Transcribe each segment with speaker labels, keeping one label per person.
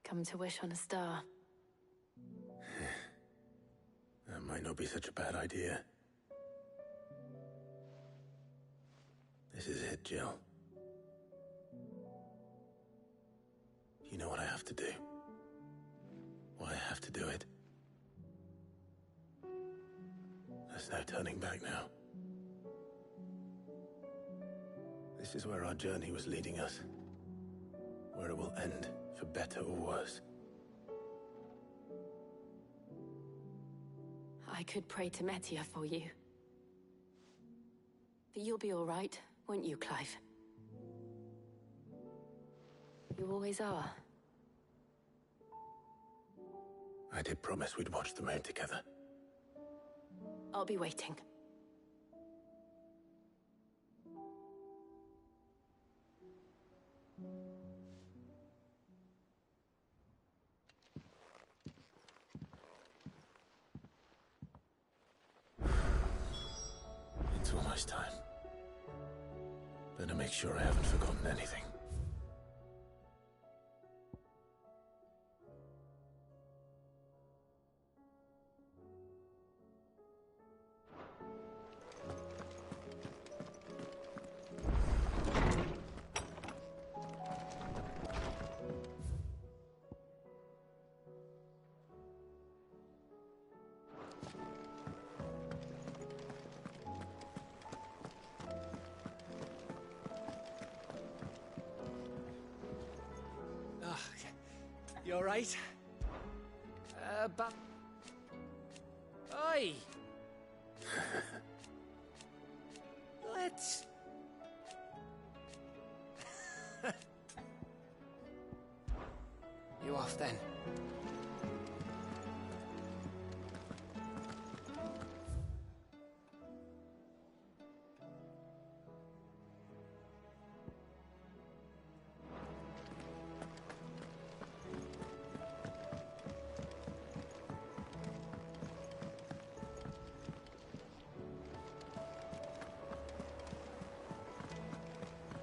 Speaker 1: Come to wish on a star.
Speaker 2: That might not be such a bad idea. This is it, Jill. You know what I have to do. Why I have to do it. There's no turning back now. This is where our journey was leading us. Where it will end, for better or worse.
Speaker 1: I could pray to Metia for you. But you'll be all right, won't you, Clive? You always are.
Speaker 2: I did promise we'd watch the moon together.
Speaker 1: I'll be waiting.
Speaker 2: It's almost time. Better make sure I haven't forgotten anything.
Speaker 3: You alright? But... Oi! Let's... You off then?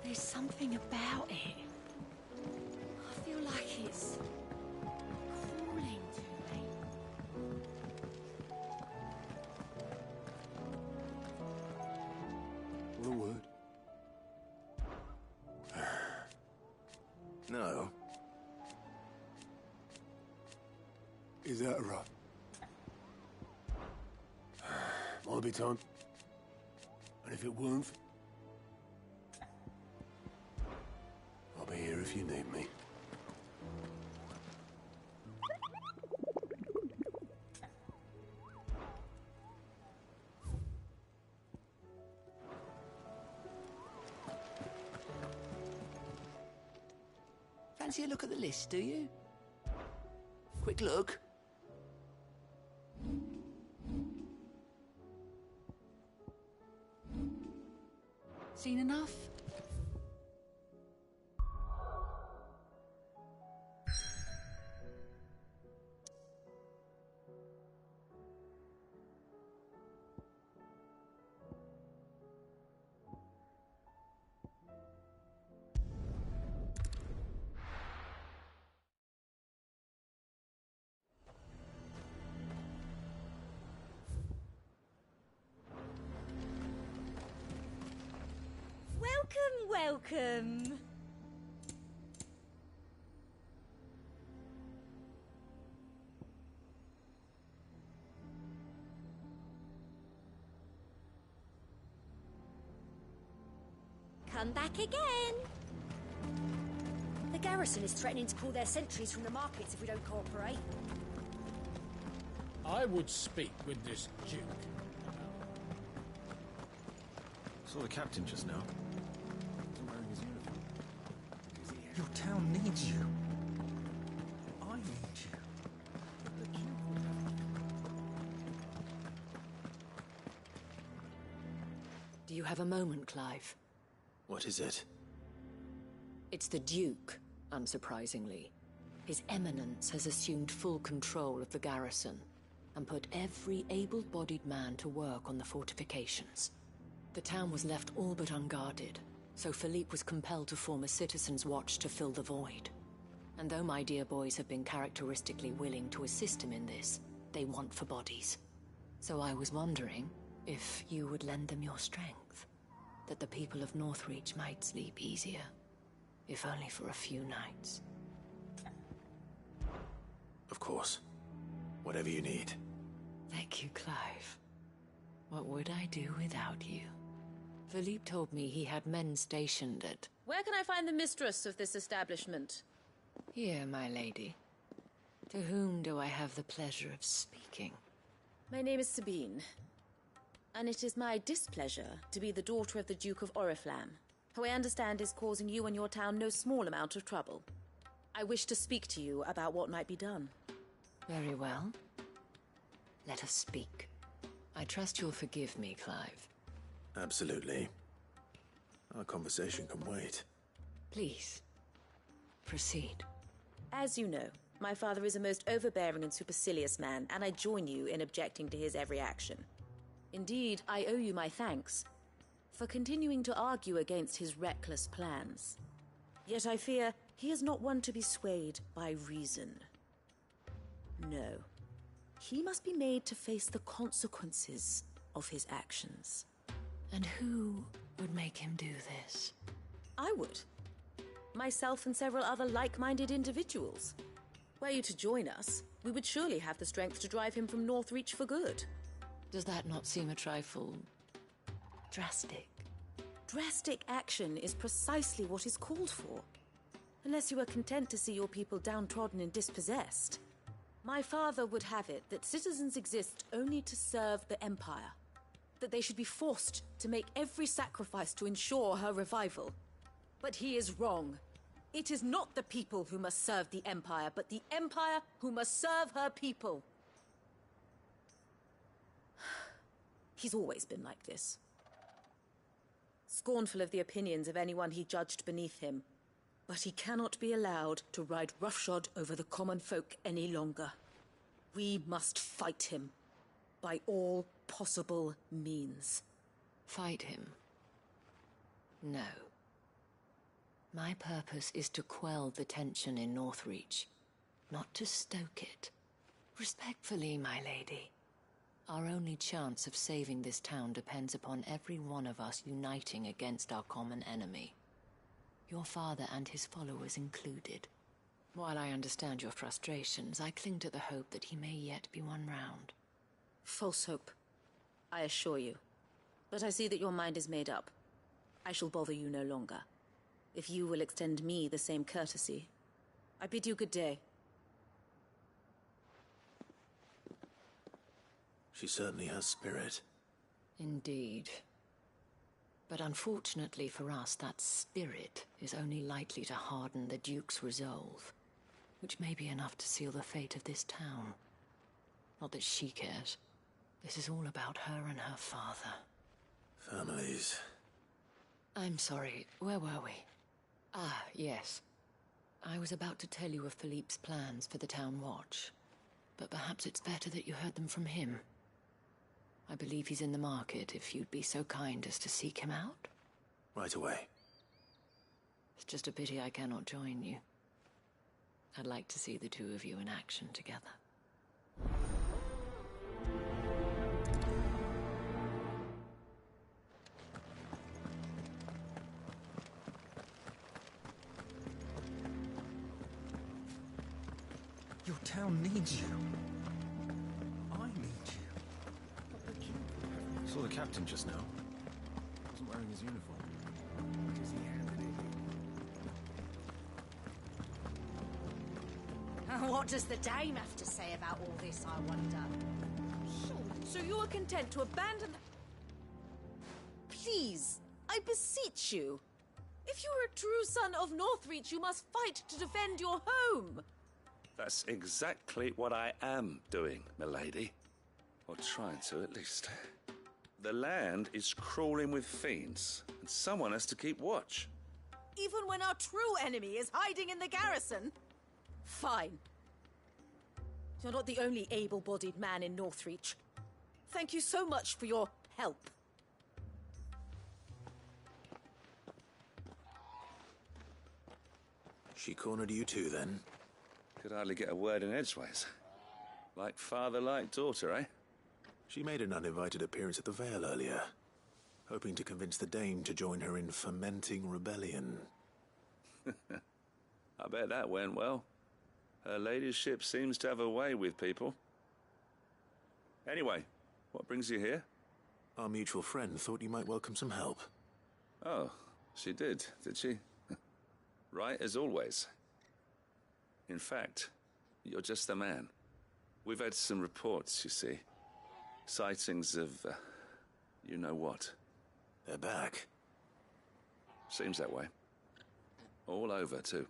Speaker 1: There's something about it. I feel like it's calling to me.
Speaker 2: The word? No. Is that right? Might be time. And if it weren't, I'll be here if you need me.
Speaker 3: Fancy a look at the list, do you? Quick look. Seen enough?
Speaker 4: Welcome. Come back again. The garrison is threatening to pull their sentries from the markets if we don't cooperate.
Speaker 5: I would speak with this Duke.
Speaker 6: Saw the captain just now. Wasn't wearing his uniform. Your town needs you. I need you. The Duke would have...
Speaker 1: Do you have a moment, Clive?
Speaker 2: What is it?
Speaker 1: It's the Duke, unsurprisingly. His Eminence has assumed full control of the garrison and put every able-bodied man to work on the fortifications. The town was left all but unguarded, so Philippe was compelled to form a citizens' watch to fill the void. And though my dear boys have been characteristically willing to assist him in this, they want for bodies. So I was wondering if you would lend them your strength, that the people of Northreach might sleep easier, if only for a few nights.
Speaker 2: Of course. Whatever you need.
Speaker 1: Thank you, Clive. What would I do without you? Philippe told me he had men stationed at...
Speaker 7: Where can I find the mistress of this establishment?
Speaker 1: Here, my lady. To whom do I have the pleasure of speaking?
Speaker 7: My name is Sabine, and it is my displeasure to be the daughter of the Duke of Oriflamme, who I understand is causing you and your town no small amount of trouble. I wish to speak to you about what might be done.
Speaker 1: Very well. Let us speak. I trust you'll forgive me, Clive.
Speaker 2: Absolutely. Our conversation can wait.
Speaker 1: Please, proceed.
Speaker 7: As you know, my father is a most overbearing and supercilious man, and I join you in objecting to his every action. Indeed, I owe you my thanks for continuing to argue against his reckless plans. Yet I fear he is not one to be swayed by reason. No. He must be made to face the consequences of his actions.
Speaker 1: And who would make him do this?
Speaker 7: I would. Myself and several other like-minded individuals. Were you to join us, we would surely have the strength to drive him from Northreach for good.
Speaker 1: Does that not seem a trifle... drastic?
Speaker 7: Drastic action is precisely what is called for. Unless you are content to see your people downtrodden and dispossessed. My father would have it that citizens exist only to serve the Empire. That they should be forced to make every sacrifice to ensure her revival. But he is wrong. It is not the people who must serve the Empire, but the Empire who must serve her people. He's always been like this. Scornful of the opinions of anyone he judged beneath him. But he cannot be allowed to ride roughshod over the common folk any longer. We must fight him. By all possible means.
Speaker 1: Fight him? No. My purpose is to quell the tension in Northreach, not to stoke it. Respectfully, my lady. Our only chance of saving this town depends upon every one of us uniting against our common enemy. Your father and his followers included. While I understand your frustrations, I cling to the hope that he may yet be won round.
Speaker 7: False hope, I assure you. But I see that your mind is made up. I shall bother you no longer. If you will extend me the same courtesy, I bid you good day.
Speaker 2: She certainly has spirit.
Speaker 1: Indeed. But unfortunately for us, that spirit is only likely to harden the Duke's resolve, which may be enough to seal the fate of this town. Not that she cares. This is all about her and her father.
Speaker 2: Families.
Speaker 1: I'm sorry, where were we? Ah, yes. I was about to tell you of Philippe's plans for the town watch, but perhaps it's better that you heard them from him. I believe he's in the market, if you'd be so kind as to seek him out.
Speaker 2: Right away.
Speaker 1: It's just a pity I cannot join you. I'd like to see the two of you in action together.
Speaker 6: Your town needs you. I need you.
Speaker 2: I saw the captain just now. He wasn't wearing his uniform. Is he handed it?
Speaker 4: What does the dame have to say about all this, I wonder?
Speaker 7: So you are content to abandon the... Please, I beseech you. If you are a true son of Northreach, you must fight to defend your home.
Speaker 8: That's exactly what I am doing, milady. Or trying to, at least. The land is crawling with fiends, and someone has to keep watch.
Speaker 7: Even when our true enemy is hiding in the garrison? Fine. You're not the only able-bodied man in Northreach. Thank you so much for your help.
Speaker 2: She cornered you too, then?
Speaker 8: Could hardly get a word in edgeways. Like father, like daughter, eh?
Speaker 2: She made an uninvited appearance at the Vale earlier, hoping to convince the Dame to join her in fomenting rebellion.
Speaker 8: I bet that went well. Her ladyship seems to have a way with people. Anyway, what brings you here?
Speaker 2: Our mutual friend thought you might welcome some help.
Speaker 8: Oh, she did she? Right as always. In fact, you're just the man. We've had some reports, you see. Sightings of, you know what.
Speaker 2: They're back.
Speaker 8: Seems that way. All over, too.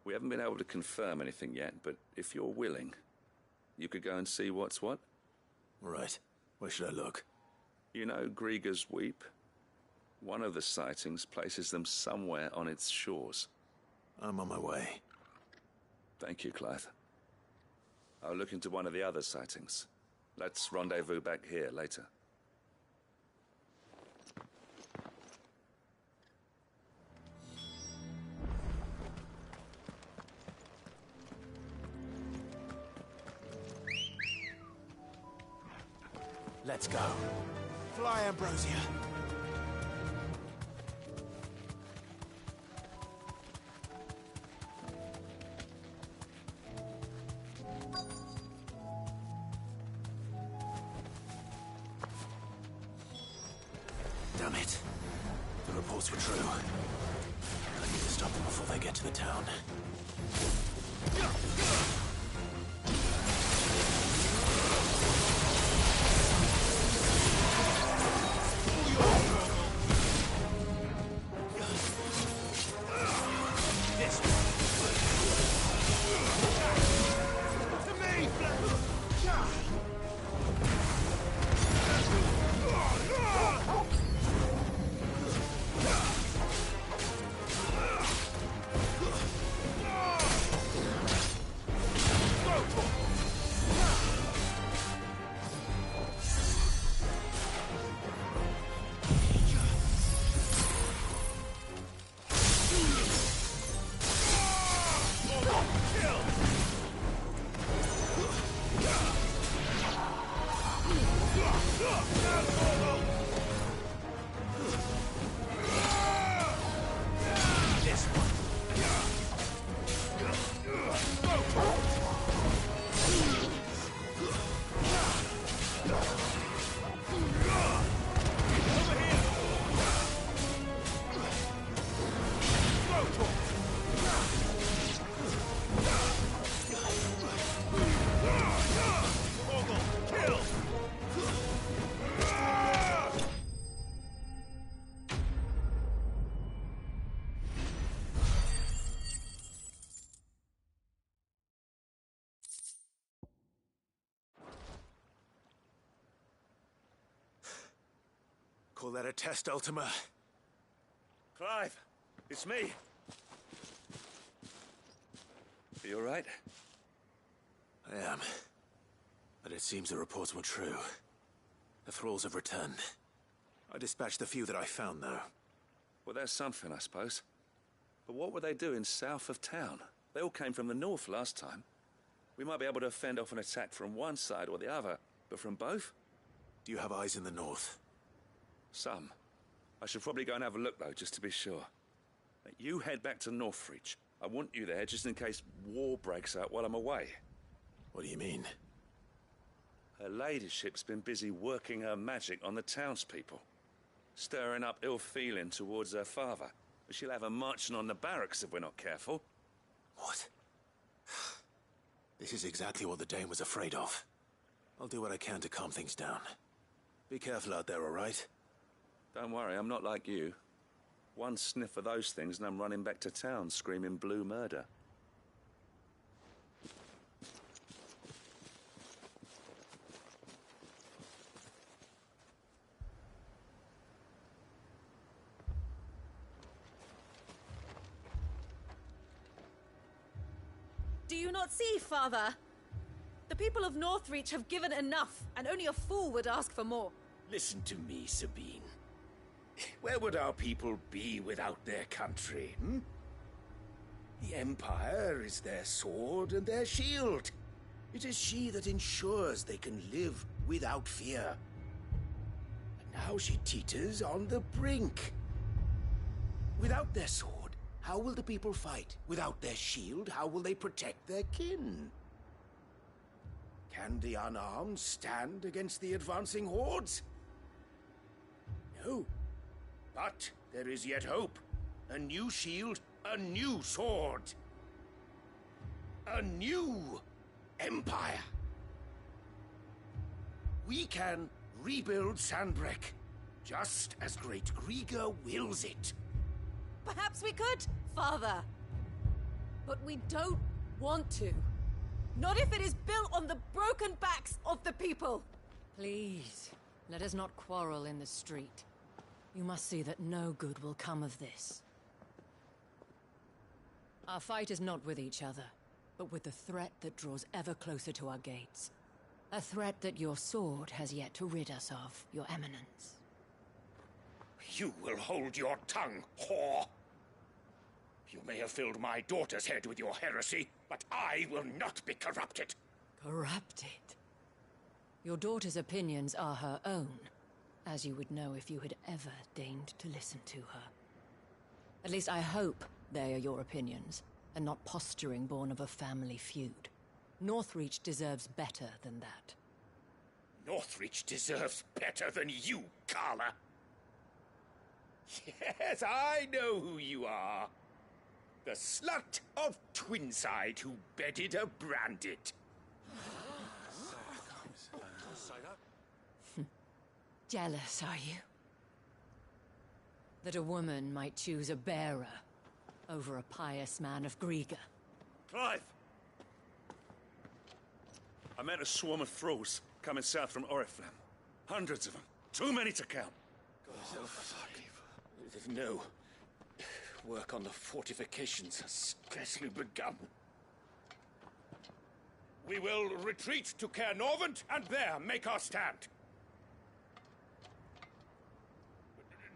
Speaker 8: We haven't been able to confirm anything yet, but if you're willing, you could go and see what's what.
Speaker 2: Right. Where should I look?
Speaker 8: You know Grieger's Weep? One of the sightings places them somewhere on its shores.
Speaker 2: I'm on my way.
Speaker 8: Thank you, Clive. I'll look into one of the other sightings. Let's rendezvous back here later.
Speaker 2: Let's go. Fly, Ambrosia. Damn it. The reports were true. I need to stop them before they get to the town. Call that a test, Ultima?
Speaker 8: Clive, it's me. Are you all right?
Speaker 2: I am. But it seems the reports were true. The thralls have returned. I dispatched the few that I found, though.
Speaker 8: Well, that's something, I suppose. But what were they doing south of town? They all came from the north last time. We might be able to fend off an attack from one side or the other, but from both?
Speaker 2: Do you have eyes in the north?
Speaker 8: Some. I should probably go and have a look, though, just to be sure. You head back to Northreach. I want you there just in case war breaks out while I'm away.
Speaker 2: What do you mean?
Speaker 8: Her ladyship's been busy working her magic on the townspeople, stirring up ill feeling towards her father. She'll have her marching on the barracks if we're not careful.
Speaker 2: What? This is exactly what the Dame was afraid of. I'll do what I can to calm things down. Be careful out there, all right?
Speaker 8: Don't worry, I'm not like you. One sniff of those things and I'm running back to town screaming blue murder.
Speaker 7: Do you not see, Father? The people of Northreach have given enough, and only a fool would ask for more.
Speaker 5: Listen to me, Sabine. Where would our people be without their country, The Empire is their sword and their shield. It is she that ensures they can live without fear. And now she teeters on the brink. Without their sword, how will the people fight? Without their shield, how will they protect their kin? Can the unarmed stand against the advancing hordes? No. But there is yet hope. A new shield, a new sword. A new empire. We can rebuild Sandbreck, just as Great Grieger wills it.
Speaker 7: Perhaps we could, Father. But we don't want to. Not if it is built on the broken backs of the people.
Speaker 1: Please, let us not quarrel in the street. You must see that no good will come of this. Our fight is not with each other, but with the threat that draws ever closer to our gates. A threat that your sword has yet to rid us of, Your Eminence.
Speaker 5: You will hold your tongue, whore! You may have filled my daughter's head with your heresy, but I will not be corrupted.
Speaker 1: Corrupted? Your daughter's opinions are her own, as you would know if you had ever deigned to listen to her. At least I hope they are your opinions, and not posturing born of a family feud. Northreach deserves better than that.
Speaker 5: Northreach deserves better than you, Carla. Yes, I know who you are. The slut of Twinside who bedded a Branded.
Speaker 1: Jealous, are you? That a woman might choose a bearer over a pious man of Grieger.
Speaker 8: Clive! I met a swarm of thralls coming south from Oriflamme. Hundreds of them. Too many to count.
Speaker 5: No. Work on the fortifications has scarcely begun. We will retreat to Caer Norvent and there make our stand.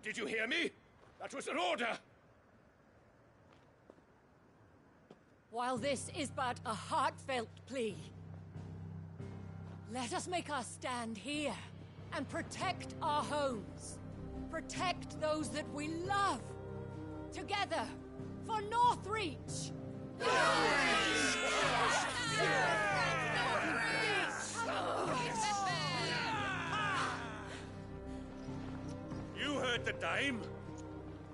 Speaker 5: Did you hear me? That was an order!
Speaker 1: While this is but a heartfelt plea, let us make our stand here and protect our homes. Protect those that we love. Together, for Northreach!
Speaker 8: You heard the dame.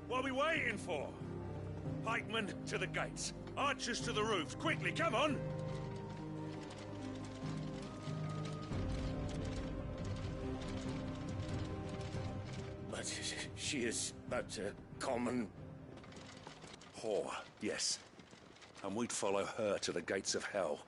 Speaker 8: What are we waiting for? Pikemen to the gates. Archers to the roofs. Quickly, come on!
Speaker 5: But she is but a common...
Speaker 8: Whore, yes. And we'd follow her to the gates of hell.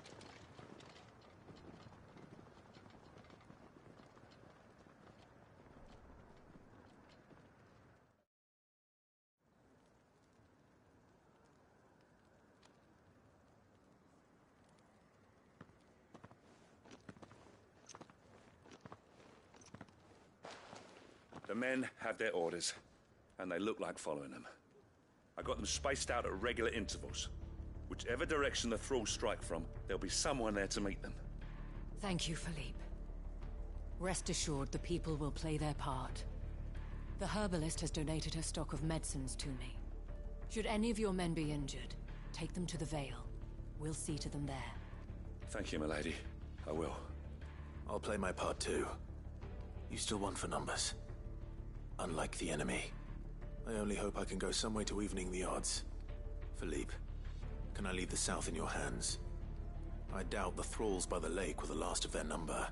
Speaker 8: The men have their orders, and they look like following them. I got them spaced out at regular intervals. Whichever direction the thralls strike from, there'll be someone there to meet them.
Speaker 1: Thank you, Philippe. Rest assured the people will play their part. The herbalist has donated her stock of medicines to me. Should any of your men be injured, take them to the Vale. We'll see to them there.
Speaker 8: Thank you, milady. I will.
Speaker 2: I'll play my part too. You still want for numbers. Unlike the enemy. I only hope I can go some way to evening the odds. Philippe, can I leave the south in your hands? I doubt the thralls by the lake were the last of their number.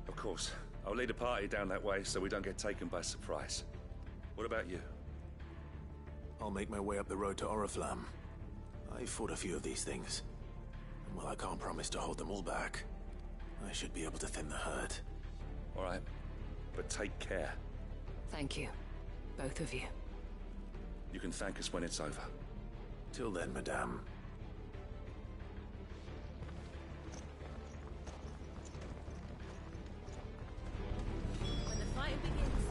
Speaker 8: Of course. I'll lead a party down that way so we don't get taken by surprise. What about you?
Speaker 2: I'll make my way up the road to Oriflamme. I fought a few of these things. And while I can't promise to hold them all back, I should be able to thin the herd.
Speaker 8: All right. But take care.
Speaker 1: Thank you, both of you.
Speaker 8: You can thank us when it's over.
Speaker 2: Till then, madame.
Speaker 7: When the fight begins...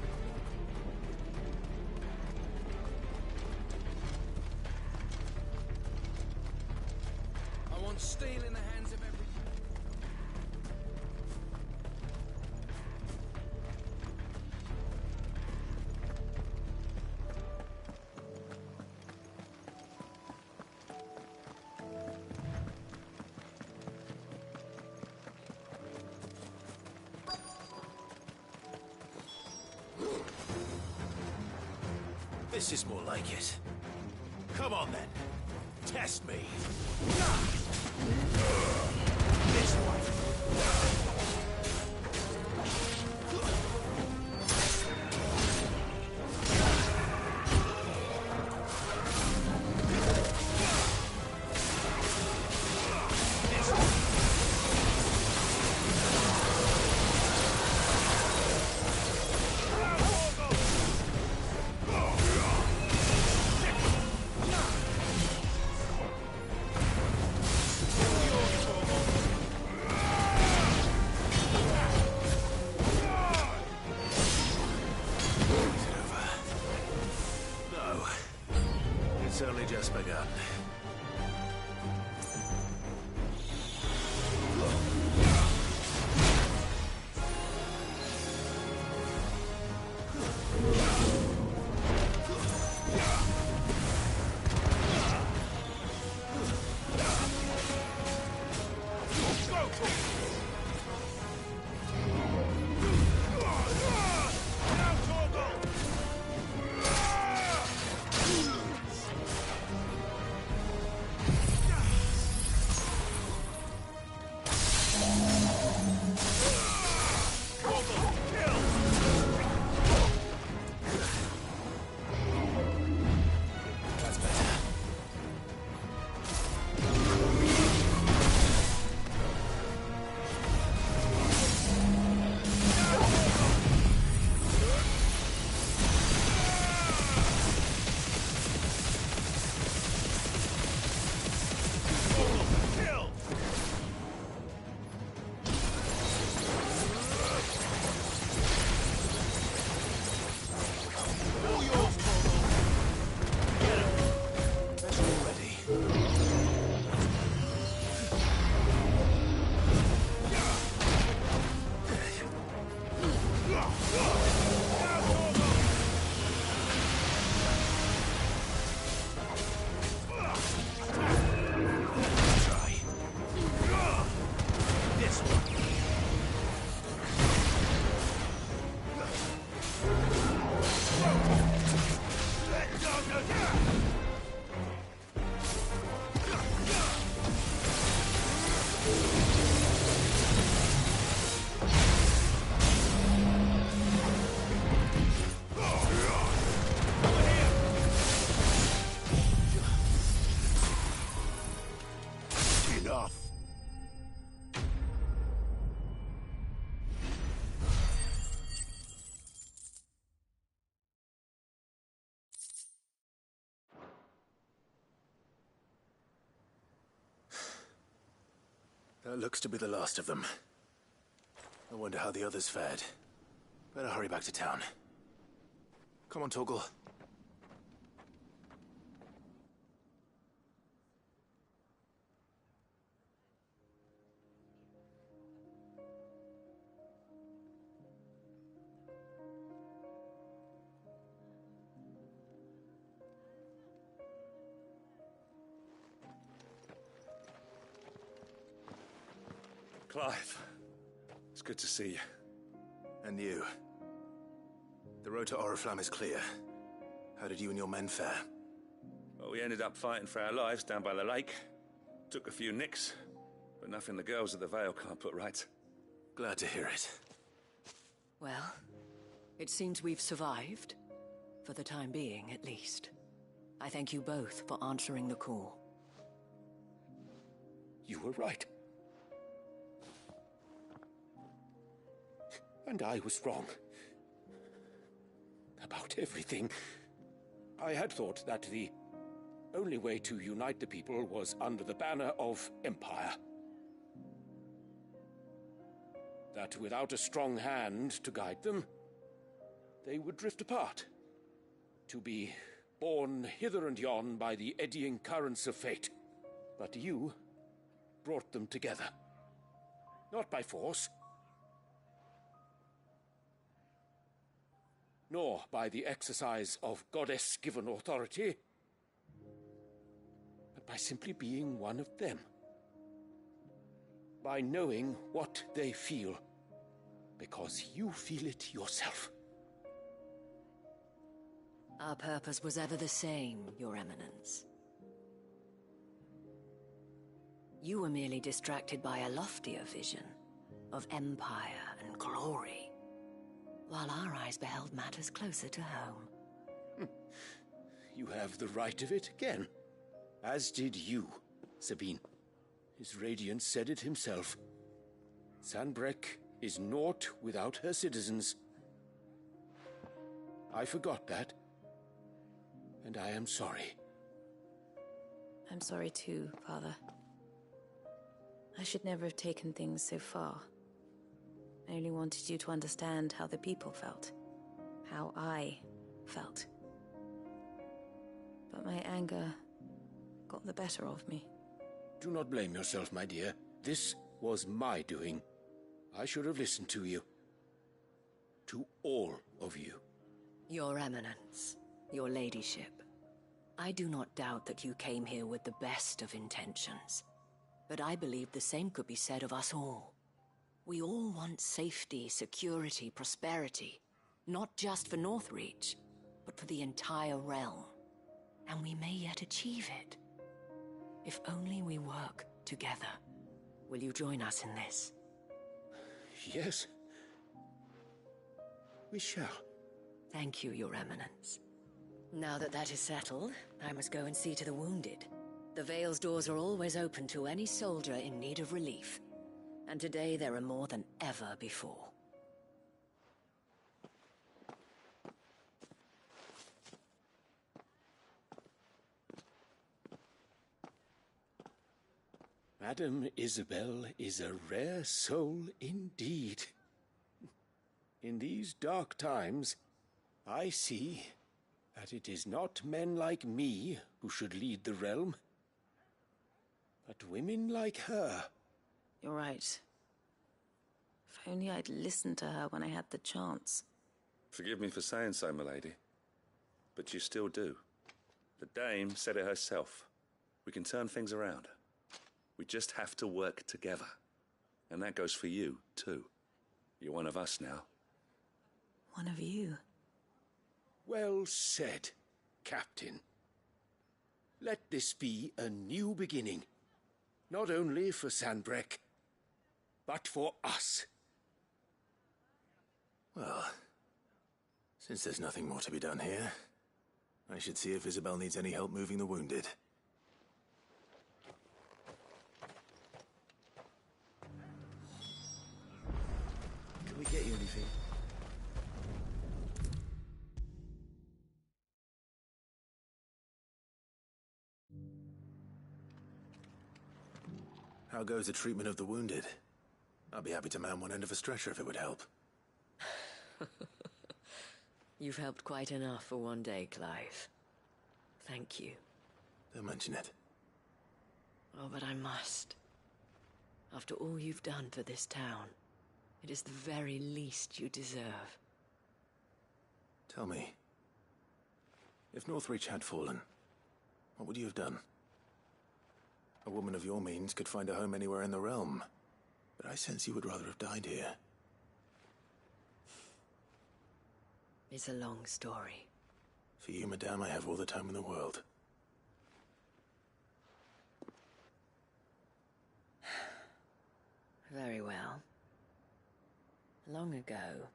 Speaker 6: steel in the hands of every...
Speaker 2: This is more like it. Come on then. Test me. This one. It's only just begun. That looks to be the last of them. I wonder how the others fared. Better hurry back to town. Come on, Torgal.
Speaker 8: Clive, it's good to see you.
Speaker 2: And you. The road to Oriflamme is clear. How did you and your men fare?
Speaker 8: Well, we ended up fighting for our lives down by the lake. Took a few nicks, but nothing the girls of the Vale can't put right.
Speaker 2: Glad to hear it.
Speaker 1: Well, it seems we've survived. For the time being, at least. I thank you both for answering the call.
Speaker 5: You were right. And I was wrong. About everything. I had thought that the only way to unite the people was under the banner of Empire. That without a strong hand to guide them, they would drift apart. To be borne hither and yon by the eddying currents of fate. But you brought them together. Not by force, nor by the exercise of goddess-given authority, but by simply being one of them. By knowing what they feel, because you feel it yourself.
Speaker 1: Our purpose was ever the same, Your Eminence. You were merely distracted by a loftier vision of empire and glory, while our eyes beheld matters closer to home.
Speaker 5: You have the right of it again. As did you, Sabine. His Radiance said it himself. Sanbreque is naught without her citizens. I forgot that, and I am sorry.
Speaker 7: I'm sorry too, Father. I should never have taken things so far. I only wanted you to understand how the people felt. How I felt. But my anger got the better of me.
Speaker 5: Do not blame yourself, my dear. This was my doing. I should have listened to you. To all of you.
Speaker 1: Your Eminence, your Ladyship, I do not doubt that you came here with the best of intentions. But I believe the same could be said of us all. We all want safety, security, prosperity. Not just for Northreach, but for the entire realm. And we may yet achieve it. If only we work together. Will you join us in this?
Speaker 5: Yes. We shall.
Speaker 1: Thank you, Your Eminence. Now that that is settled, I must go and see to the wounded. The Vale's doors are always open to any soldier in need of relief. And today there are more than ever before.
Speaker 5: Madame Isabel is a rare soul indeed. In these dark times, I see that it is not men like me who should lead the realm, but women like her.
Speaker 7: You're right. If only I'd listened to her when I had the chance.
Speaker 8: Forgive me for saying so, milady, but you still do. The Dame said it herself. We can turn things around. We just have to work together. And that goes for you, too. You're one of us now.
Speaker 7: One of you.
Speaker 5: Well said, Captain. Let this be a new beginning. Not only for Sanbreque, but for us.
Speaker 2: Well, since there's nothing more to be done here, I should see if Isabel needs any help moving the wounded.
Speaker 3: Can we get you anything?
Speaker 2: How goes the treatment of the wounded? I'd be happy to man one end of a stretcher if it would help.
Speaker 1: You've helped quite enough for one day, Clive. Thank you.
Speaker 2: Don't mention it.
Speaker 1: Oh, but I must. After all you've done for this town, it is the very least you deserve.
Speaker 2: Tell me, if Northreach had fallen, what would you have done? A woman of your means could find a home anywhere in the realm, but I sense you would rather have died here.
Speaker 1: It's a long story.
Speaker 2: For you, madame, I have all the time in the world.
Speaker 1: Very well. Long ago,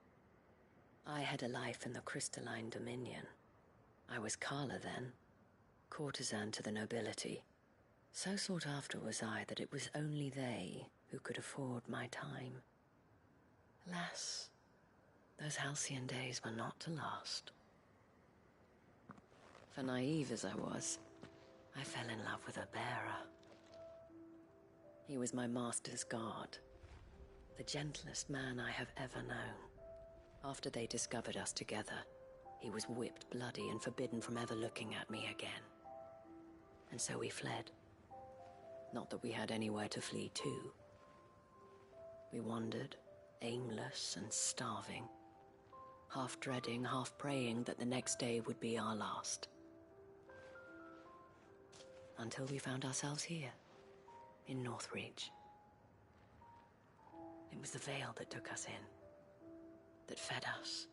Speaker 1: I had a life in the Crystalline Dominion. I was Carla then, courtesan to the nobility. So sought after was I that it was only they who could afford my time. Alas, those halcyon days were not to last. For naive as I was, I fell in love with a bearer. He was my master's guard, the gentlest man I have ever known. After they discovered us together, he was whipped bloody and forbidden from ever looking at me again. And so we fled. Not that we had anywhere to flee to. We wandered, aimless and starving, half dreading, half praying that the next day would be our last. Until we found ourselves here, in Northreach. It was the Veil that took us in, that fed us,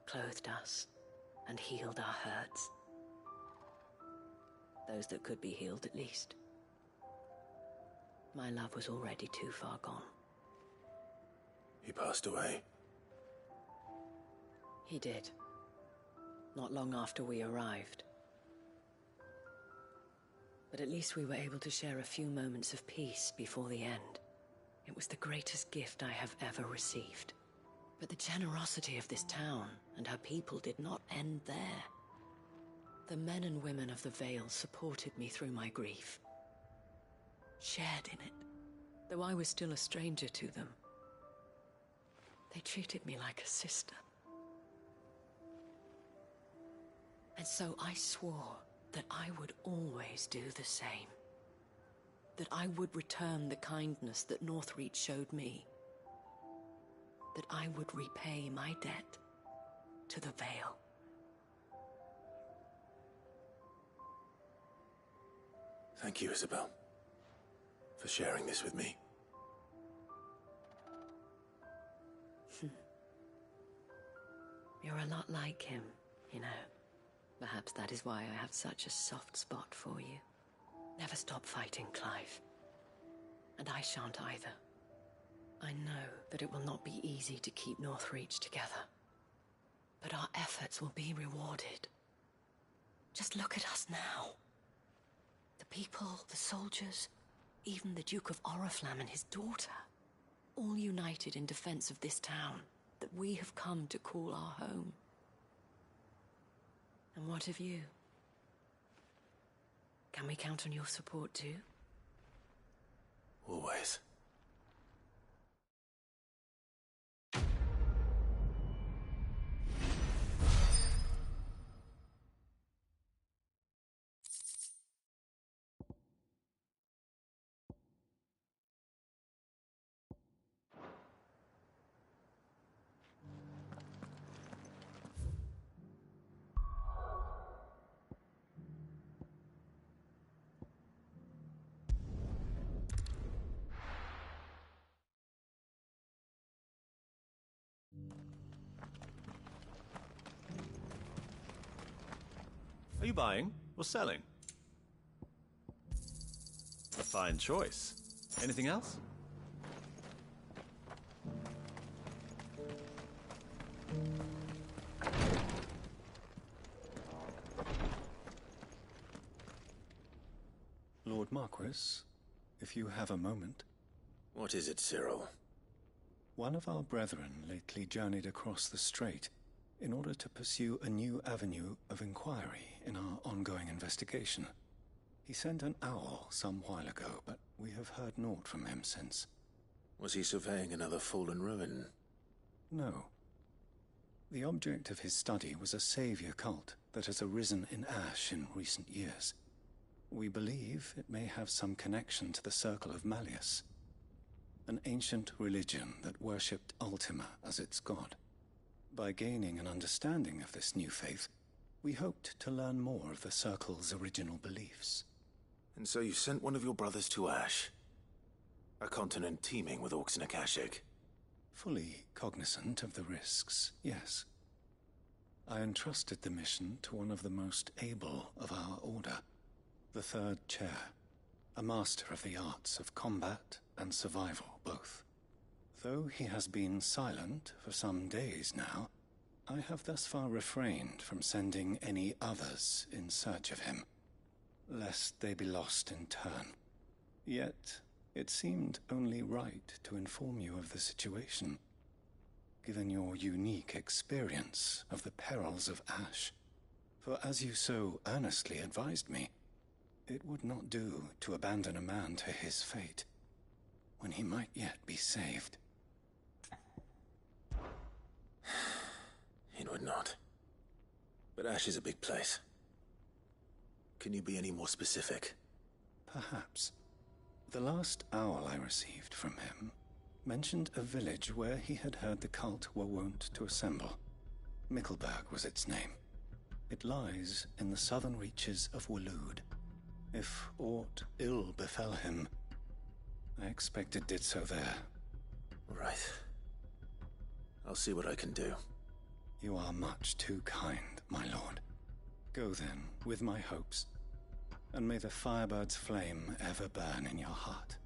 Speaker 1: clothed us, and healed our hurts. Those that could be healed, at least. My love was already too far gone.
Speaker 2: He passed away.
Speaker 1: He did. Not long after we arrived. But at least we were able to share a few moments of peace before the end. It was the greatest gift I have ever received. But the generosity of this town and her people did not end there. The men and women of the Vale supported me through my grief. Shared in it, though I was still a stranger to them. They treated me like a sister. And so I swore that I would always do the same. That I would return the kindness that Northreach showed me. That I would repay my debt to the Vale.
Speaker 2: Thank you, Isabel, for sharing this with me.
Speaker 1: You're a lot like him, you know. Perhaps that is why I have such a soft spot for you. Never stop fighting, Clive. And I shan't either. I know that it will not be easy to keep Northreach together. But our efforts will be rewarded. Just look at us now. The people, the soldiers, even the Duke of Oriflamme and his daughter. All united in defense of this town that we have come to call our home. And what of you? Can we count on your support too?
Speaker 2: Always.
Speaker 6: Are you buying or selling? A fine choice. Anything else?
Speaker 9: Lord Marquis, if you have a moment.
Speaker 2: What is it, Cyril?
Speaker 9: One of our brethren lately journeyed across the strait in order to pursue a new avenue of inquiry in our ongoing investigation. He sent an owl some while ago, but we have heard naught from him since.
Speaker 2: Was he surveying another fallen ruin?
Speaker 9: No. The object of his study was a savior cult that has arisen in Ash in recent years. We believe it may have some connection to the Circle of Malleus, an ancient religion that worshipped Ultima as its god. By gaining an understanding of this new faith, we hoped to learn more of the Circle's original beliefs.
Speaker 2: And so you sent one of your brothers to Ash? A continent teeming with orcs and Akashic?
Speaker 9: Fully cognizant of the risks, yes. I entrusted the mission to one of the most able of our order, the Third Chair, a master of the arts of combat and survival both. Though he has been silent for some days now, I have thus far refrained from sending any others in search of him, lest they be lost in turn. Yet, it seemed only right to inform you of the situation, given your unique experience of the perils of Ash. For as you so earnestly advised me, it would not do to abandon a man to his fate, when he might yet be saved.
Speaker 2: It would not. But Ash is a big place. Can you be any more specific?
Speaker 9: Perhaps. The last owl I received from him mentioned a village where he had heard the cult were wont to assemble. Mickleburg was its name. It lies in the southern reaches of Waloed. If aught ill befell him, I expect it did so there.
Speaker 2: Right. I'll see what I can do.
Speaker 9: You are much too kind, my lord. Go then, with my hopes, and may the Firebird's flame ever burn in your heart.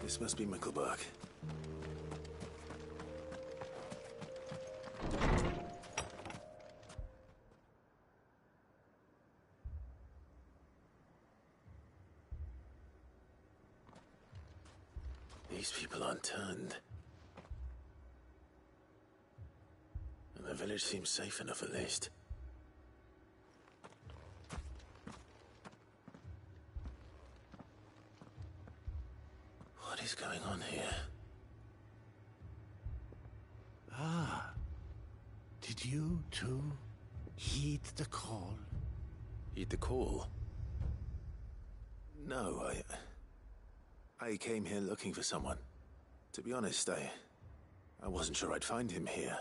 Speaker 2: This must be Mickleburg. These people aren't turned. And the village seems safe enough at least. What is going on here?
Speaker 5: Ah. Did you, too, heed the call?
Speaker 2: Heed the call? No, I came here looking for someone. To be honest, I wasn't sure I'd find him here.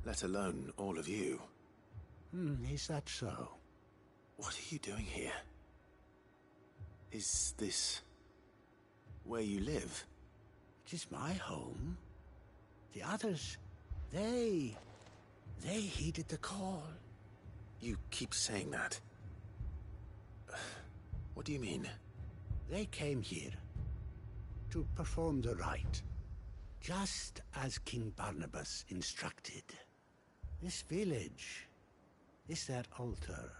Speaker 2: Let alone all of you.
Speaker 5: Is that so?
Speaker 2: What are you doing here? Is this where you live?
Speaker 5: It is my home. The others, they heeded the call.
Speaker 2: You keep saying that. What do you mean?
Speaker 5: They came here to perform the rite, just as King Barnabas instructed. This village is their altar,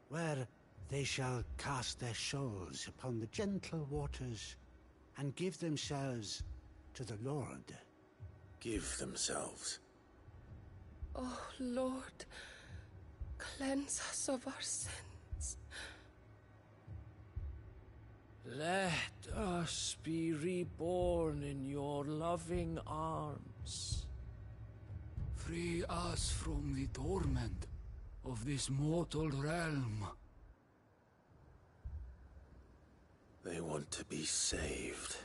Speaker 5: where they shall cast their shoals upon the gentle waters and give themselves to the Lord.
Speaker 2: Give themselves?
Speaker 10: Oh, Lord, cleanse us of our sins.
Speaker 11: Let us be reborn in your loving arms.
Speaker 12: Free us from the torment of this mortal realm.
Speaker 2: They want to be saved.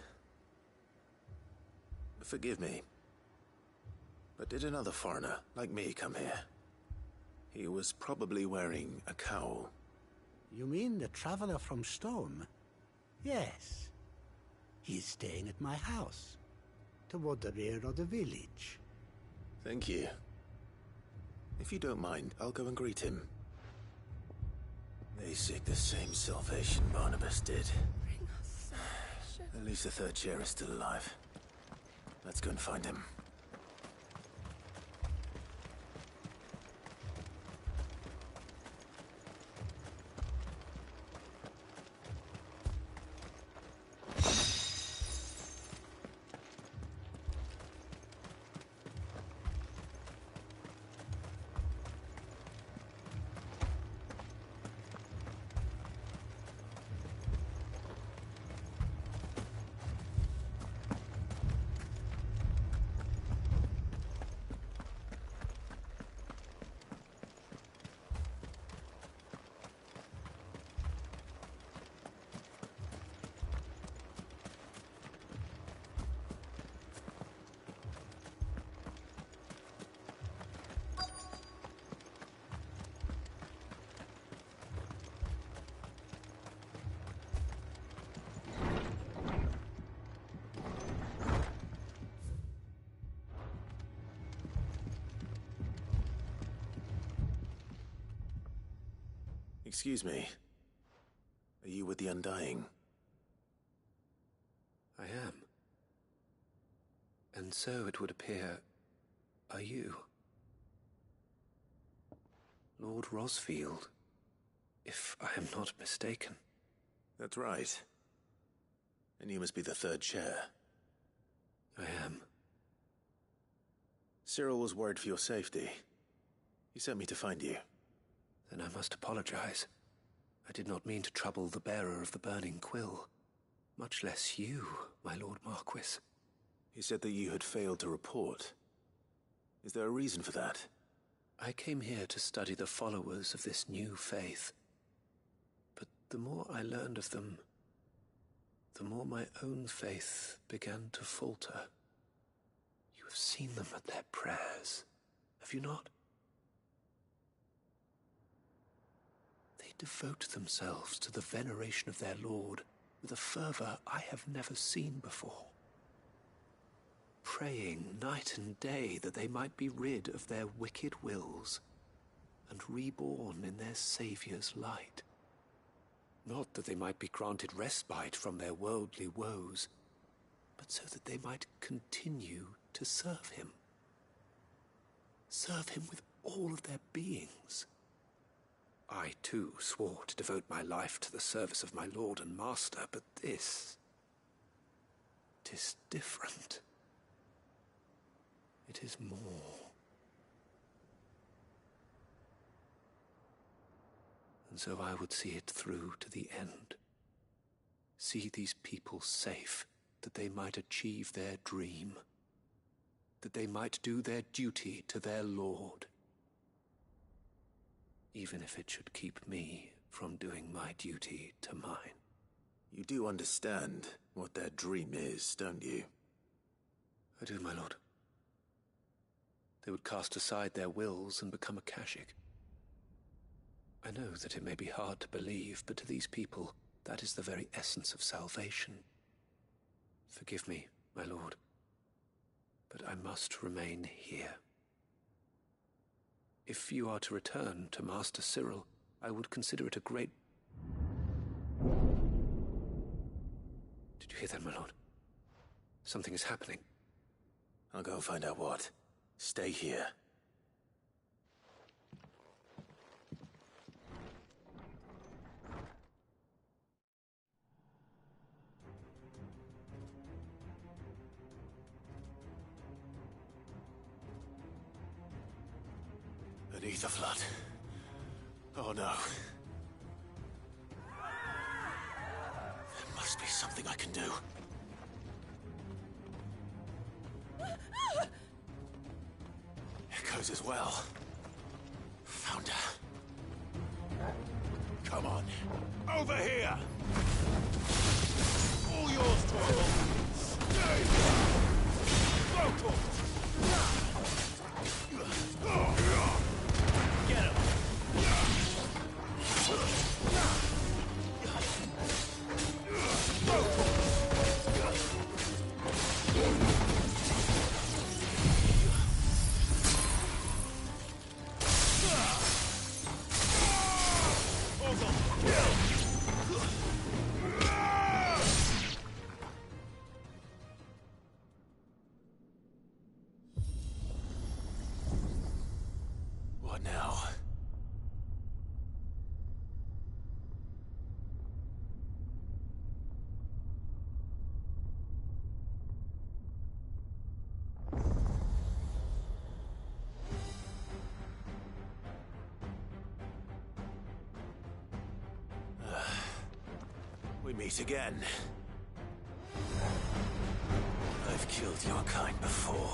Speaker 2: Forgive me, But did another foreigner, like me, come here? He was probably wearing a cowl.
Speaker 13: You mean the traveler from Stone? Yes. He's staying at my house, toward the rear of the village.
Speaker 2: Thank you. If you don't mind, I'll go and greet him. They seek the same salvation Barnabas did.
Speaker 10: Bring us salvation.
Speaker 2: At least the third chair is still alive. Let's go and find him. Excuse me. Are you with the Undying?
Speaker 14: I am. And so it would appear, are you? Lord Rosfield, if I am not mistaken.
Speaker 2: That's right. And you must be the third chair.
Speaker 14: I am.
Speaker 2: Cyril was worried for your safety. He sent me to find you.
Speaker 14: Then I must apologize. I did not mean to trouble the bearer of the burning quill. Much less you, my Lord Marquis.
Speaker 2: He said that you had failed to report. Is there a reason for that?
Speaker 14: I came here to study the followers of this new faith. But the more I learned of them, the more my own faith began to falter. You have seen them at their prayers, have you not? They devote themselves to the veneration of their Lord with a fervor I have never seen before. Praying night and day that they might be rid of their wicked wills and reborn in their Saviour's light. Not that they might be granted respite from their worldly woes, but so that they might continue to serve him. Serve him with all of their beings. I, too, swore to devote my life to the service of my Lord and Master, but this... 'tis different. It is more. And so I would see it through to the end. See these people safe, that they might achieve their dream. That they might do their duty to their Lord. Even if it should keep me from doing my duty to mine.
Speaker 2: You do understand what their dream is, don't you?
Speaker 14: I do, my lord. They would cast aside their wills and become a Kashik. I know that it may be hard to believe, but to these people, that is the very essence of salvation. Forgive me, my lord, but I must remain here. If you are to return to Master Cyril, I would consider it a great... Did you hear that, my lord? Something is happening.
Speaker 2: I'll go and find out what. Stay here. Beneath the flood. Oh no. There must be something I can do. Echoes as well. Found her. Come on. Over here! All yours, Torvald! Stay! Go, Torvald! We meet again. I've killed your kind before.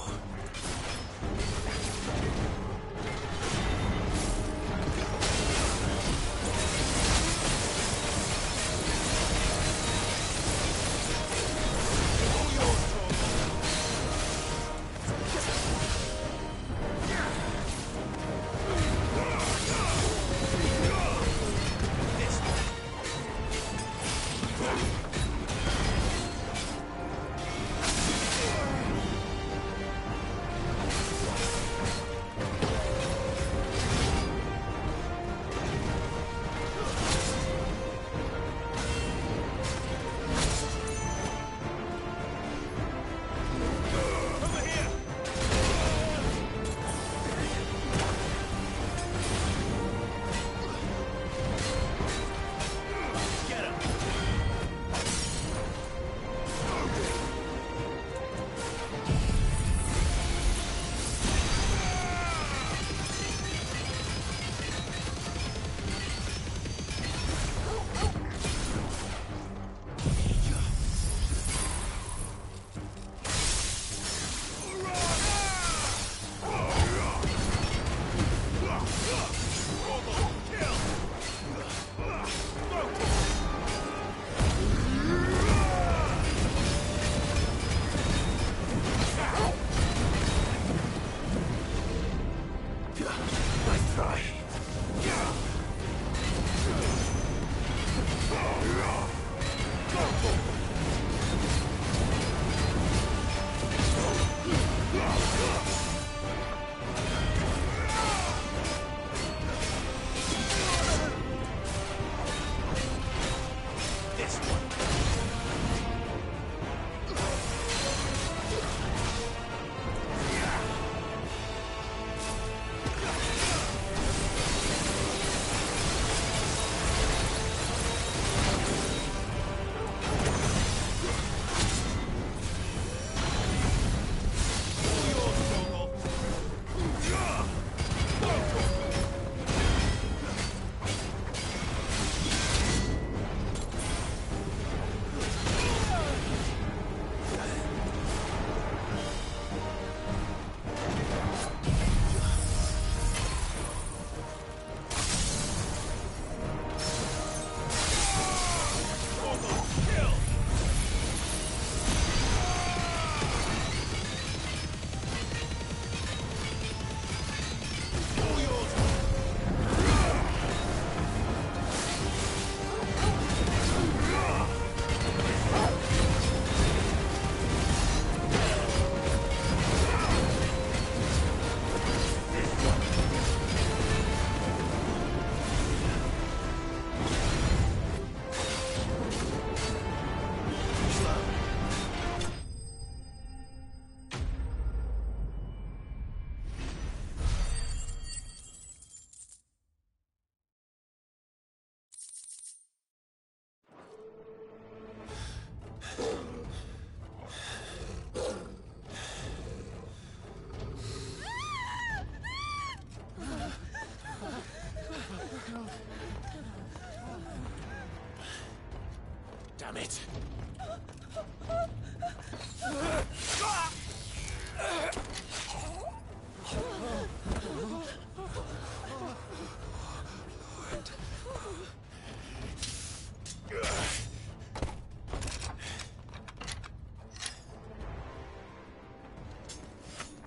Speaker 2: Damn it!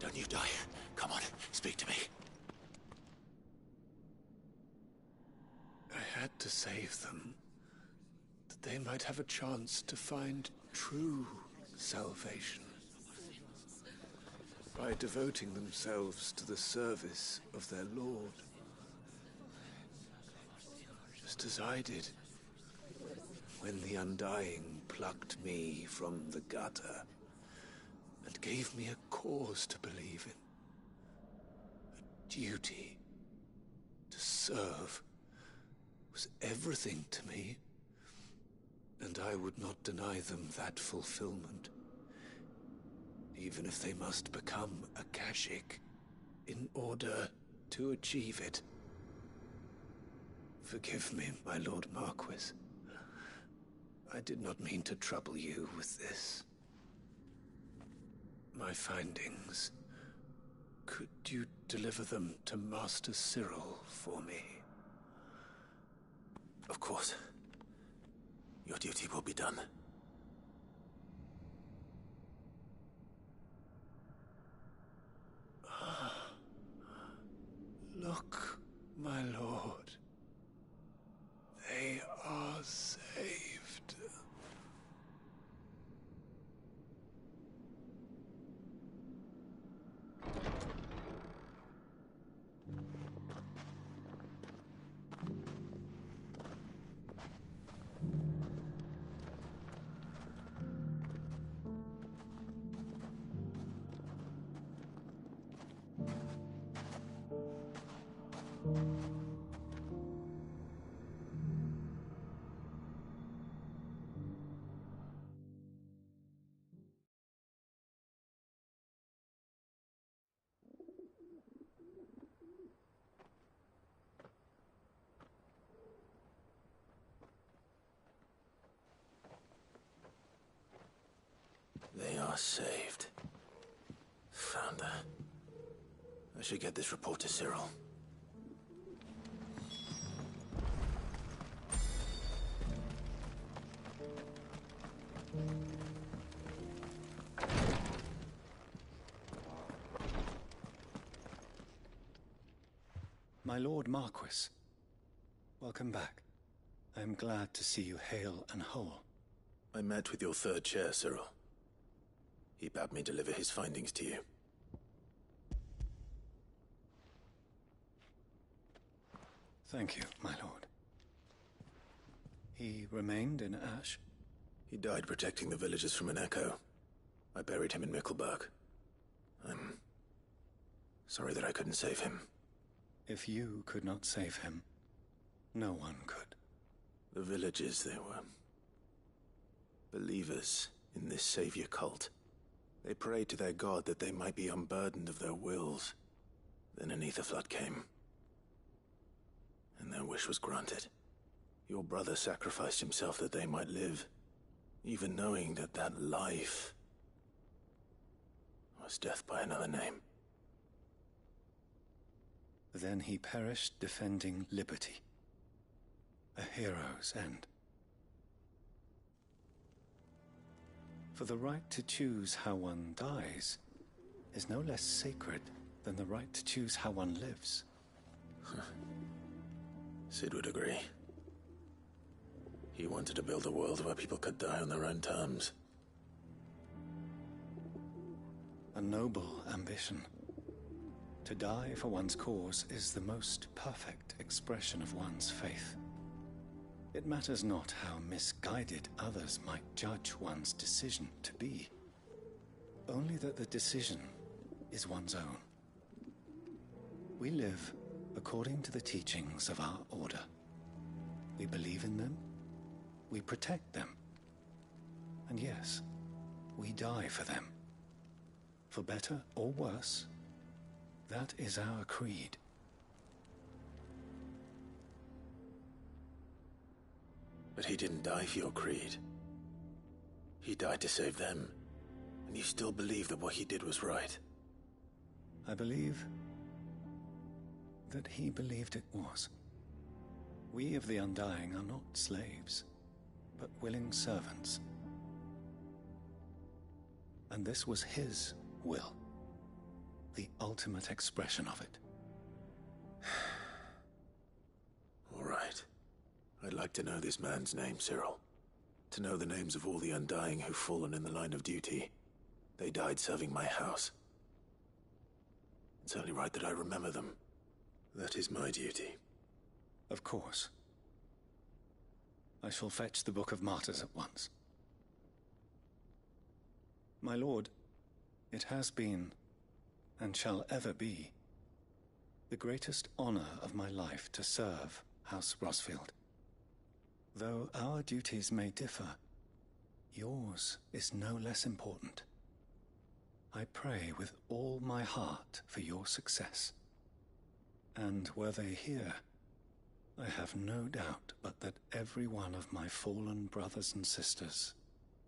Speaker 2: Don't you die. Come on, speak to me.
Speaker 14: I had to save them, that they might have a chance to find true salvation by devoting themselves to the service of their Lord. Just as I did when the Undying plucked me from the gutter and gave me a cause to believe in. A duty to serve was everything to me, and I would not deny them that fulfillment, even if they must become a Kashik in order to achieve it. Forgive me, my Lord Marquis. I did not mean to trouble you with this. My findings. Could you deliver them to Master Cyril for me?
Speaker 2: Of course. Your duty will be done.
Speaker 14: Look, my lord. They are saved.
Speaker 2: They are saved. Found her. I should get this report to Cyril.
Speaker 9: My Lord Marquis, welcome back. I am glad to see you hale and whole.
Speaker 2: I met with your third chair, Cyril. He bade me deliver his findings to you.
Speaker 9: Thank you, my lord. He remained in Ash?
Speaker 2: He died protecting the villagers from an echo. I buried him in Mickelberg. I'm sorry that I couldn't save him.
Speaker 9: If you could not save him, no one could.
Speaker 2: The villagers, they were believers in this savior cult. They prayed to their god that they might be unburdened of their wills. Then an ether flood came, and their wish was granted. Your brother sacrificed himself that they might live, even knowing that that life was death by another name.
Speaker 9: Then he perished defending liberty. A hero's end. For the right to choose how one dies is no less sacred than the right to choose how one lives.
Speaker 2: Sid would agree. He wanted to build a world where people could die on their own terms.
Speaker 9: A noble ambition. To die for one's cause is the most perfect expression of one's faith. It matters not how misguided others might judge one's decision to be. Only that the decision is one's own. We live according to the teachings of our order. We believe in them, we protect them, and yes, we die for them. For better or worse, that is our creed.
Speaker 2: But he didn't die for your creed. He died to save them, and you still believe that what he did was right.
Speaker 9: I believe that he believed it was. We of the Undying are not slaves, but willing servants. And this was his will, the ultimate expression of it.
Speaker 2: All right. I'd like to know this man's name, Cyril. To know the names of all the Undying who've fallen in the line of duty. They died serving my house. It's only right that I remember them. That is my duty.
Speaker 9: Of course. I shall fetch the Book of Martyrs at once. My lord, it has been, and shall ever be, the greatest honor of my life to serve House Rosfield. Though our duties may differ, yours is no less important. I pray with all my heart for your success. And were they here, I have no doubt but that every one of my fallen brothers and sisters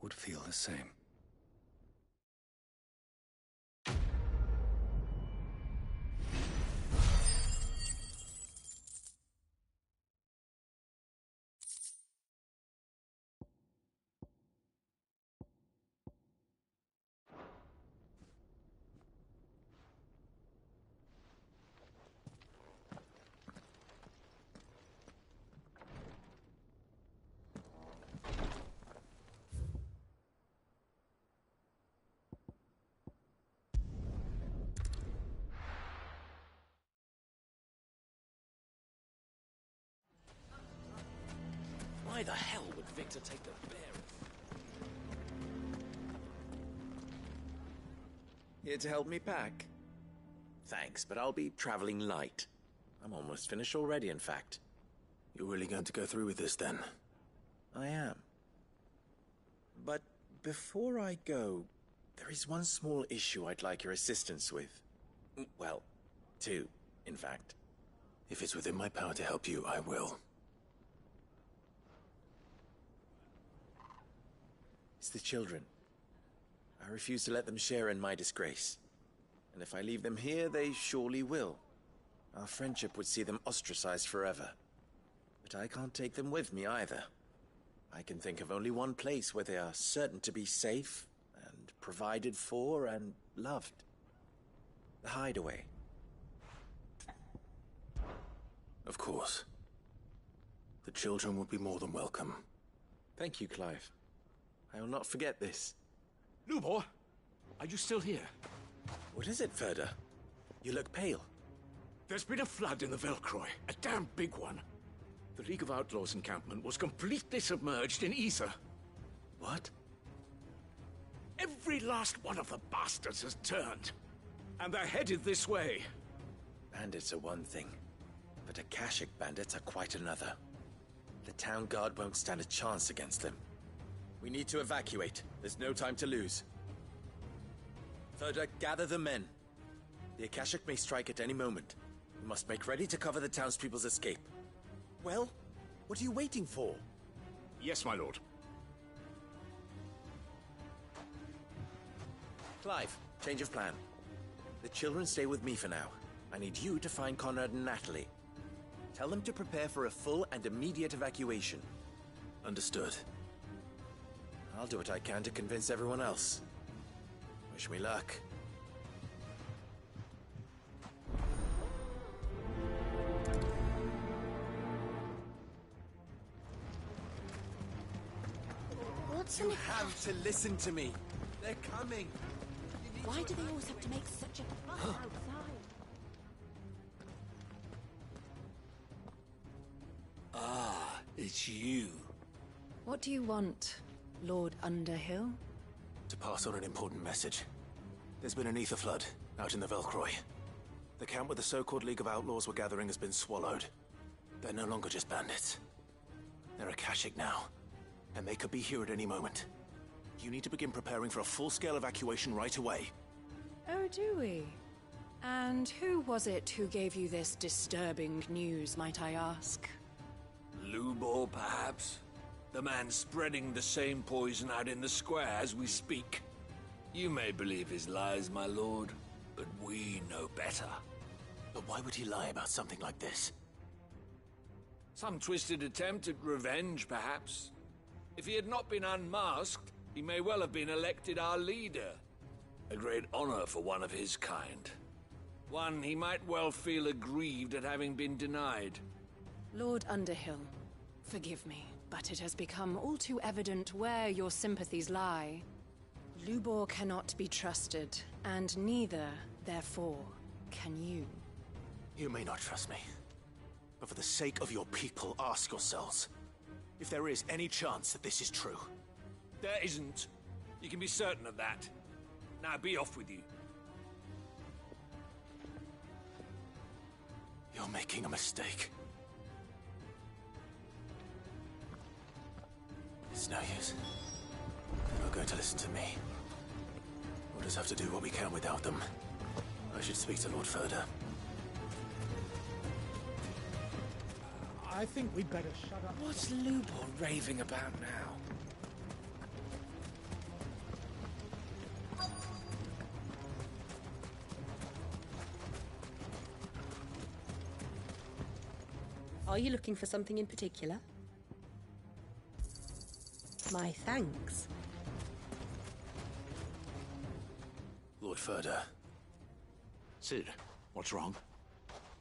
Speaker 9: would feel the same.
Speaker 11: Why the hell would Victor take the bear?
Speaker 15: Here to help me pack? Thanks, but I'll be traveling light. I'm almost finished already, in fact.
Speaker 2: You're really going to go through with this, then?
Speaker 15: I am. But before I go, there is one small issue I'd like your assistance with. Well, two, in fact.
Speaker 2: If it's within my power to help you, I will.
Speaker 15: It's the children. I refuse to let them share in my disgrace. And if I leave them here, they surely will. Our friendship would see them ostracized forever. But I can't take them with me either. I can think of only one place where they are certain to be safe, and provided for, and loved. The Hideaway.
Speaker 2: Of course. The children would be more than welcome.
Speaker 15: Thank you, Clive. I will not forget this.
Speaker 12: Lubor, are you still here?
Speaker 15: What is it, Ferda? You look pale.
Speaker 12: There's been a flood in the Velcroy, a damn big one. The League of Outlaws encampment was completely submerged in ether.
Speaker 15: What?
Speaker 12: Every last one of the bastards has turned. And they're headed this way.
Speaker 15: Bandits are one thing, but Akashic bandits are quite another. The town guard won't stand a chance against them. We need to evacuate. There's no time to lose. Ferda, gather the men. The Akashic may strike at any moment. We must make ready to cover the townspeople's escape. Well, what are you waiting for?
Speaker 12: Yes, my lord.
Speaker 15: Clive, change of plan. The children stay with me for now. I need you to find Conrad and Natalie. Tell them to prepare for a full and immediate evacuation.
Speaker 2: Understood.
Speaker 15: I'll do what I can to convince everyone else. Wish me luck.
Speaker 4: What's
Speaker 15: You have to listen to me. They're coming.
Speaker 4: Why do they always have to make such a fuss outside?
Speaker 11: Ah, it's you.
Speaker 1: What do you want, Lord Underhill?
Speaker 2: To pass on an important message. There's been an ether flood out in the Velcroy. The camp where the so-called League of Outlaws were gathering has been swallowed. They're no longer just bandits. They're Akashic now, and they could be here at any moment. You need to begin preparing for a full-scale evacuation right away.
Speaker 1: Oh, do we? And who was it who gave you this disturbing news, might I ask?
Speaker 11: Lubor, perhaps? The man spreading the same poison out in the square as we speak. You may believe his lies, my lord, but we know better.
Speaker 2: But why would he lie about something like this?
Speaker 11: Some twisted attempt at revenge, perhaps. If he had not been unmasked, he may well have been elected our leader. A great honor for one of his kind. One he might well feel aggrieved at having been denied.
Speaker 1: Lord Underhill, forgive me, but it has become all too evident where your sympathies lie. Lubor cannot be trusted, and neither, therefore, can you.
Speaker 2: You may not trust me, but for the sake of your people, ask yourselves if there is any chance that this is true.
Speaker 11: There isn't. You can be certain of that. Now be off with you.
Speaker 2: You're making a mistake. It's no use. You're not going to listen to me. We'll just have to do what we can without them. I should speak to Lord Ferda.
Speaker 12: I think we'd better shut up.
Speaker 5: What's Lubor raving about now?
Speaker 4: Are you looking for something in particular? My thanks.
Speaker 2: Lord Ferda.
Speaker 12: Sid, what's wrong?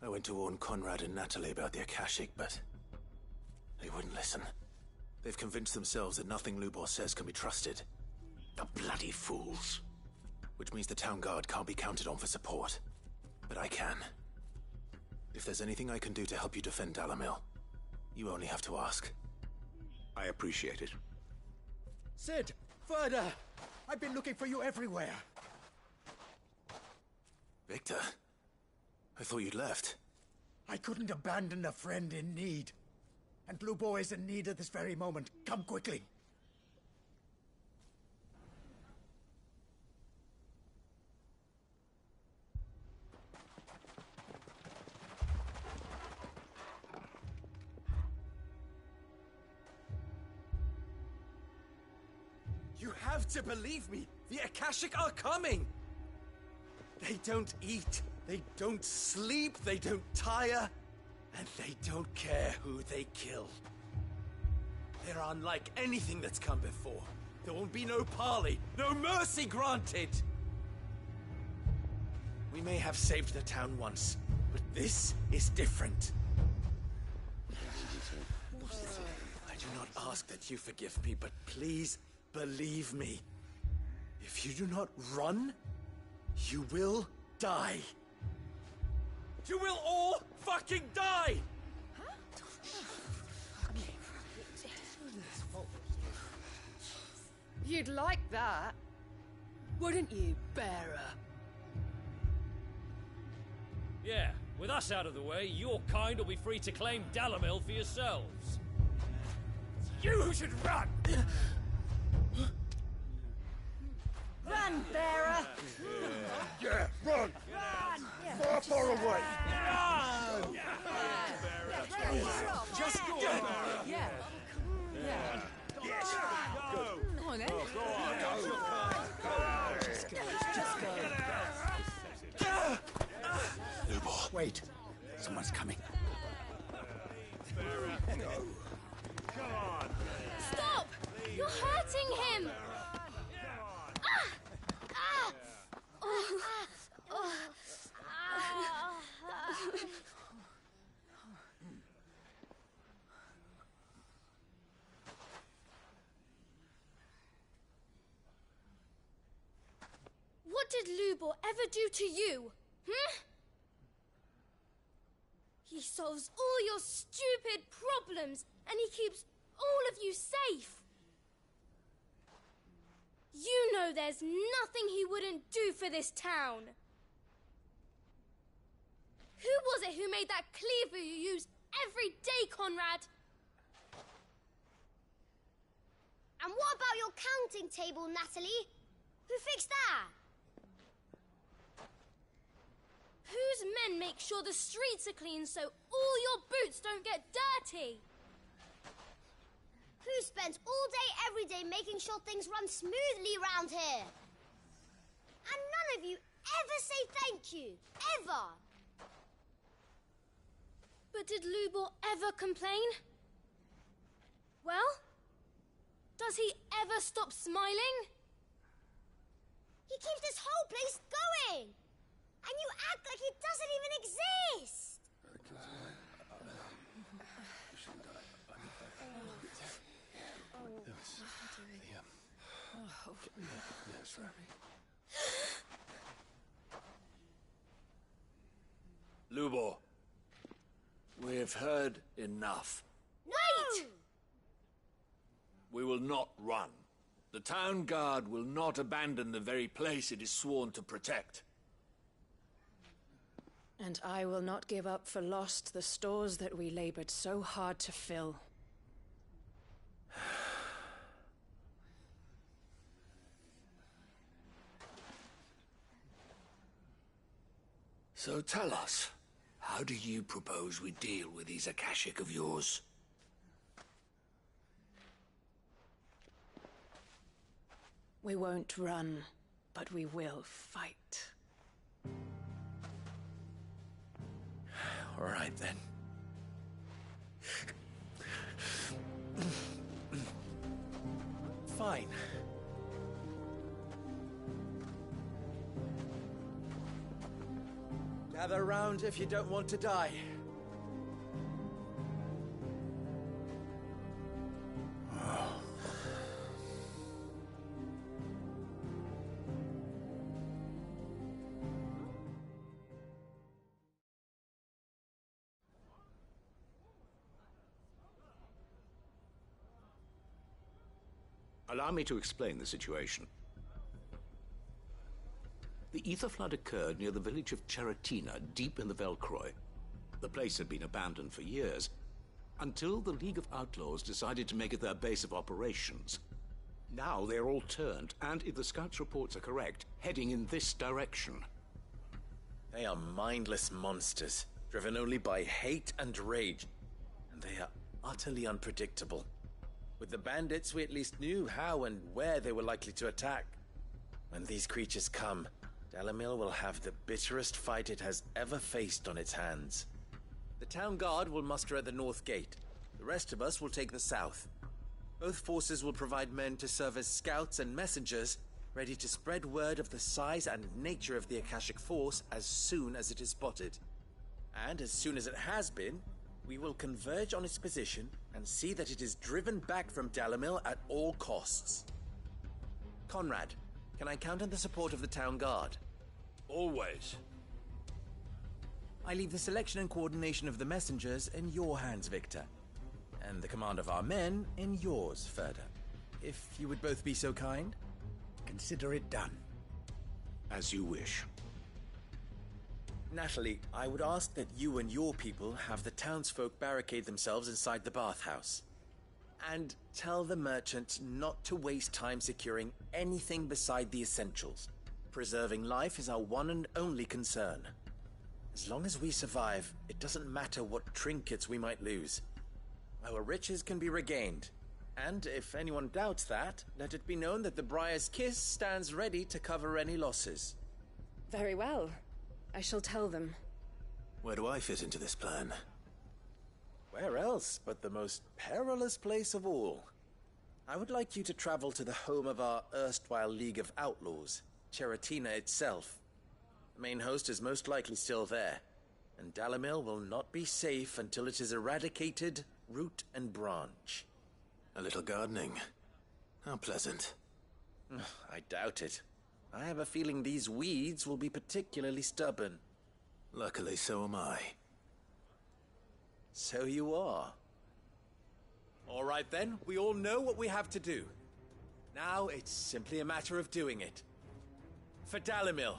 Speaker 2: I went to warn Conrad and Natalie about the Akashic, but they wouldn't listen. They've convinced themselves that nothing Lubor says can be trusted.
Speaker 12: The bloody fools.
Speaker 2: Which means the town guard can't be counted on for support. But I can. If there's anything I can do to help you defend Dalamil, you only have to ask.
Speaker 12: I appreciate it.
Speaker 16: Sid! Ferda! I've been looking for you everywhere.
Speaker 2: Victor? I thought you'd left.
Speaker 16: I couldn't abandon a friend in need. And Lubor is in need at this very moment. Come quickly.
Speaker 15: You have to believe me! The Akashic are coming! They don't eat, they don't sleep, they don't tire, and they don't care who they kill. They're unlike anything that's come before. There won't be no parley, no mercy granted! We may have saved the town once, but this is different. I do not ask that you forgive me, but please believe me. If you do not run, you will die. You will all fucking die!
Speaker 10: You'd like that, wouldn't you, bearer?
Speaker 17: Yeah, with us out of the way, your kind will be free to claim Dalamil for yourselves.
Speaker 16: You should run!
Speaker 4: Run, bearer!
Speaker 16: Yeah, run! Far, far away!
Speaker 10: Just go. Yeah. Yeah.
Speaker 16: Yes!
Speaker 10: Come on then.
Speaker 2: Lubor.
Speaker 16: Wait. Someone's coming.
Speaker 18: Stop! You're hurting him! What did Lubor ever do to you? He solves all your stupid problems, and he keeps all of you safe. You know there's nothing he wouldn't do for this town. Who was it who made that cleaver you use every day, Conrad?
Speaker 19: And what about your counting table, Natalie? Who fixed that?
Speaker 18: Whose men make sure the streets are clean so all your boots don't get dirty?
Speaker 19: Who spends all day, every day making sure things run smoothly round here? And none of you ever say thank you. Ever.
Speaker 18: But did Lubor ever complain? Well, does he ever stop smiling?
Speaker 19: He keeps this whole place going. And you act like it doesn't even exist.
Speaker 11: Lubor, we have heard enough.
Speaker 19: Wait!
Speaker 11: We will not run. The town guard will not abandon the very place it is sworn to protect.
Speaker 1: And I will not give up for lost the stores that we labored so hard to fill.
Speaker 11: So tell us,
Speaker 12: How do you propose we deal with these Akashic of yours?
Speaker 10: We won't run, but we will fight.
Speaker 15: All right, then. Fine. Gather round if you don't want to die.
Speaker 12: Allow me to explain the situation. The ether flood occurred near the village of Cheratina, deep in the Velcroy. The place had been abandoned for years, until the League of Outlaws decided to make it their base of operations. Now they're all turned, and if the scouts' reports are correct, heading in this direction.
Speaker 15: They are mindless monsters, driven only by hate and rage, and they are utterly unpredictable. With the bandits, we at least knew how and where they were likely to attack. When these creatures come, Dalamil will have the bitterest fight it has ever faced on its hands. The town guard will muster at the north gate. The rest of us will take the south. Both forces will provide men to serve as scouts and messengers, ready to spread word of the size and nature of the Akashic force as soon as it is spotted. And as soon as it has been, we will converge on its position and see that it is driven back from Dalamil at all costs. Conrad, can I count on the support of the town guard?
Speaker 11: Always.
Speaker 15: I leave the selection and coordination of the messengers in your hands, Victor. And the command of our men in yours, Ferda. If you would both be so kind.
Speaker 16: Consider it done.
Speaker 12: As you wish.
Speaker 15: Natalie, I would ask that you and your people have the townsfolk barricade themselves inside the bathhouse. And tell the merchant not to waste time securing anything beside the essentials. Preserving life is our one and only concern. As long as we survive, it doesn't matter what trinkets we might lose. Our riches can be regained. And if anyone doubts that, let it be known that the Briar's Kiss stands ready to cover any losses.
Speaker 10: Very well. I shall tell them.
Speaker 2: Where do I fit into this plan?
Speaker 15: Where else but the most perilous place of all? I would like you to travel to the home of our erstwhile League of Outlaws, Cheratina itself. The main host is most likely still there, and Dalamil will not be safe until it is eradicated, root and branch.
Speaker 2: A little gardening. How pleasant.
Speaker 15: I doubt it. I have a feeling these weeds will be particularly stubborn.
Speaker 2: Luckily, so am I.
Speaker 15: So you are. All right then, we all know what we have to do. Now it's simply a matter of doing it. For Dalamil.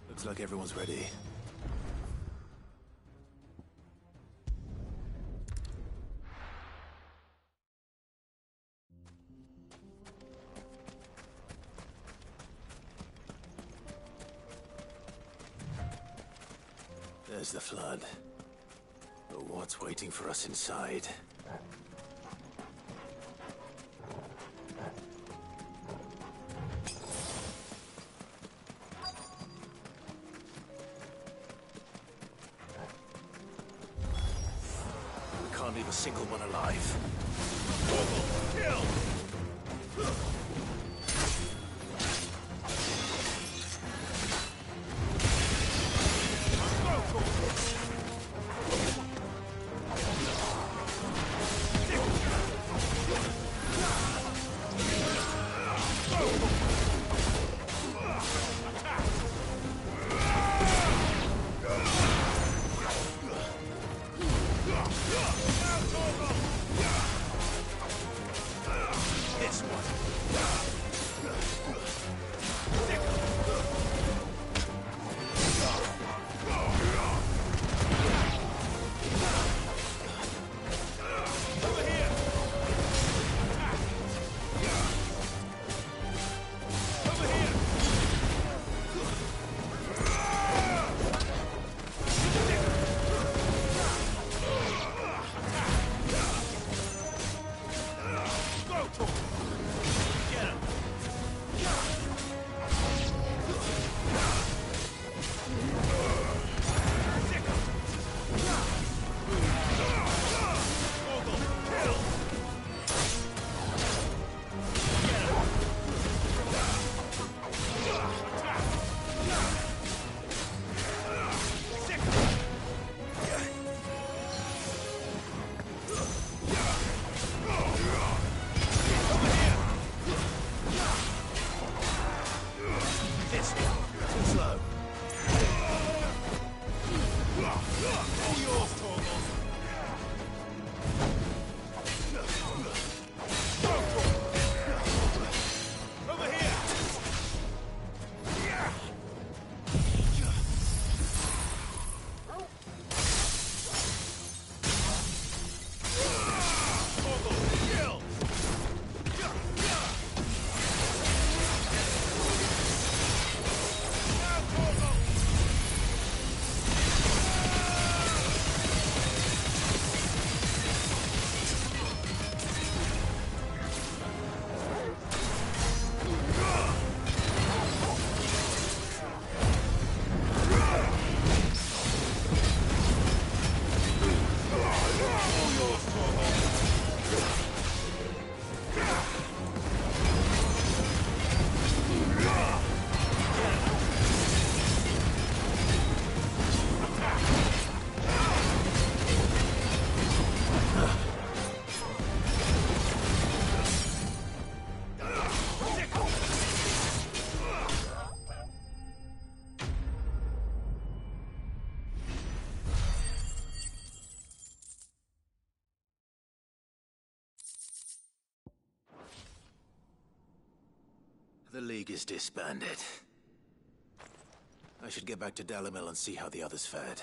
Speaker 2: Looks like everyone's ready. There's the flood. But what's waiting for us inside? We can't leave a single one alive.
Speaker 11: Kill!
Speaker 2: This one. League is disbanded. I should get back to Dalimil and see how the others fared.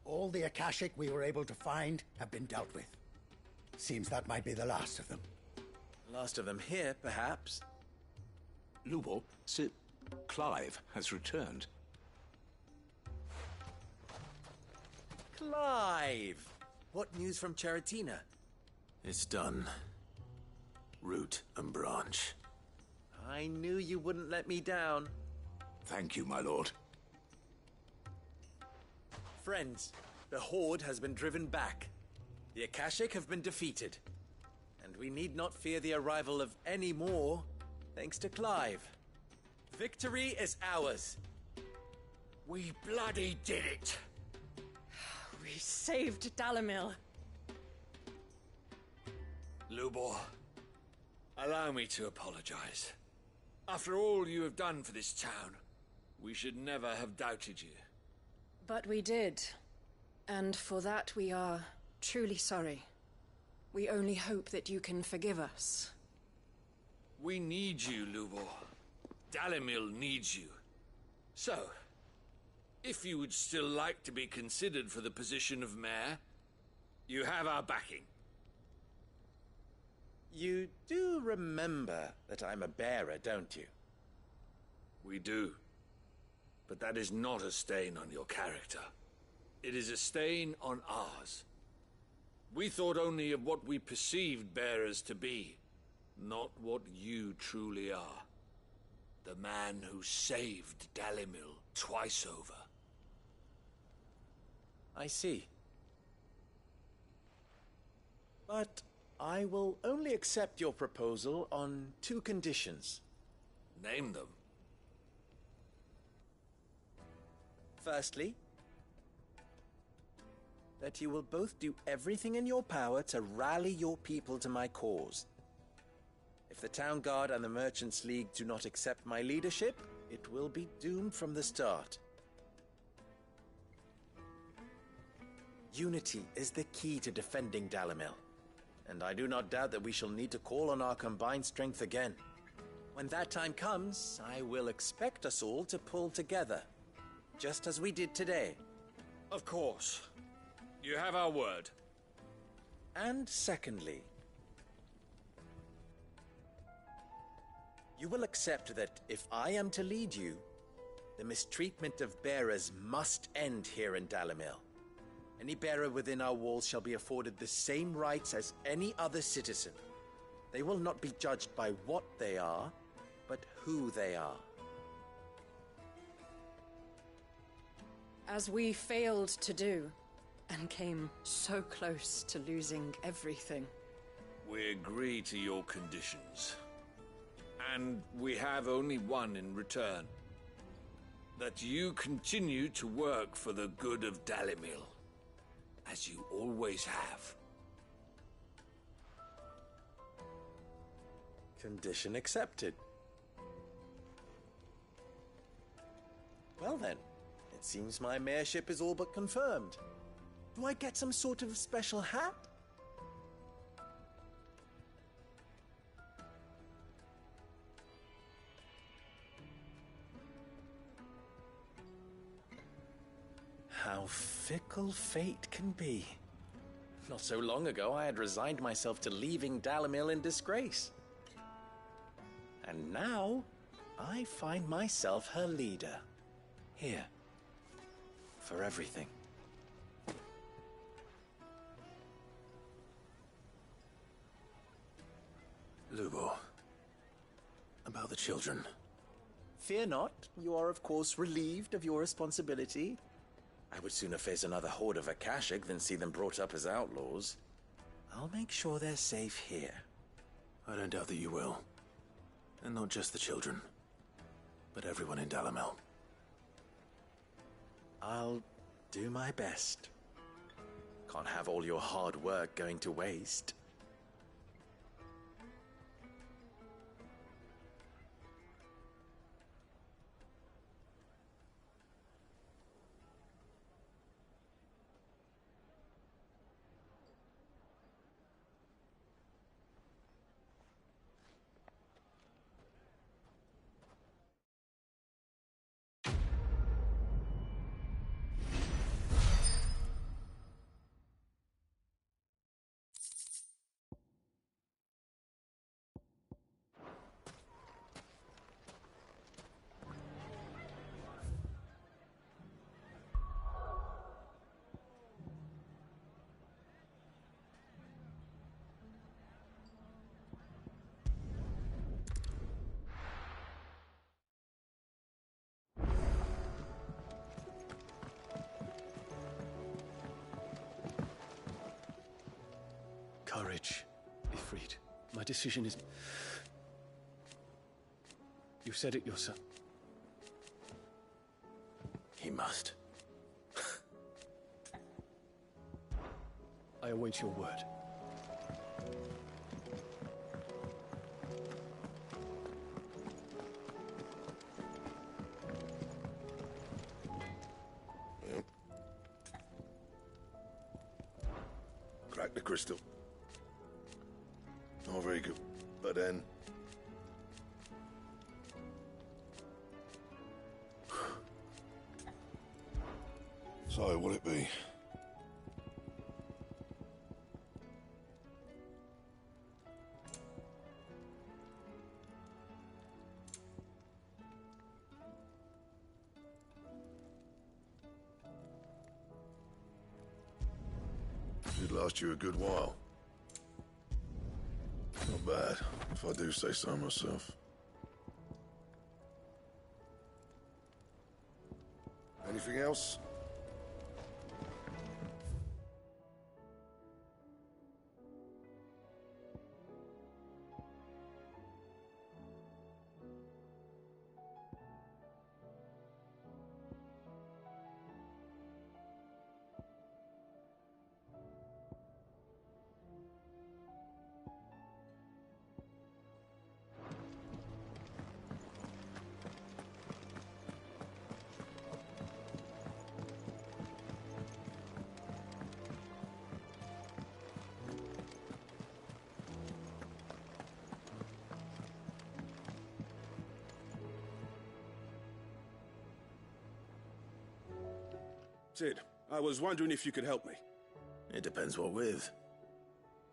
Speaker 16: All the Akashic we were able to find have been dealt with. Seems that might be the last of them.
Speaker 15: Last of them here, perhaps.
Speaker 12: Lubo, Sir Clive has returned.
Speaker 15: Clive! What news from Charatina?
Speaker 2: It's done. Root and branch.
Speaker 15: I knew you wouldn't let me down.
Speaker 12: Thank you, my lord.
Speaker 15: Friends, the Horde has been driven back. The Akashic have been defeated. And we need not fear the arrival of any more, thanks to Clive. Victory is ours.
Speaker 11: We bloody did it!
Speaker 10: We saved Dalimil.
Speaker 11: Lubor, allow me to apologize. After all you have done for this town, we should never have doubted you.
Speaker 10: But we did. And for that we are truly sorry. We only hope that you can forgive us.
Speaker 11: We need you, Lubor. Dalimil needs you. So, if you would still like to be considered for the position of mayor, you have our backing.
Speaker 15: You do remember that I'm a bearer, don't you?
Speaker 11: We do. But that is not a stain on your character. It is a stain on ours. We thought only of what we perceived bearers to be, not what you truly are. The man who saved Dalimil twice over.
Speaker 15: I see. But I will only accept your proposal on 2 conditions.
Speaker 11: Name them.
Speaker 15: Firstly, that you will both do everything in your power to rally your people to my cause. If the Town Guard and the Merchants League do not accept my leadership, it will be doomed from the start. Unity is the key to defending Dalimil, and I do not doubt that we shall need to call on our combined strength again. When that time comes, I will expect us all to pull together, just as we did today.
Speaker 11: Of course. You have our word.
Speaker 15: And secondly, you will accept that if I am to lead you, the mistreatment of bearers must end here in Dalimil. Any bearer within our walls shall be afforded the same rights as any other citizen. They will not be judged by what they are, but who they are.
Speaker 10: As we failed to do, and came so close to losing everything.
Speaker 11: We agree to your conditions. And we have only one in return. That you continue to work for the good of Dalimil, as you always have.
Speaker 15: Condition accepted. Well then, it seems my mayorship is all but confirmed. Do I get some sort of special hat? How fickle fate can be. Not so long ago, I had resigned myself to leaving Dalimil in disgrace. And now, I find myself her leader. Here. For everything.
Speaker 2: Lubo. About the children.
Speaker 15: Fear not. You are, of course, relieved of your responsibility. I would sooner face another horde of Akashic than see them brought up as outlaws. I'll make sure they're safe here.
Speaker 2: I don't doubt that you will. And not just the children, but everyone in Dalimil.
Speaker 15: I'll do my best. Can't have all your hard work going to waste.
Speaker 14: Courage, Ifrit. My decision is... You've said it yourself.
Speaker 2: He must.
Speaker 14: I await your word.
Speaker 20: Crack the crystal. Oh, very good. But then... So, what'll it be? It'd last you a good while. Not bad, if I do say so myself. Anything else?
Speaker 21: Sid, I was wondering if you could help me.
Speaker 2: It depends what with.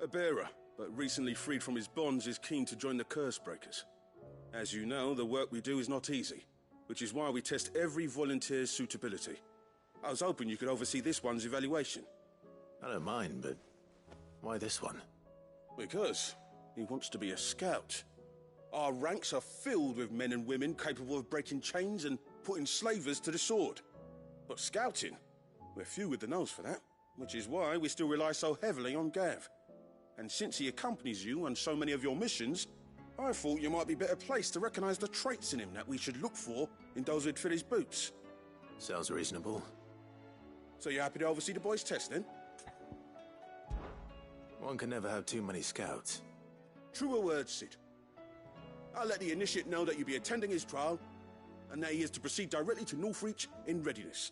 Speaker 21: A bearer, but recently freed from his bonds, is keen to join the Curse Breakers. As you know, the work we do is not easy, which is why we test every volunteer's suitability. I was hoping you could oversee this one's evaluation.
Speaker 2: I don't mind, but why this one?
Speaker 21: Because he wants to be a scout. Our ranks are filled with men and women capable of breaking chains and putting slavers to the sword. But scouting? We're few with the nose for that, which is why we still rely so heavily on Gav. And since he accompanies you on so many of your missions, I thought you might be better placed to recognize the traits in him that we should look for in those who'd fill his boots.
Speaker 2: Sounds reasonable.
Speaker 21: So you're happy to oversee the boys' test, then?
Speaker 2: One can never have too many scouts.
Speaker 21: Truer words, Sid. I'll let the initiate know that you'll be attending his trial, and that he is to proceed directly to Northreach in readiness.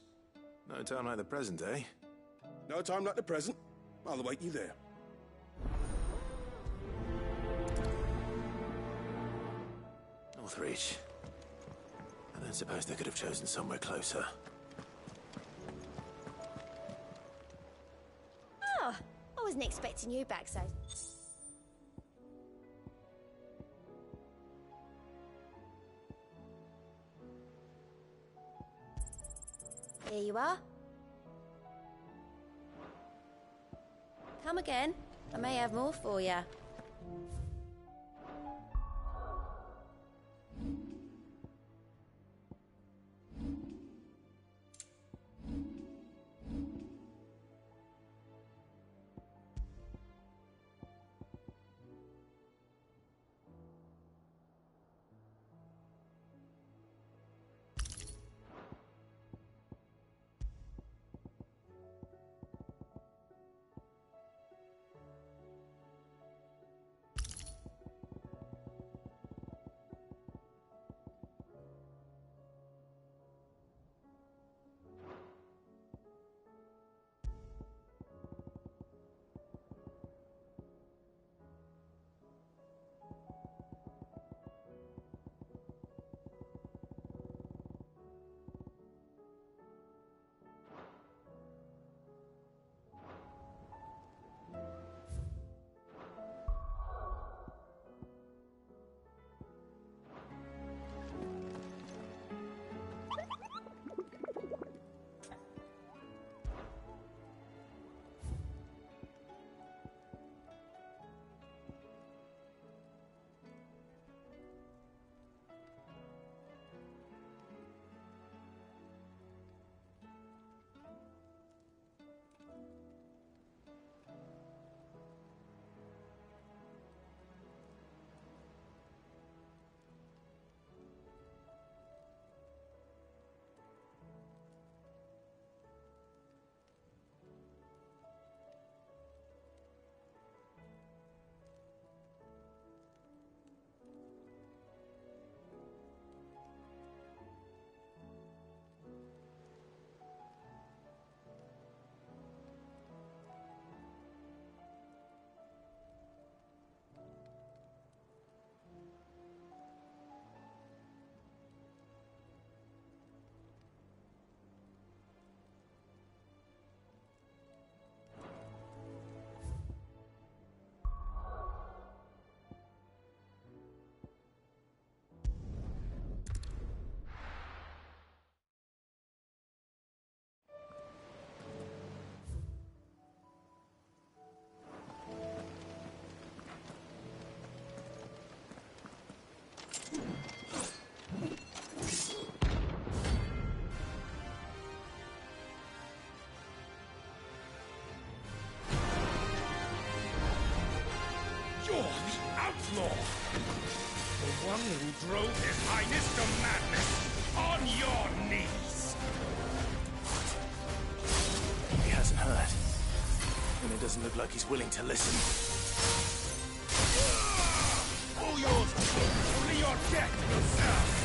Speaker 2: No time like the present, eh?
Speaker 21: No time like the present. I'll await you there.
Speaker 2: Northreach. I don't suppose they could have chosen somewhere closer.
Speaker 19: Oh, I wasn't expecting you back so... Here you are. Come again. I may have more for you.
Speaker 8: outlaw! The one who drove His Highness to madness! On your knees!
Speaker 2: He hasn't heard. And it doesn't look like he's willing to listen.
Speaker 8: All yours! Only your death will serve!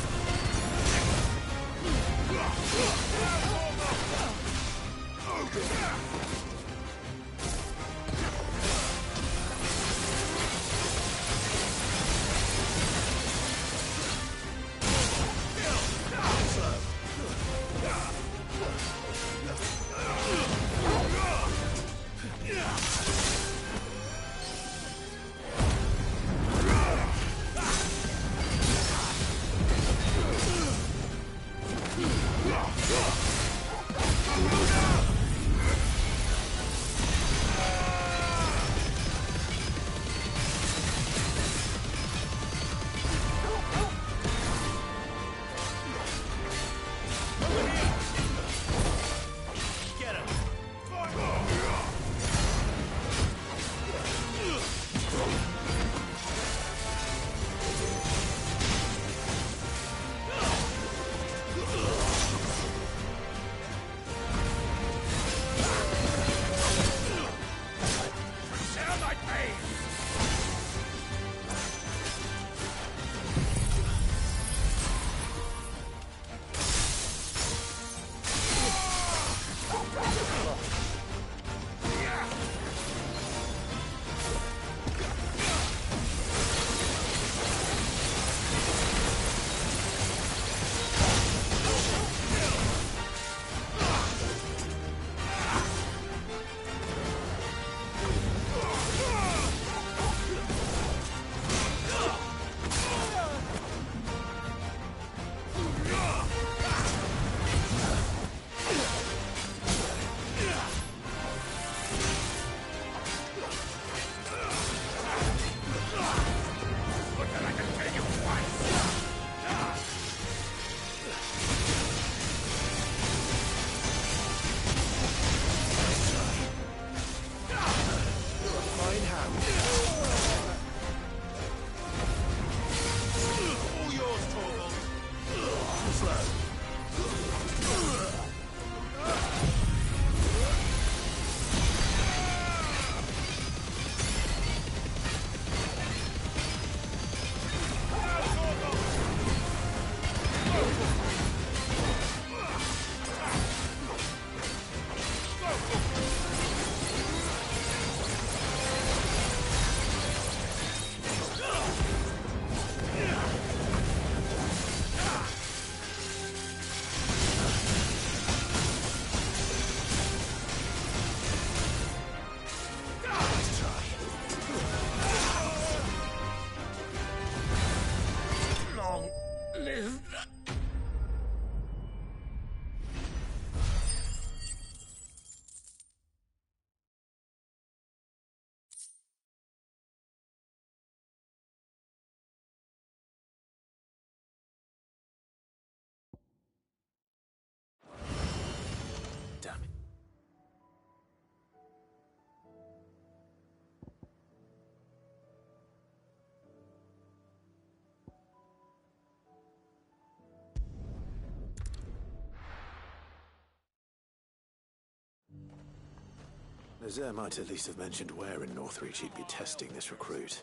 Speaker 2: Nazaire might at least have mentioned where in Northreach he'd be testing this recruit.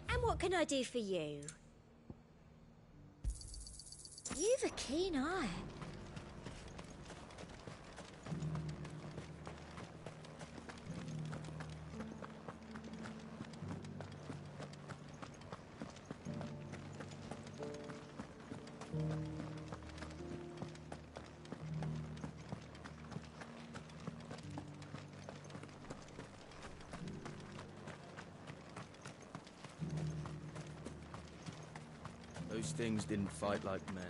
Speaker 18: And what can I do for you? You've a keen eye.
Speaker 6: Those things didn't fight like men.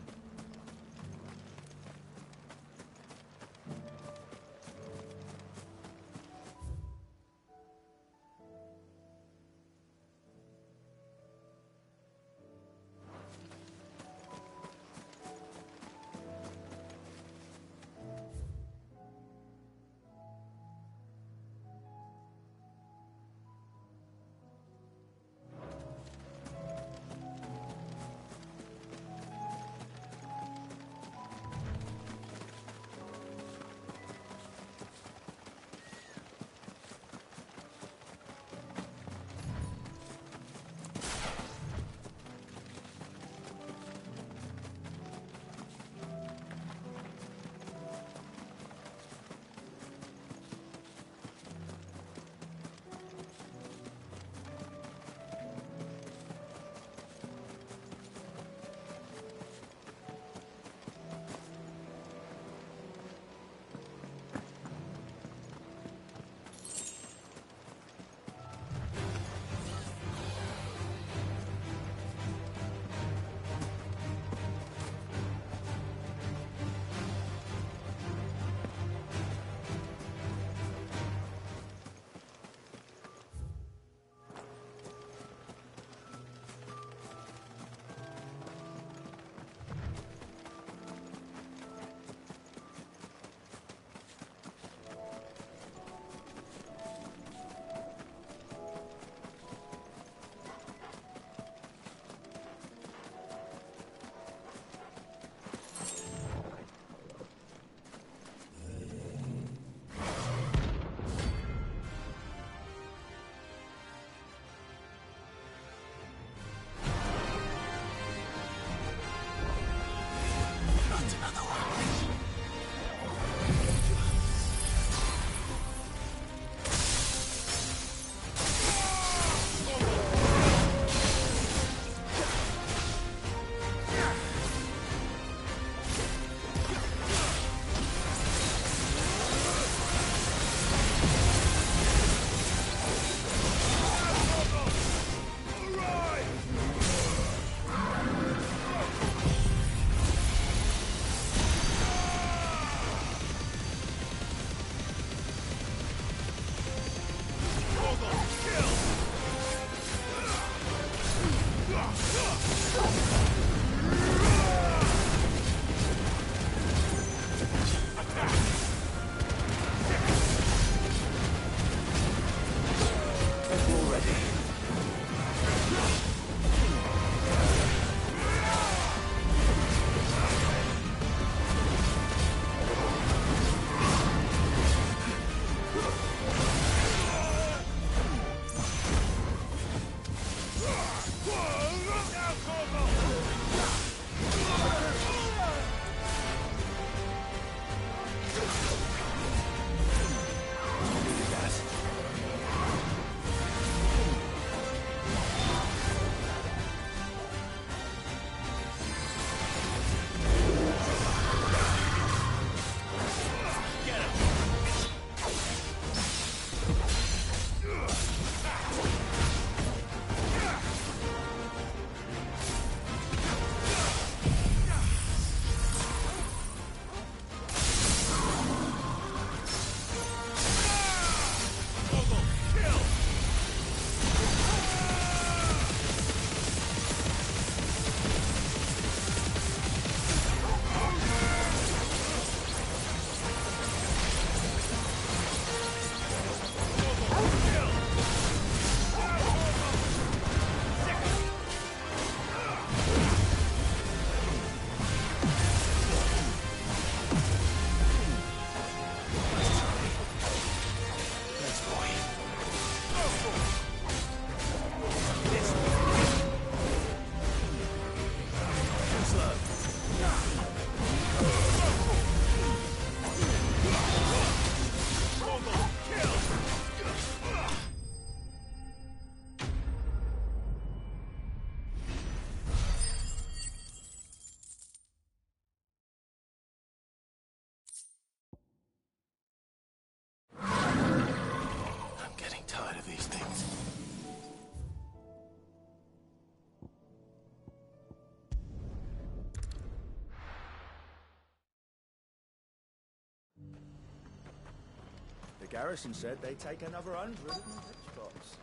Speaker 8: Garrison said they'd take another 100 in the pitch box.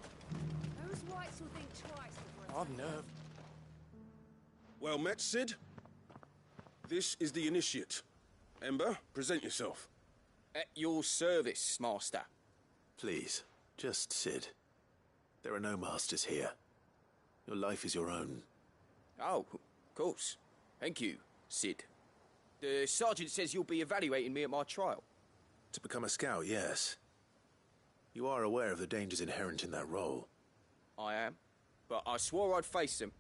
Speaker 4: Those whites will think twice before
Speaker 8: I've nerve.
Speaker 21: Well met, Sid. This is the initiate. Ember, present yourself.
Speaker 7: At your service, Master.
Speaker 2: Please, just Sid. There are no masters here. Your life is your own.
Speaker 7: Oh, of course. Thank you, Sid. The sergeant says you'll be evaluating me at my trial.
Speaker 2: To become a scout, yes. You are aware of the dangers inherent in that role.
Speaker 7: I am. But I swore I'd face them.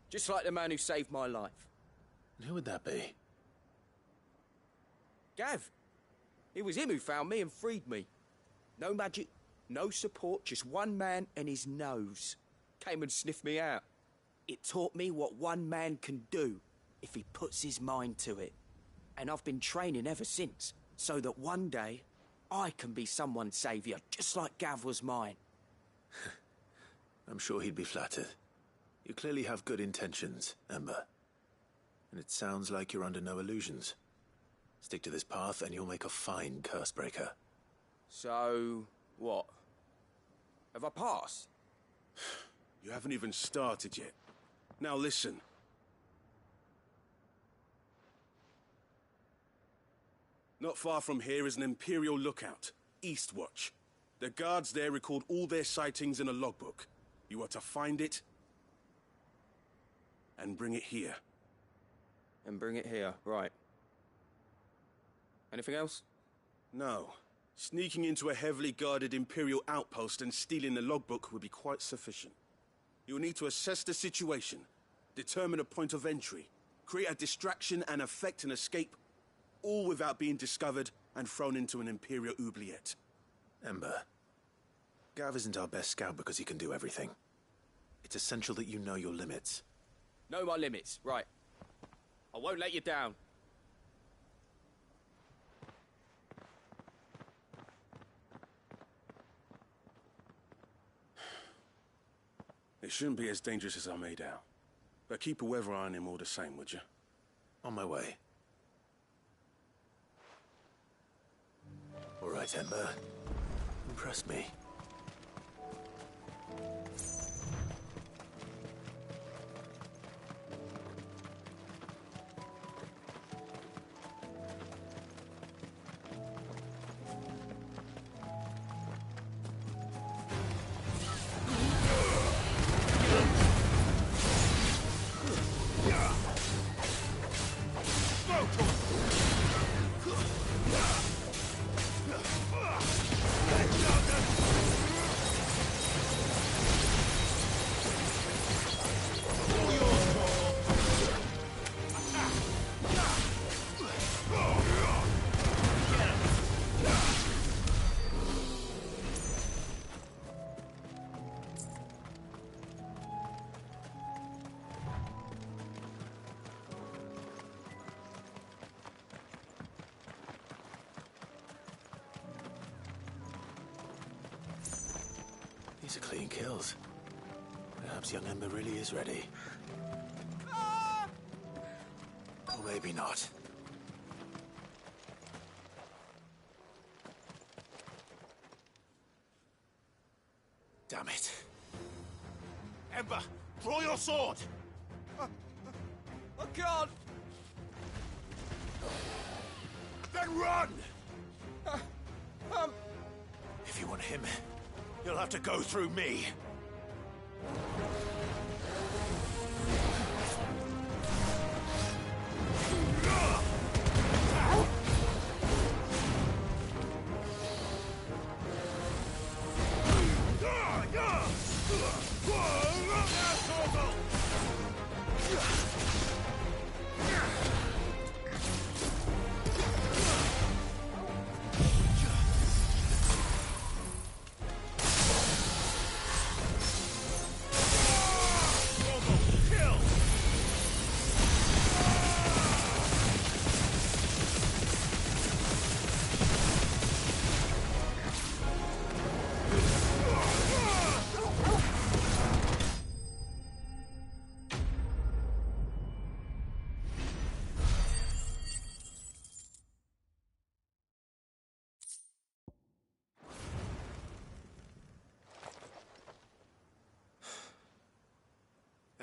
Speaker 7: Just like the man who saved my life.
Speaker 2: And who would that be?
Speaker 7: Gav. It was him who found me and freed me. No magic, no support, just one man and his nose. Came and sniffed me out. It taught me what one man can do if he puts his mind to it. And I've been training ever since, so that one day I can be someone's saviour, just like Gav was mine.
Speaker 2: I'm sure he'd be flattered. You clearly have good intentions, Ember. And it sounds like you're under no illusions. Stick to this path and you'll make a fine cursebreaker.
Speaker 7: So, what? Have I passed?
Speaker 21: You haven't even started yet. Now listen. Not far from here is an Imperial lookout, Eastwatch. The guards there record all their sightings in a logbook. You are to find it and bring it here.
Speaker 7: And bring it here, right. Anything else?
Speaker 21: No. Sneaking into a heavily guarded Imperial outpost and stealing the logbook would be quite sufficient. You'll need to assess the situation, determine a point of entry, create a distraction and effect an escape, all without being discovered and thrown into an Imperial oubliette.
Speaker 2: Ember, Gav isn't our best scout because he can do everything. It's essential that you know your limits.
Speaker 7: Know my limits, right. I won't let you down.
Speaker 21: It shouldn't be as dangerous as I made out. But keep a weather eye on him all the same, would you?
Speaker 2: On my way. All right, Ember. Impress me. These are clean kills. Perhaps young Ember really is ready. Or maybe not. Damn it.
Speaker 8: Ember, draw your sword!
Speaker 7: I can't!
Speaker 8: Then run!
Speaker 2: If you want him, you'll have to go through me.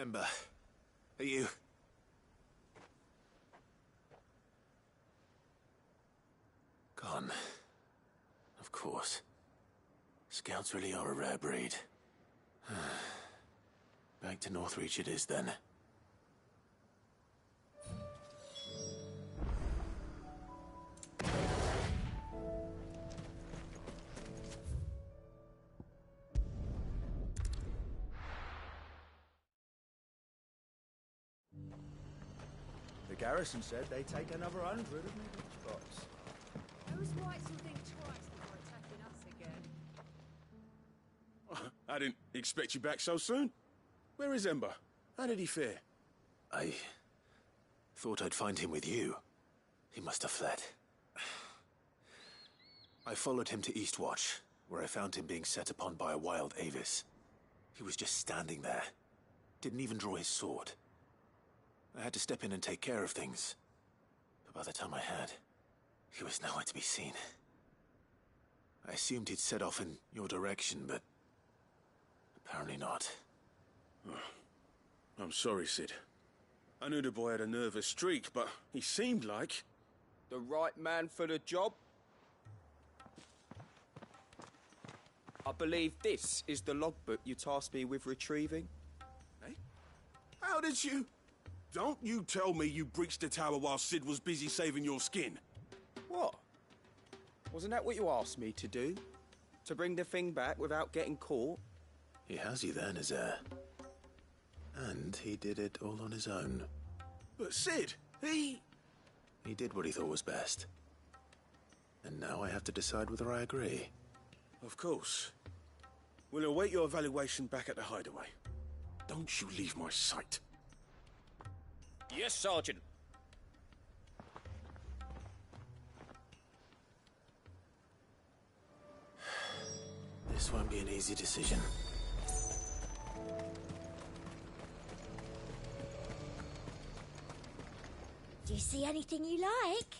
Speaker 2: Ember, are you... Gone. Of course. Scouts really are a rare breed. Back to Northreach it is, then.
Speaker 3: The garrison said they'd take another 100 of medium spots.
Speaker 22: Those whites will think twice before attacking us again.
Speaker 21: I didn't expect you back so soon. Where is Ember? How did he fare?
Speaker 2: I thought I'd find him with you. He must have fled. I followed him to Eastwatch, where I found him being set upon by a wild Avis. He was just standing there. Didn't even draw his sword. I had to step in and take care of things. But by the time I had, he was nowhere to be seen. I assumed he'd set off in your direction, but apparently not.
Speaker 21: I'm sorry, Sid. I knew the boy had a nervous streak, but he seemed like...
Speaker 7: The right man for the job? I believe this is the logbook you tasked me with retrieving.
Speaker 21: Eh? How did you... Don't you tell me you breached the tower while Sid was busy saving your skin.
Speaker 7: What? Wasn't that what you asked me to do? To bring the thing back without getting caught?
Speaker 2: He has you there, Nazaire. And he did it all on his own.
Speaker 21: But Sid, he
Speaker 2: did what he thought was best. And now I have to decide whether I agree.
Speaker 21: Of course. We'll await your evaluation back at the hideaway. Don't you leave my sight.
Speaker 17: Yes, Sergeant.
Speaker 2: This won't be an easy decision.
Speaker 19: Do you see anything you like?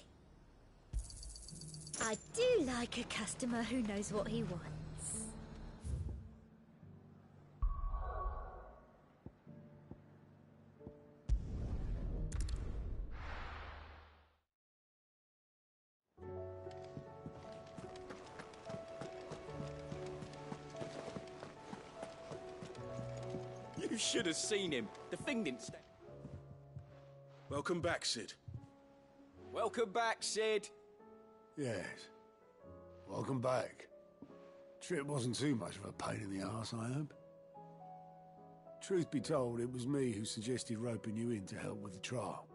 Speaker 19: I do like a customer who knows what he wants.
Speaker 7: You should have seen him. The thing didn't stay.
Speaker 21: Welcome back, Sid.
Speaker 7: Welcome back, Sid.
Speaker 23: Yes. Welcome back. Trip wasn't too much of a pain in the arse, I hope. Truth be told, it was me who suggested roping you in to help with the trial.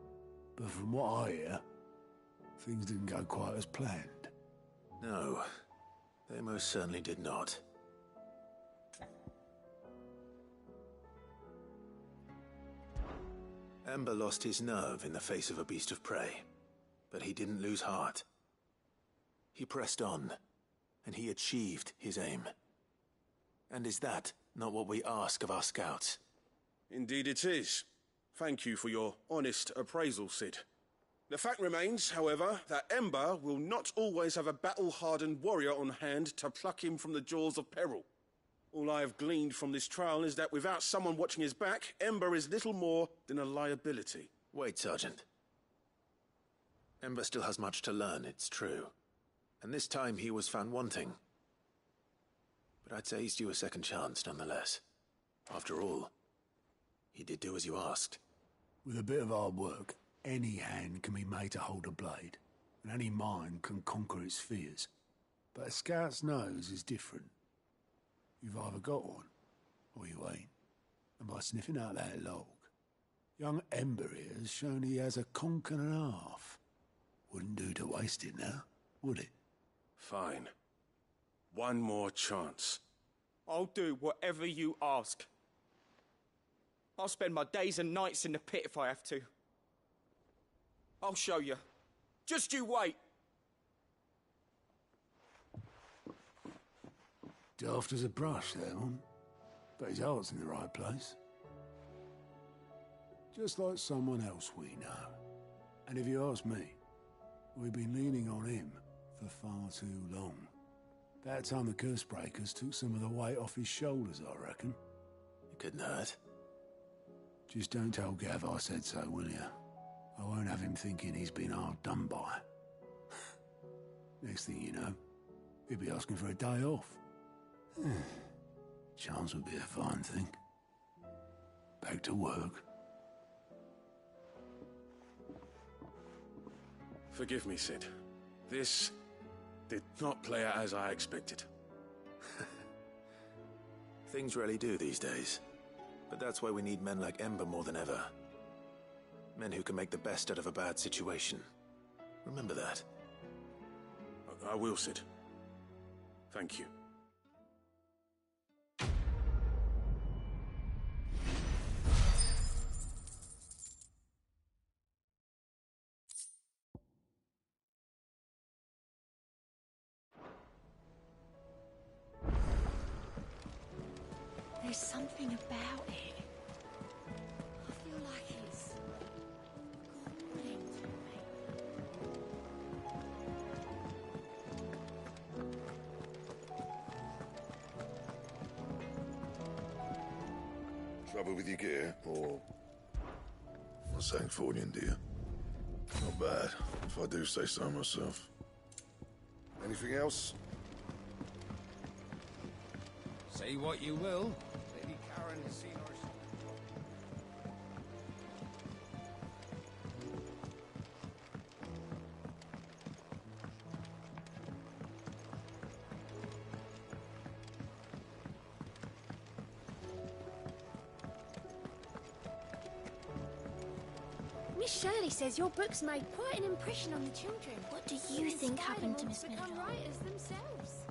Speaker 23: But from what I hear, things didn't go quite as planned.
Speaker 2: No, they most certainly did not. Ember lost his nerve in the face of a beast of prey, but he didn't lose heart. He pressed on, and he achieved his aim. And is that not what we ask of our scouts?
Speaker 21: Indeed it is. Thank you for your honest appraisal, Sid. The fact remains, however, that Ember will not always have a battle-hardened warrior on hand to pluck him from the jaws of peril. All I have gleaned from this trial is that without someone watching his back, Ember is little more than a liability.
Speaker 2: Wait, Sergeant. Ember still has much to learn, it's true. And this time he was found wanting. But I'd say he's due a second chance, nonetheless. After all, he did do as you asked.
Speaker 23: With a bit of hard work, any hand can be made to hold a blade, and any mind can conquer its fears. But a scout's nose is different. You've either got one, or you ain't. And by sniffing out that log, young Ember here has shown he has a conk and a half. Wouldn't do to waste it now, would it?
Speaker 21: Fine. One more chance.
Speaker 7: I'll do whatever you ask. I'll spend my days and nights in the pit if I have to. I'll show you. Just you wait.
Speaker 23: Daft as a brush, that one. But his heart's in the right place. Just like someone else we know. And if you ask me, we've been leaning on him for far too long. That time the Cursebreakers took some of the weight off his shoulders, I reckon.
Speaker 2: It couldn't hurt.
Speaker 23: Just don't tell Gav I said so, will you? I won't have him thinking he's been hard done by. Next thing you know, he'll be asking for a day off. Chance would be a fine thing. Back to work.
Speaker 21: Forgive me, Sid. This did not play out as I expected.
Speaker 2: Things really do these days. But that's why we need men like Ember more than ever. Men who can make the best out of a bad situation. Remember that.
Speaker 21: I will, Sid. Thank you.
Speaker 4: There's something about it. I feel like it's calling to me.
Speaker 20: Trouble with your gear, or what's something for you, dear? Not bad, if I do say so myself. Anything else?
Speaker 8: Say what you will. Lady Karen has seen our...
Speaker 18: Miss Shirley says your books made quite an impression on the children.
Speaker 19: What do you think happened to Miss
Speaker 18: Become
Speaker 19: Middleton?
Speaker 18: writers themselves.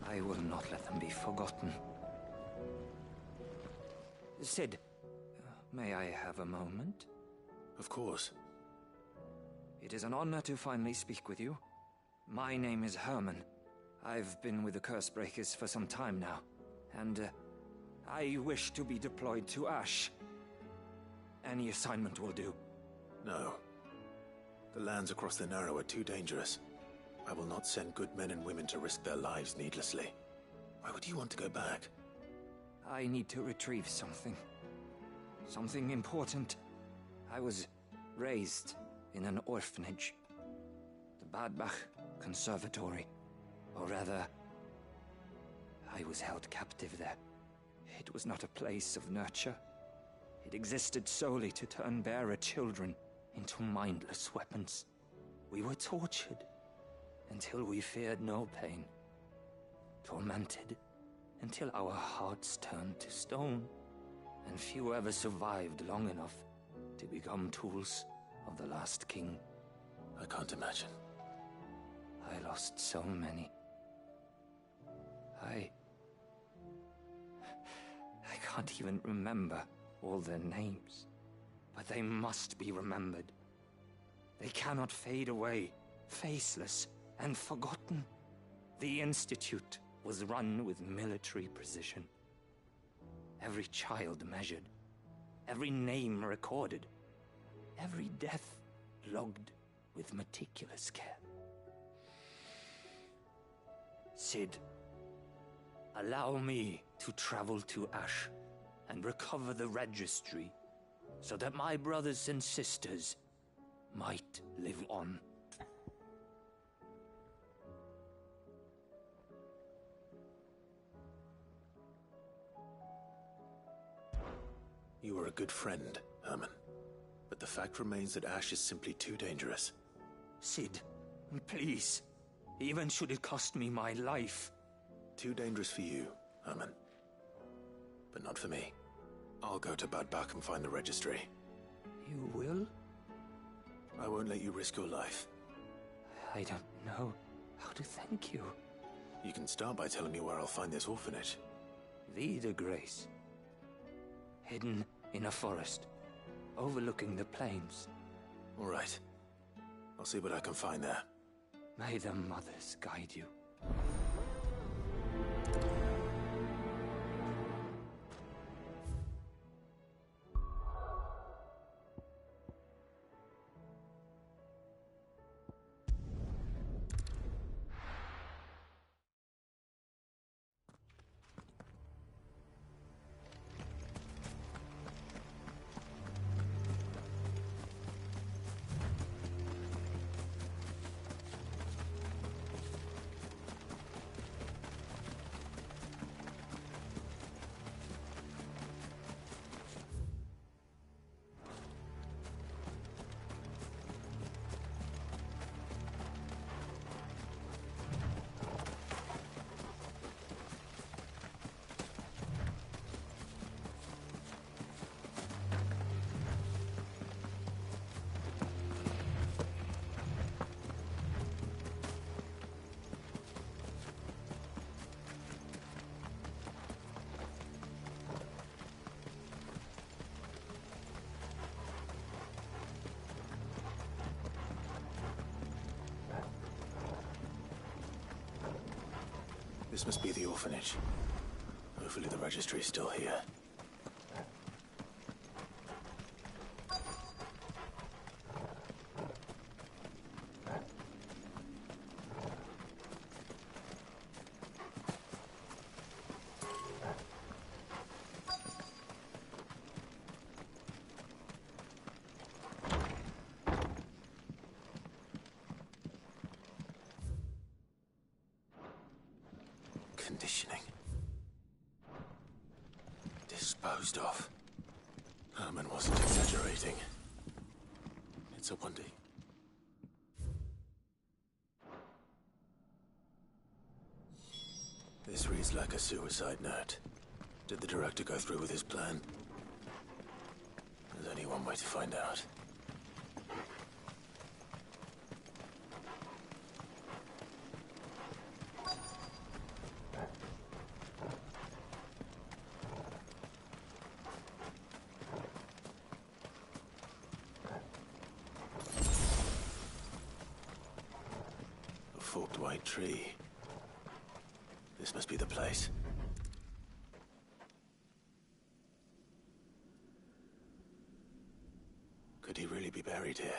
Speaker 5: I will not let them be forgotten. Sid, may I have a moment?
Speaker 2: Of course.
Speaker 5: It is an honor to finally speak with you. My name is Herman. I've been with the Cursebreakers for some time now, and I wish to be deployed to Ash. Any assignment will do.
Speaker 2: No. The lands across the Narrow are too dangerous. I will not send good men and women to risk their lives needlessly. Why would you want to go back?
Speaker 5: I need to retrieve something. Something important. I was raised in an orphanage. The Badbach Conservatory. Or rather, I was held captive there. It was not a place of nurture. It existed solely to turn bearer children into mindless weapons. We were tortured until we feared no pain. Tormented until our hearts turned to stone, and few ever survived long enough to become tools of the last king.
Speaker 2: I can't imagine.
Speaker 5: I lost so many. I can't even remember all their names, but they must be remembered. They cannot fade away, faceless and forgotten. The Institute was run with military precision. Every child measured, every name recorded, every death logged with meticulous care. Sid, allow me to travel to Ash and recover the registry so that my brothers and sisters might live on.
Speaker 2: You are a good friend, Herman. But the fact remains that Ash is simply too dangerous.
Speaker 5: Sid, please. Even should it cost me my life.
Speaker 2: Too dangerous for you, Herman. But not for me. I'll go to Badbach and find the registry.
Speaker 5: You will?
Speaker 2: I won't let you risk your life.
Speaker 5: I don't know how to thank you.
Speaker 2: You can start by telling me where I'll find this orphanage.
Speaker 5: The Grace. Hidden in a forest, overlooking the plains.
Speaker 2: All right. I'll see what I can find there.
Speaker 5: May the mothers guide you.
Speaker 2: This must be the orphanage. Hopefully the registry is still here. Conditioning. Disposed of. Herman wasn't exaggerating. It's a wonder. This reads like a suicide note. Did the director go through with his plan? There's only one way to find out. Forked white tree. This must be the place. Could he really be buried here?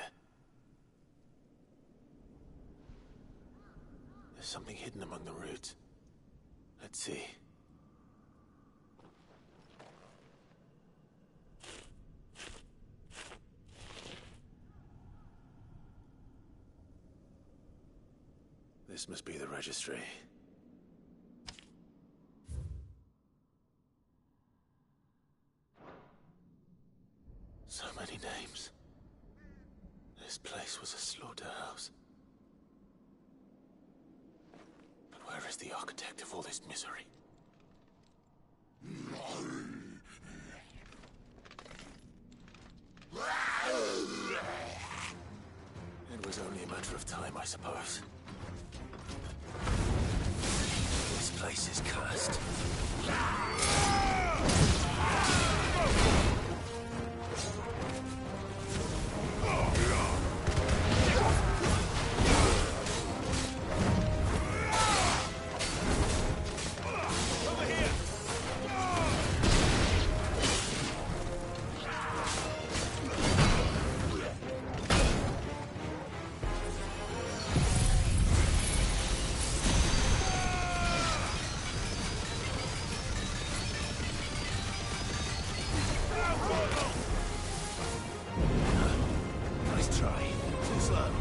Speaker 2: There's something hidden among the roots. Let's see. This must be the registry. So many names. This place was a slaughterhouse. But where is the architect of all this misery? It was only a matter of time, I suppose. This place is cursed. Nice try. Too slow.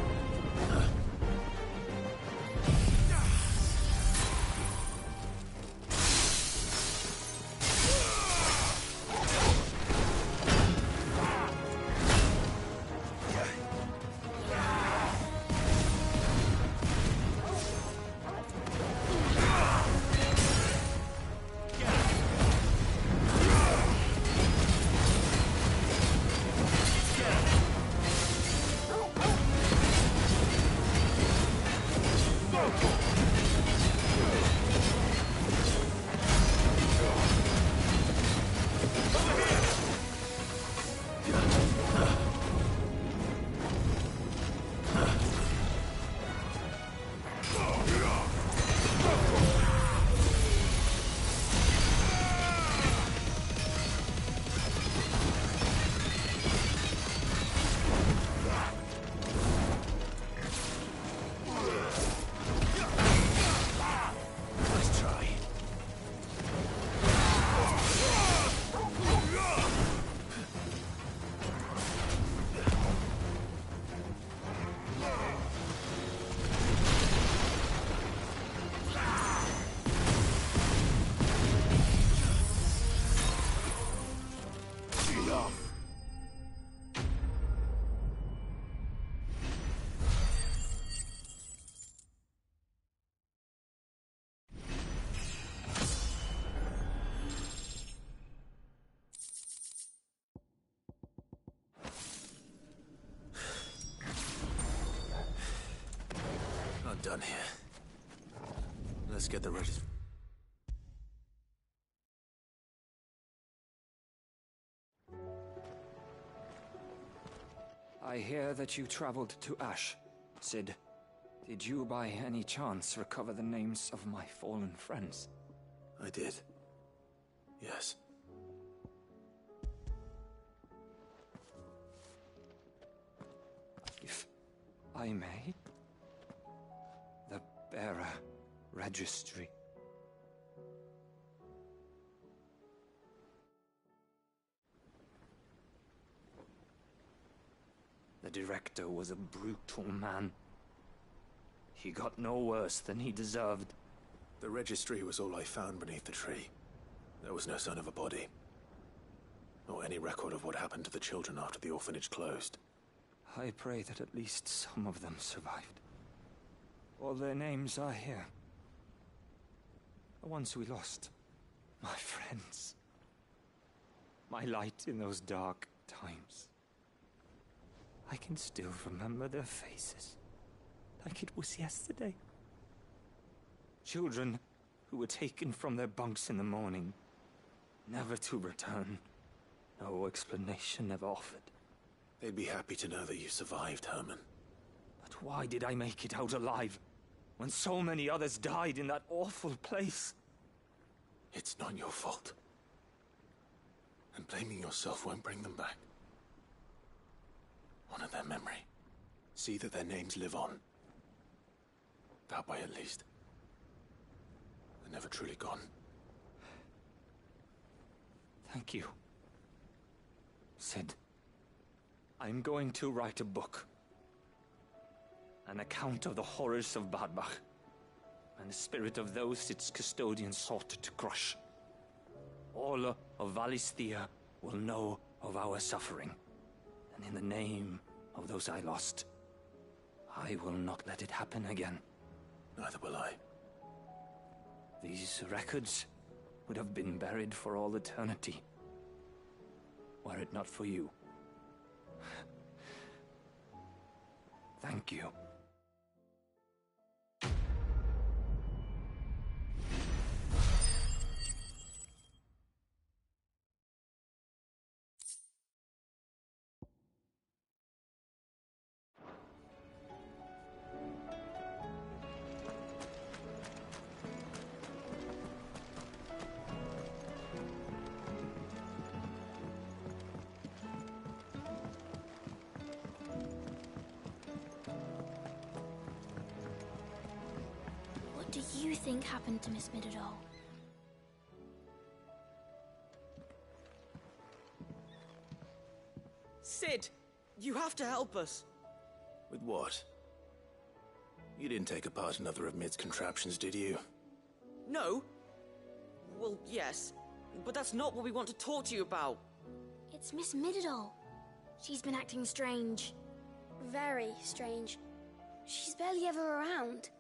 Speaker 2: I'm done here. Let's get the registry.
Speaker 5: I hear that you traveled to Ash, Sid. Did you by any chance recover the names of my fallen friends?
Speaker 2: I did. Yes.
Speaker 5: If I may, the bearer registry. The director was a brutal man. He got no worse than he deserved.
Speaker 2: The registry was all I found beneath the tree. There was no sign of a body. Nor any record of what happened to the children after the orphanage closed.
Speaker 5: I pray that at least some of them survived. All their names are here. The ones we lost. My friends. My light in those dark times. I can still remember their faces, like it was yesterday. Children who were taken from their bunks in the morning, never to return. No explanation ever offered.
Speaker 2: They'd be happy to know that you survived, Herman.
Speaker 5: But why did I make it out alive, when so many others died in that awful place?
Speaker 2: It's not your fault. And blaming yourself won't bring them back. Honor their memory. See that their names live on. That way, at least. They're never truly gone.
Speaker 5: Thank you. Sid, I'm going to write a book. An account of the horrors of Badbach, and the spirit of those its custodians sought to crush. All of Valisthea will know of our suffering, and in the name of those I lost, I will not let it happen again.
Speaker 2: Neither will I.
Speaker 5: These records would have been buried for all eternity, were it not for you. Thank you.
Speaker 18: What do you think happened to Miss Middledole?
Speaker 7: Sid, you have to help us.
Speaker 2: With what? You didn't take apart another of Mid's contraptions, did you?
Speaker 7: No. Well, yes. But that's not what we want to talk to you about.
Speaker 18: It's Miss Middledole. She's been acting strange.
Speaker 19: Very strange. She's barely ever around.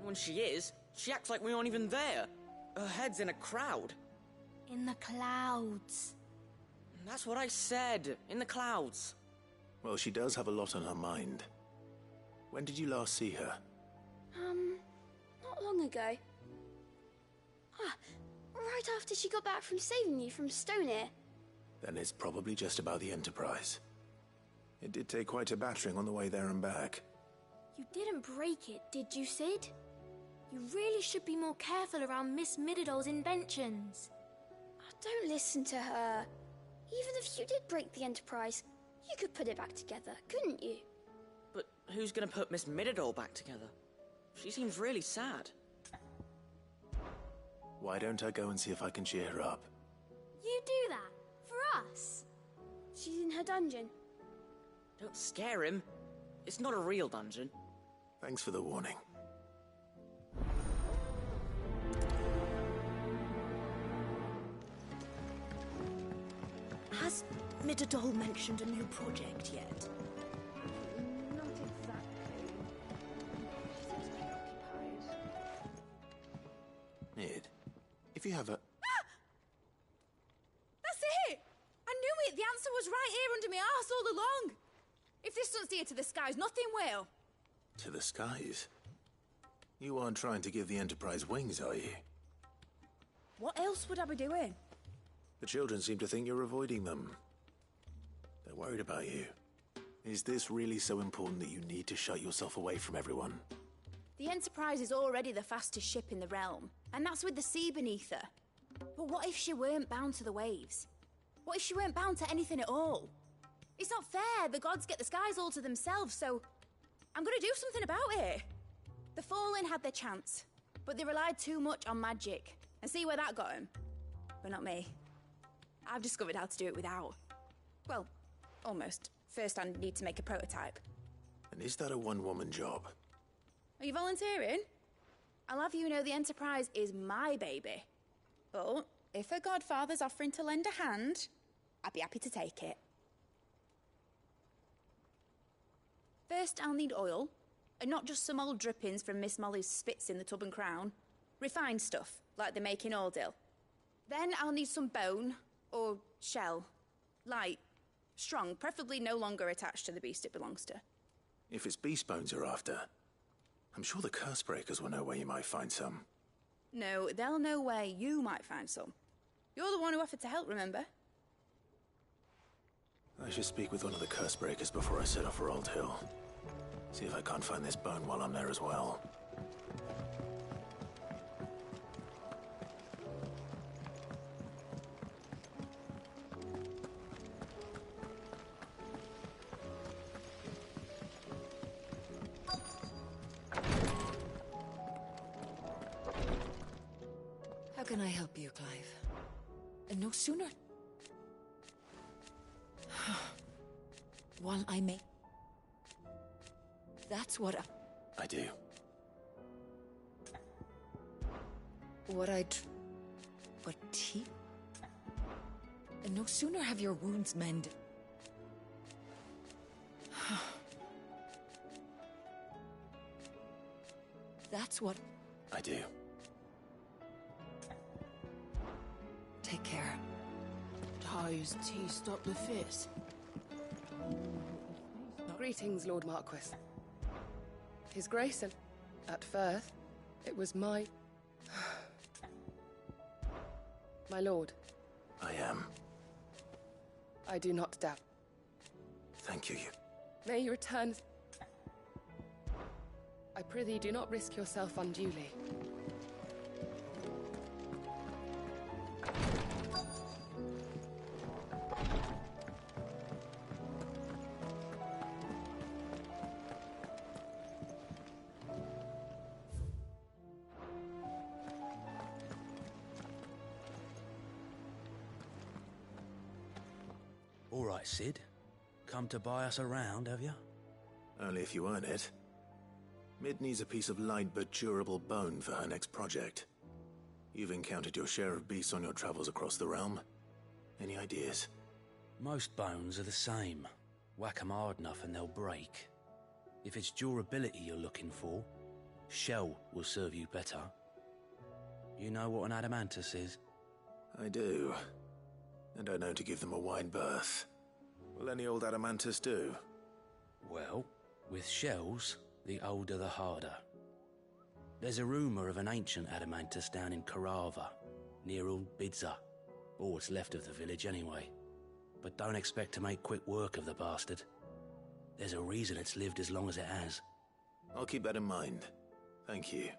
Speaker 7: When she is, she acts like we aren't even there. Her head's in a crowd.
Speaker 18: In the clouds.
Speaker 7: That's what I said. In the clouds.
Speaker 2: Well, she does have a lot on her mind. When did you last see her?
Speaker 19: Not long ago. Right after she got back from saving you from Stonear.
Speaker 2: Then it's probably just about the Enterprise. It did take quite a battering on the way there and back.
Speaker 18: You didn't break it, did you, Sid? You really should be more careful around Miss Middeldole's inventions.
Speaker 19: Don't listen to her. Even if you did break the Enterprise, you could put it back together, couldn't you?
Speaker 7: But who's gonna put Miss Middledole back together? She seems really sad.
Speaker 2: Why don't I go and see if I can cheer her up?
Speaker 18: You do that? For us?
Speaker 19: She's in her dungeon.
Speaker 7: Don't scare him. It's not a real dungeon.
Speaker 2: Thanks for the warning.
Speaker 1: Has Middledole mentioned a new project yet?
Speaker 4: Not exactly. She seems preoccupied.
Speaker 2: Mid, if you have a...
Speaker 9: That's it! I knew it! The answer was right here under my arse all along! If this doesn't steer to the skies, nothing will.
Speaker 2: To the skies? You aren't trying to give the Enterprise wings, are you?
Speaker 9: What else would I be doing?
Speaker 2: The children seem to think you're avoiding them. They're worried about you. Is this really so important that you need to shut yourself away from everyone?
Speaker 9: The Enterprise is already the fastest ship in the realm, and that's with the sea beneath her. But what if she weren't bound to the waves? What if she weren't bound to anything at all? It's not fair. The gods get the skies all to themselves, so I'm gonna do something about it. The Fallen had their chance, but they relied too much on magic. And see where that got them? But not me. I've discovered how to do it without. Well, almost. First I need to make a prototype.
Speaker 2: And is that a one-woman job?
Speaker 9: Are you volunteering? I'll have you know the Enterprise is my baby. But if her godfather's offering to lend a hand, I'd be happy to take it. First, I'll need oil, and not just some old drippings from Miss Molly's spits in the Tub and Crown. Refined stuff, like they make in Ordil. Then I'll need some bone, or shell. Light, strong, preferably no longer attached to the beast it belongs to.
Speaker 2: If it's beast bones you're after, I'm sure the curse breakers will know where you might find some.
Speaker 9: No, they'll know where you might find some. You're the one who offered to help, remember?
Speaker 2: I should speak with one of the curse breakers before I set off for Old Hill. See if I can't find this bone while I'm there as well.
Speaker 12: How can I help you, Clive? And no sooner... While I make... That's what
Speaker 2: I do.
Speaker 12: What he... And no sooner have your wounds mended... That's what...
Speaker 2: I do.
Speaker 12: Take care.
Speaker 22: Ty's tea stop the fizz.
Speaker 13: Greetings, Lord Marquis. His Grace and... At first, it was my... My lord.
Speaker 2: I am.
Speaker 13: I do not doubt.
Speaker 2: Thank you.
Speaker 13: May you return... I prithee, do not risk yourself unduly.
Speaker 3: All right, Sid. Come to buy us around, have you?
Speaker 2: Only if you earn it. Mid needs a piece of light but durable bone for her next project. You've encountered your share of beasts on your travels across the realm. Any ideas?
Speaker 3: Most bones are the same. Whack 'em hard enough and they'll break. If it's durability you're looking for, shell will serve you better. You know what an adamantus is?
Speaker 2: I do. And I know to give them a wide berth. Will any old adamantus do?
Speaker 3: Well, with shells, the older the harder. There's a rumour of an ancient adamantus down in Karava, near Old Bidza, or what's left of the village anyway. But don't expect to make quick work of the bastard. There's a reason it's lived as long as it has.
Speaker 2: I'll keep that in mind. Thank you.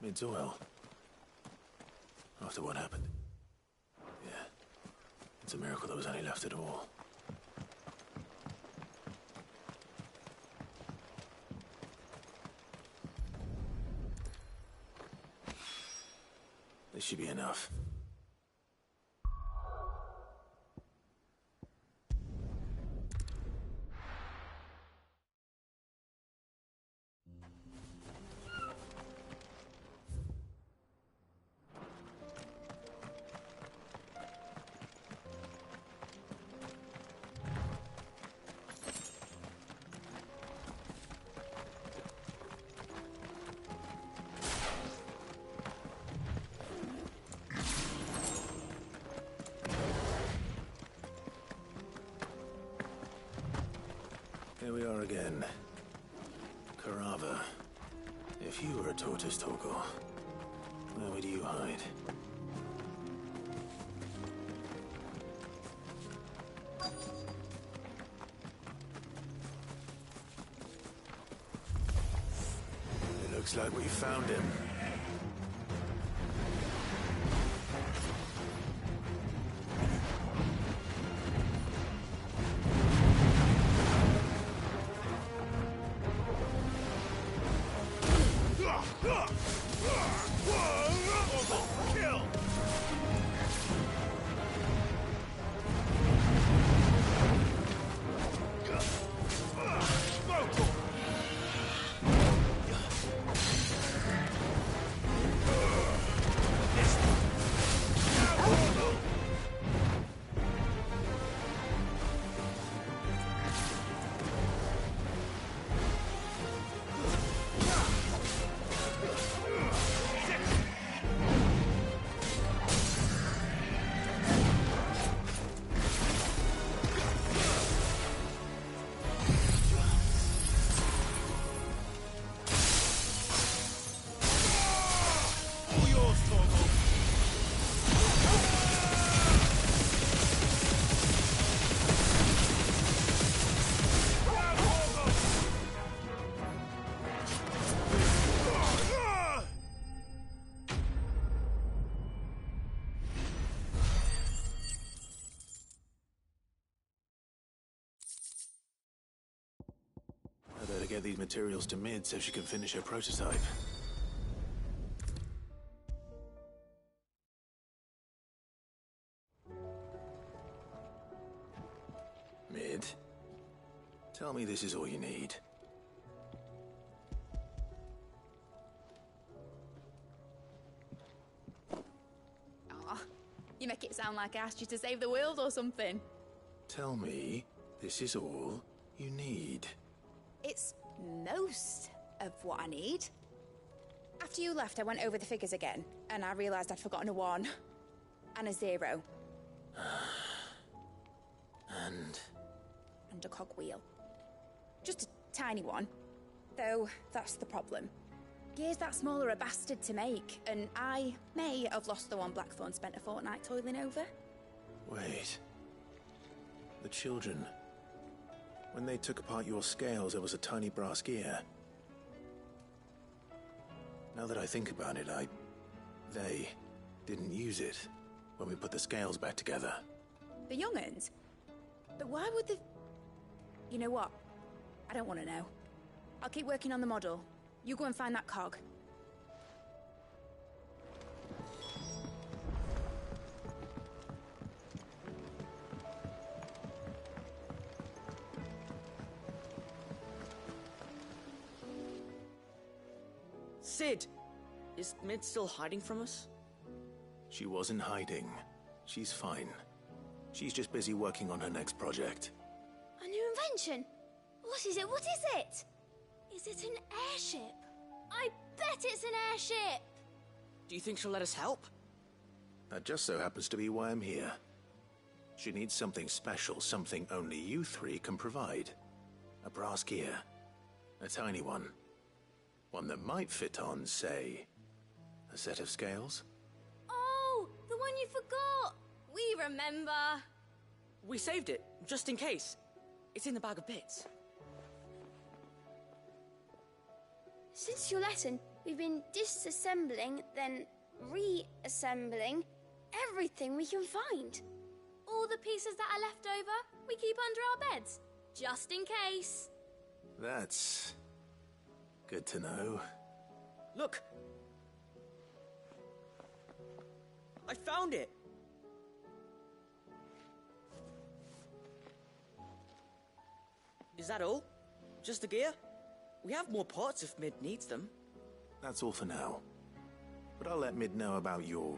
Speaker 2: Mid's oil. After what happened. Yeah. It's a miracle there was any left at all. This should be enough. Here we are again. Carava. If you were a tortoise, Torgor, where would you hide? It looks like we found him. Get these materials to Mid so she can finish her prototype. Mid, tell me this is all you need.
Speaker 9: Aw, you make it sound like I asked you to save the world or something.
Speaker 2: Tell me this is all you need.
Speaker 9: It's most of what I need. After you left, I went over the figures again, and I realised I'd forgotten a 1 and a 0. And a cogwheel. Just a tiny one. Though, that's the problem. Gears that small are a bastard to make, and I may have lost the one Blackthorn spent a fortnight toiling over.
Speaker 2: Wait. The children. When they took apart your scales, there was a tiny brass gear. Now that I think about it, they didn't use it when we put the scales back together.
Speaker 9: The young'uns? But why would the... You know what? I don't want to know. I'll keep working on the model. You go and find that cog.
Speaker 10: Sid! Is Mid still hiding from us?
Speaker 2: She wasn't hiding. She's fine. She's just busy working on her next project.
Speaker 18: A new invention? What is it? What is it? Is it an airship? I bet it's an airship!
Speaker 10: Do you think she'll let us help?
Speaker 2: That just so happens to be why I'm here. She needs something special, something only you three can provide. A brass gear. A tiny one. One that might fit on, say, a set of scales?
Speaker 18: Oh, the one you forgot! We remember!
Speaker 10: We saved it, just in case. It's in the bag of bits.
Speaker 18: Since your lesson, we've been disassembling, then reassembling everything we can find. All the pieces that are left over, we keep under our beds, just in case.
Speaker 2: That's good to know.
Speaker 10: Look! I found it! Is that all? Just the gear? We have more parts if Mid needs them.
Speaker 2: That's all for now. But I'll let Mid know about your...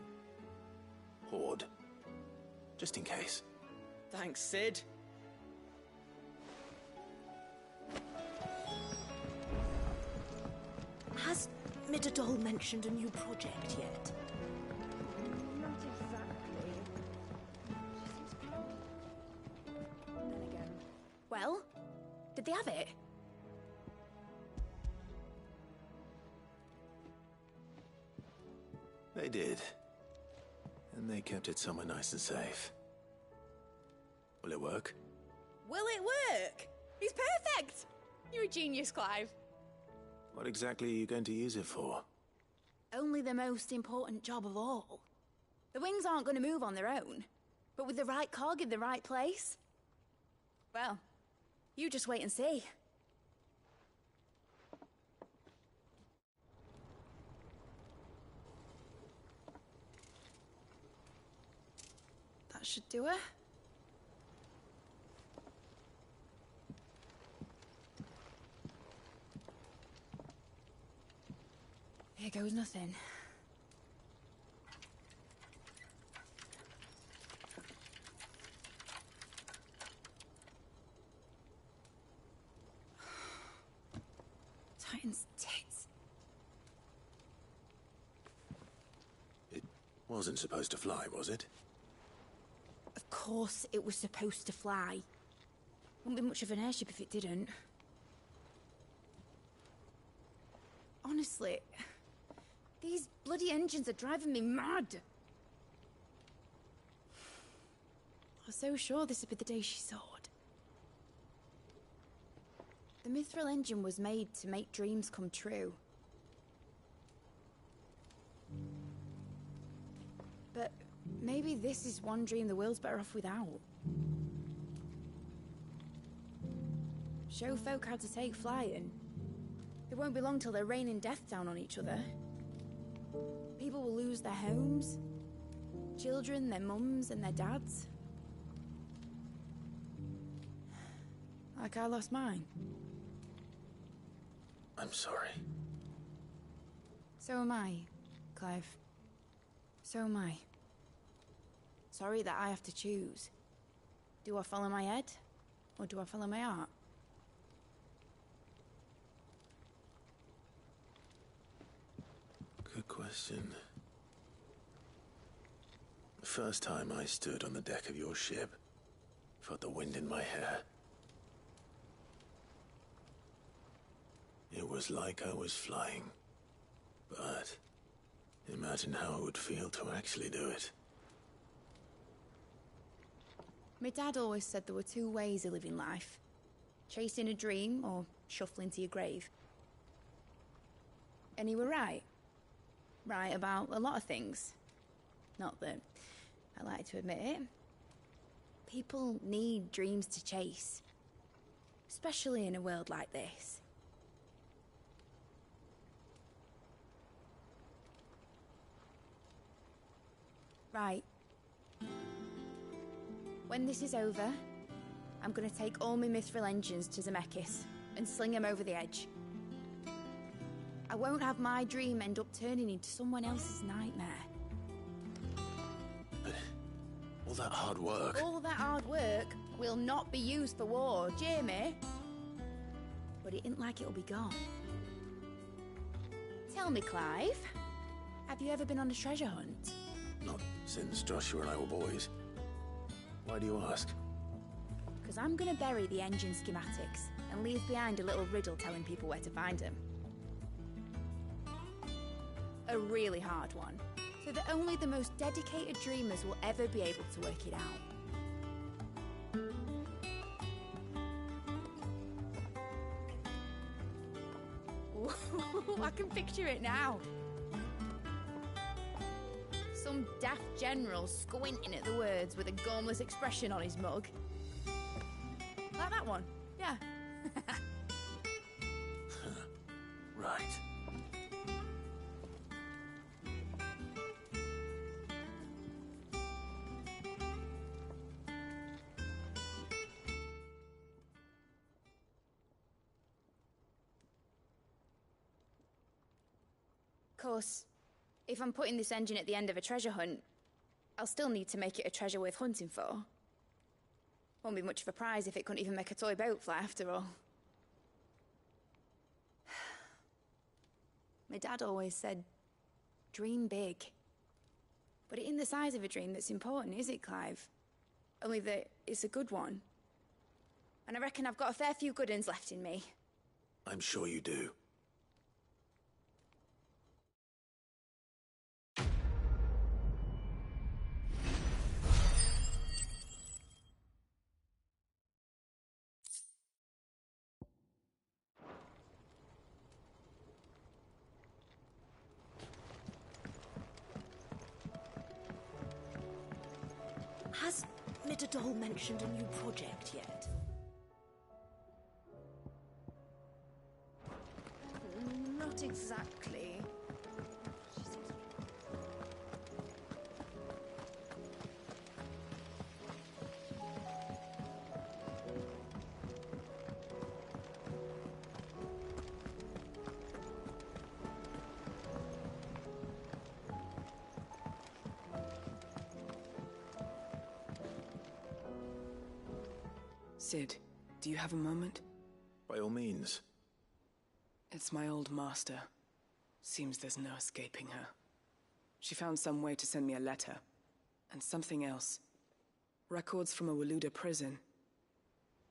Speaker 2: hoard. Just in case.
Speaker 10: Thanks, Sid.
Speaker 1: Has Midadol mentioned a new project yet?
Speaker 22: Not exactly. Then again.
Speaker 9: Well, did they have it?
Speaker 2: They did. And they kept it somewhere nice and safe. Will it work?
Speaker 9: Will it work? He's perfect! You're a genius, Clive.
Speaker 2: What exactly are you going to use it for?
Speaker 9: Only the most important job of all. The wings aren't going to move on their own. But with the right cog in the right place... well, you just wait and see. That should do it. Here goes nothing. Titan's tits.
Speaker 2: It wasn't supposed to fly, was it?
Speaker 9: Of course it was supposed to fly. Wouldn't be much of an airship if it didn't. Honestly, these bloody engines are driving me mad. I was so sure this would be the day she soared. The Mithril engine was made to make dreams come true. But maybe this is one dream the world's better off without. Show folk how to take flight and it won't be long till they're raining death down on each other. People will lose their homes, children, their mums and their dads. Like I lost mine.
Speaker 2: I'm sorry.
Speaker 9: So am I, Clive. So am I. Sorry that I have to choose. Do I follow my head, or do I follow my heart?
Speaker 2: Good question. The first time I stood on the deck of your ship, felt the wind in my hair. It was like I was flying. But imagine how it would feel to actually do it.
Speaker 9: My dad always said there were two ways of living life. Chasing a dream or shuffling to your grave. And he were right. Right about a lot of things. Not that I like to admit it. People need dreams to chase. Especially in a world like this. Right. When this is over, I'm gonna take all my Mithril engines to Zemeckis and sling them over the edge. I won't have my dream end up turning into someone else's nightmare.
Speaker 2: But all that hard work...
Speaker 9: All that hard work will not be used for war, Jamie. But it ain't like it'll be gone. Tell me, Clive, have you ever been on a treasure hunt?
Speaker 2: Not since Joshua and I were boys. Why do you ask?
Speaker 9: Because I'm gonna bury the engine schematics and leave behind a little riddle telling people where to find them. A really hard one, so that only the most dedicated dreamers will ever be able to work it out. Ooh, I can picture it now. Some daft general squinting at the words with a gormless expression on his mug. Like that one, yeah.
Speaker 2: Right.
Speaker 9: course, if I'm putting this engine at the end of a treasure hunt, I'll still need to make it a treasure worth hunting for. Won't be much of a prize if it couldn't even make a toy boat fly after all. My dad always said, dream big. But it ain't the size of a dream that's important, is it, Clive? Only that it's a good one. And I reckon I've got a fair few good uns left in me.
Speaker 2: I'm sure you do.
Speaker 1: Has Mitadol mentioned a new project yet?
Speaker 9: Not exactly.
Speaker 11: Sid, do you have a moment?
Speaker 2: By all means.
Speaker 11: It's my old master. Seems there's no escaping her. She found some way to send me a letter. And something else. Records from a Waluda prison.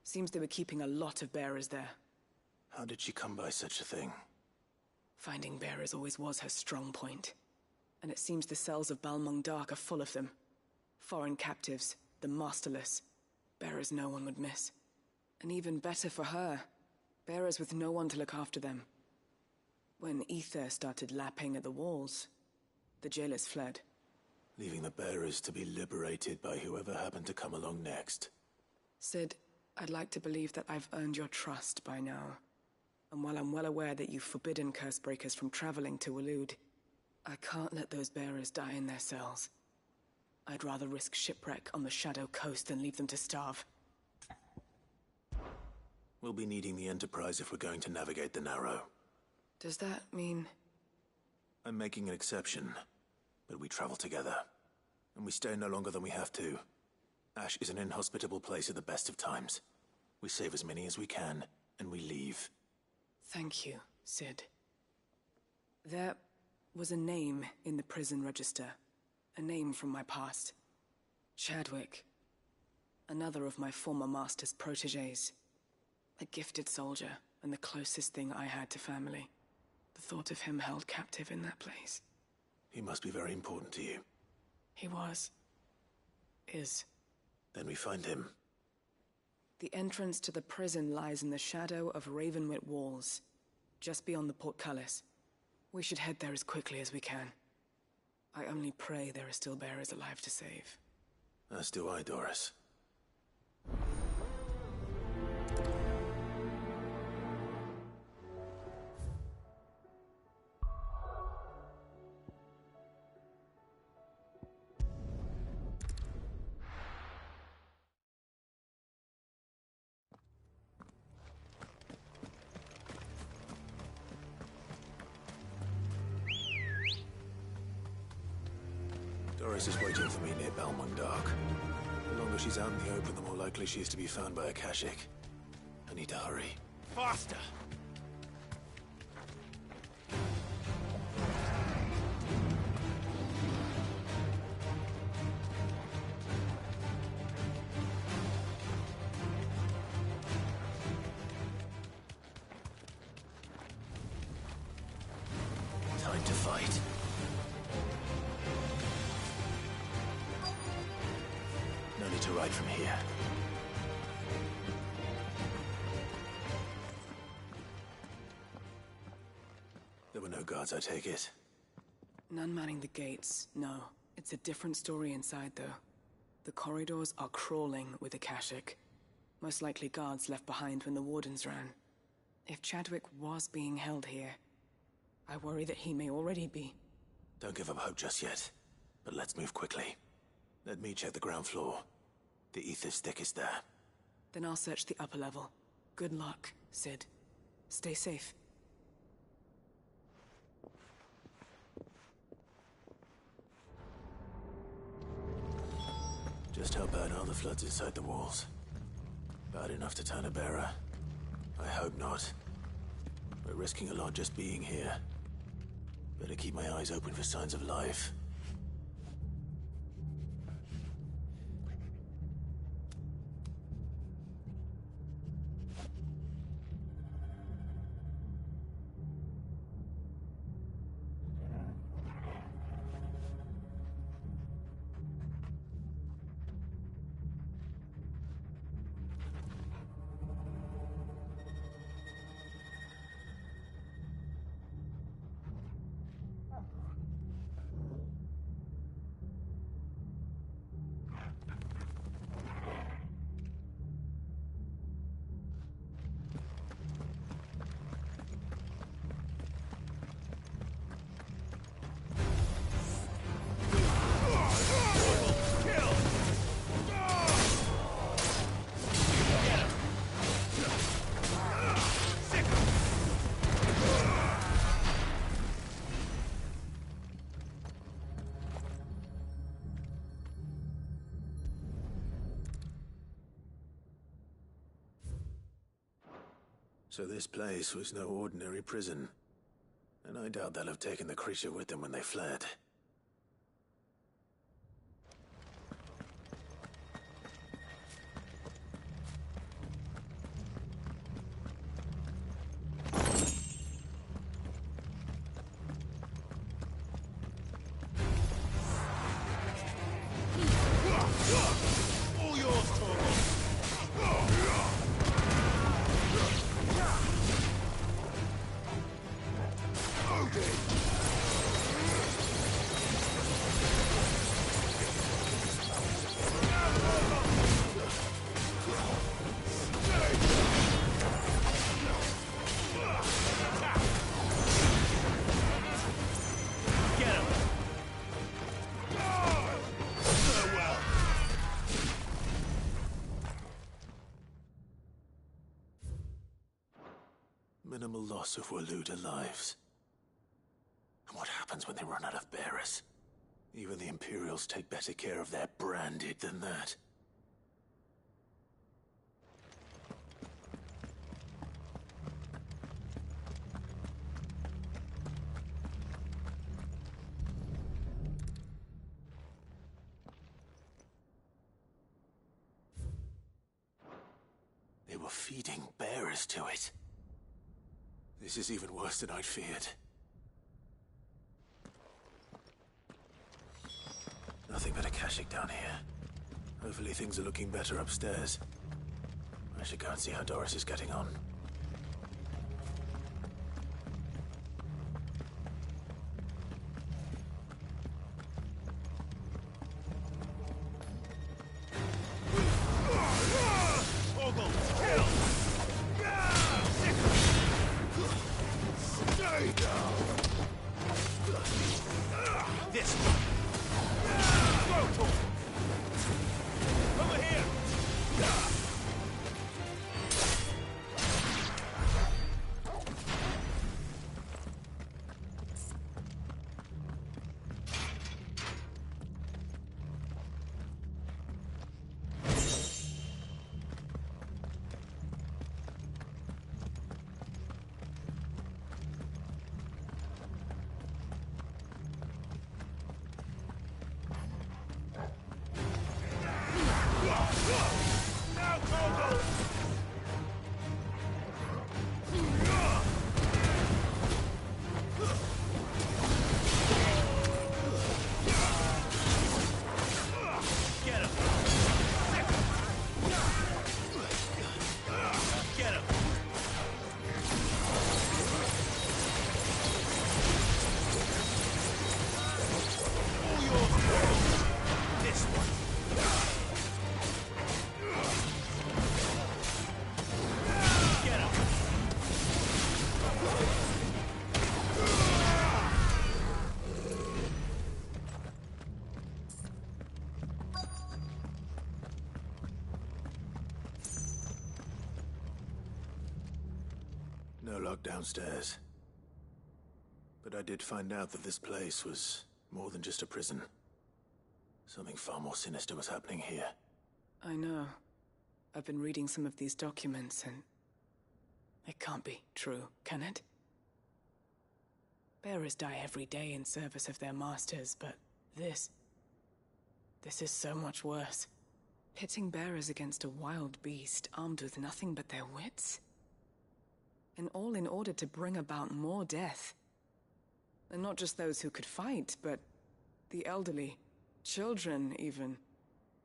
Speaker 11: Seems they were keeping a lot of bearers there.
Speaker 2: How did she come by such a thing?
Speaker 11: Finding bearers always was her strong point. And it seems the cells of Balmung Dark are full of them. Foreign captives, the masterless. Bearers no one would miss. And even better for her, bearers with no one to look after them. When ether started lapping at the walls, the jailers fled.
Speaker 2: Leaving the bearers to be liberated by whoever happened to come along next.
Speaker 11: Sid, I'd like to believe that I've earned your trust by now. And while I'm well aware that you've forbidden Cursebreakers from traveling to Waloed, I can't let those bearers die in their cells. I'd rather risk shipwreck on the Shadow Coast than leave them to starve.
Speaker 2: We'll be needing the Enterprise if we're going to navigate the Narrow.
Speaker 11: Does that mean...
Speaker 2: I'm making an exception, but we travel together. And we stay no longer than we have to. Ash is an inhospitable place at the best of times. We save as many as we can, and we leave.
Speaker 11: Thank you, Sid. There was a name in the prison register. A name from my past. Chadwick. Another of my former master's protégés. A gifted soldier, and the closest thing I had to family. The thought of him held captive in that place.
Speaker 2: He must be very important to you.
Speaker 11: He was. Is.
Speaker 2: Then we find him.
Speaker 11: The entrance to the prison lies in the shadow of Ravenwit Walls, just beyond the portcullis. We should head there as quickly as we can. I only pray there are still bearers alive to save.
Speaker 2: As do I, Doris. Doris is waiting for me near Balmung Dark. The longer she's out in the open, the more likely she is to be found by a Kashyyyk. I need to hurry.
Speaker 8: Faster!
Speaker 2: Time to fight. No need to ride from here. There were no guards, I take it.
Speaker 11: None manning the gates, no. It's a different story inside, though. The corridors are crawling with the Kashyyyk. Most likely guards left behind when the Wardens ran. If Chadwick was being held here, I worry that he may already be.
Speaker 2: Don't give up hope just yet. But let's move quickly. Let me check the ground floor. The ether's thickest there.
Speaker 11: Then I'll search the upper level. Good luck, Sid. Stay safe.
Speaker 2: the floods inside the walls. Bad enough to turn a bearer. I hope not. We're risking a lot just being here. Better keep my eyes open for signs of life. So this place was no ordinary prison. And I doubt they'll have taken the creature with them when they fled.
Speaker 8: All yours, Torgal!
Speaker 2: Minimal loss of Waluda lives. And what happens when they run out of bearers? Even the Imperials take better care of their branded than that. They were feeding bearers to it. This is even worse than I'd feared. Nothing but a Kashyyyk down here. Hopefully things are looking better upstairs. I should go and see how Doris is getting on.
Speaker 8: This one. Over here.
Speaker 2: No lock downstairs. But I did find out that this place was more than just a prison. Something far more sinister was happening here.
Speaker 11: I know. I've been reading some of these documents, and it can't be true, can it? Bearers die every day in service of their masters, but this is so much worse. Pitting bearers against a wild beast armed with nothing but their wits? And all in order to bring about more death. And not just those who could fight, but the elderly, children even,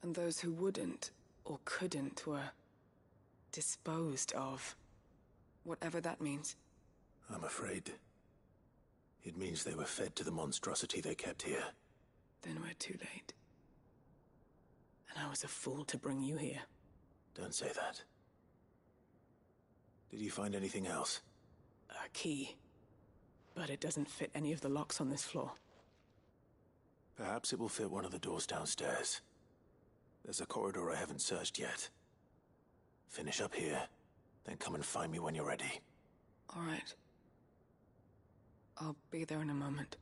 Speaker 11: and those who wouldn't or couldn't were disposed of. Whatever that means.
Speaker 2: I'm afraid it means they were fed to the monstrosity they kept here.
Speaker 11: Then we're too late. And I was a fool to bring you here.
Speaker 2: Don't say that. Did you find anything else?
Speaker 11: A key. But it doesn't fit any of the locks on this floor.
Speaker 2: Perhaps it will fit one of the doors downstairs. There's a corridor I haven't searched yet. Finish up here, then come and find me when you're ready.
Speaker 11: All right. I'll be there in a moment.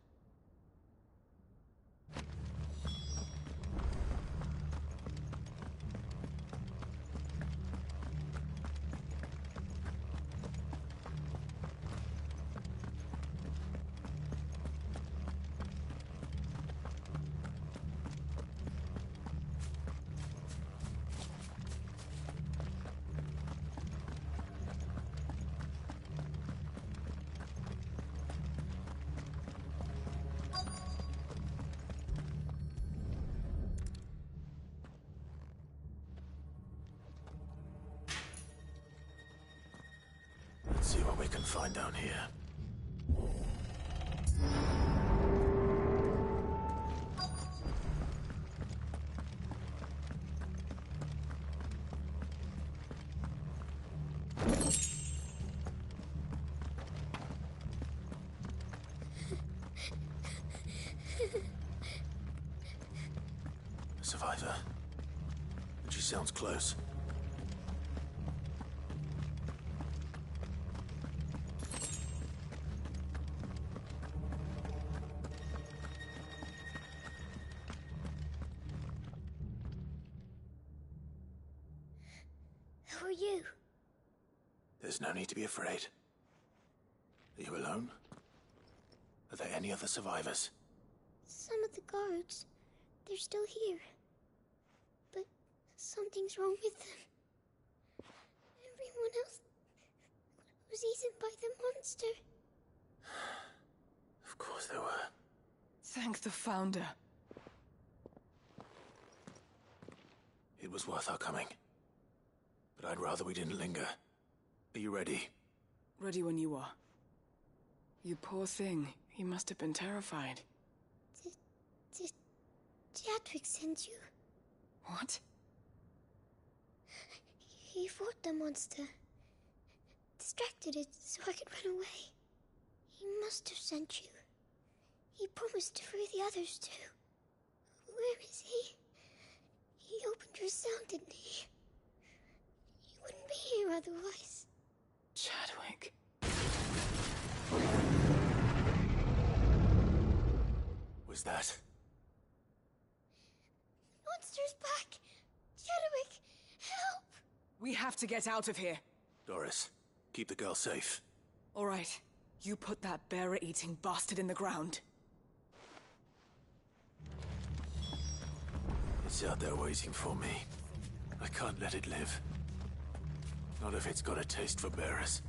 Speaker 2: Let's see what we can find down here. A survivor. She sounds close.
Speaker 18: Who are you?
Speaker 2: There's no need to be afraid. Are you alone? Are there any other survivors?
Speaker 18: Some of the guards. They're still here. But something's wrong with them. Everyone else was eaten by the monster.
Speaker 2: Of course there were.
Speaker 11: Thank the Founder.
Speaker 2: It was worth our coming. But I'd rather we didn't linger. Are you ready?
Speaker 11: Ready when you are. You poor thing. He must have been terrified.
Speaker 18: Did Chadwick send you?
Speaker 11: What?
Speaker 18: He fought the monster. Distracted it so I could run away. He must have sent you. He promised to free the others too. Where is he? He opened your cell, didn't he? You wouldn't be here otherwise.
Speaker 11: Chadwick.
Speaker 2: Was that?
Speaker 18: Monster's back! Chadwick, help!
Speaker 11: We have to get out of here.
Speaker 2: Doris, keep the girl safe.
Speaker 11: All right. You put that bearer-eating bastard in the ground.
Speaker 2: It's out there waiting for me. I can't let it live. Not if it's got a taste for bearers.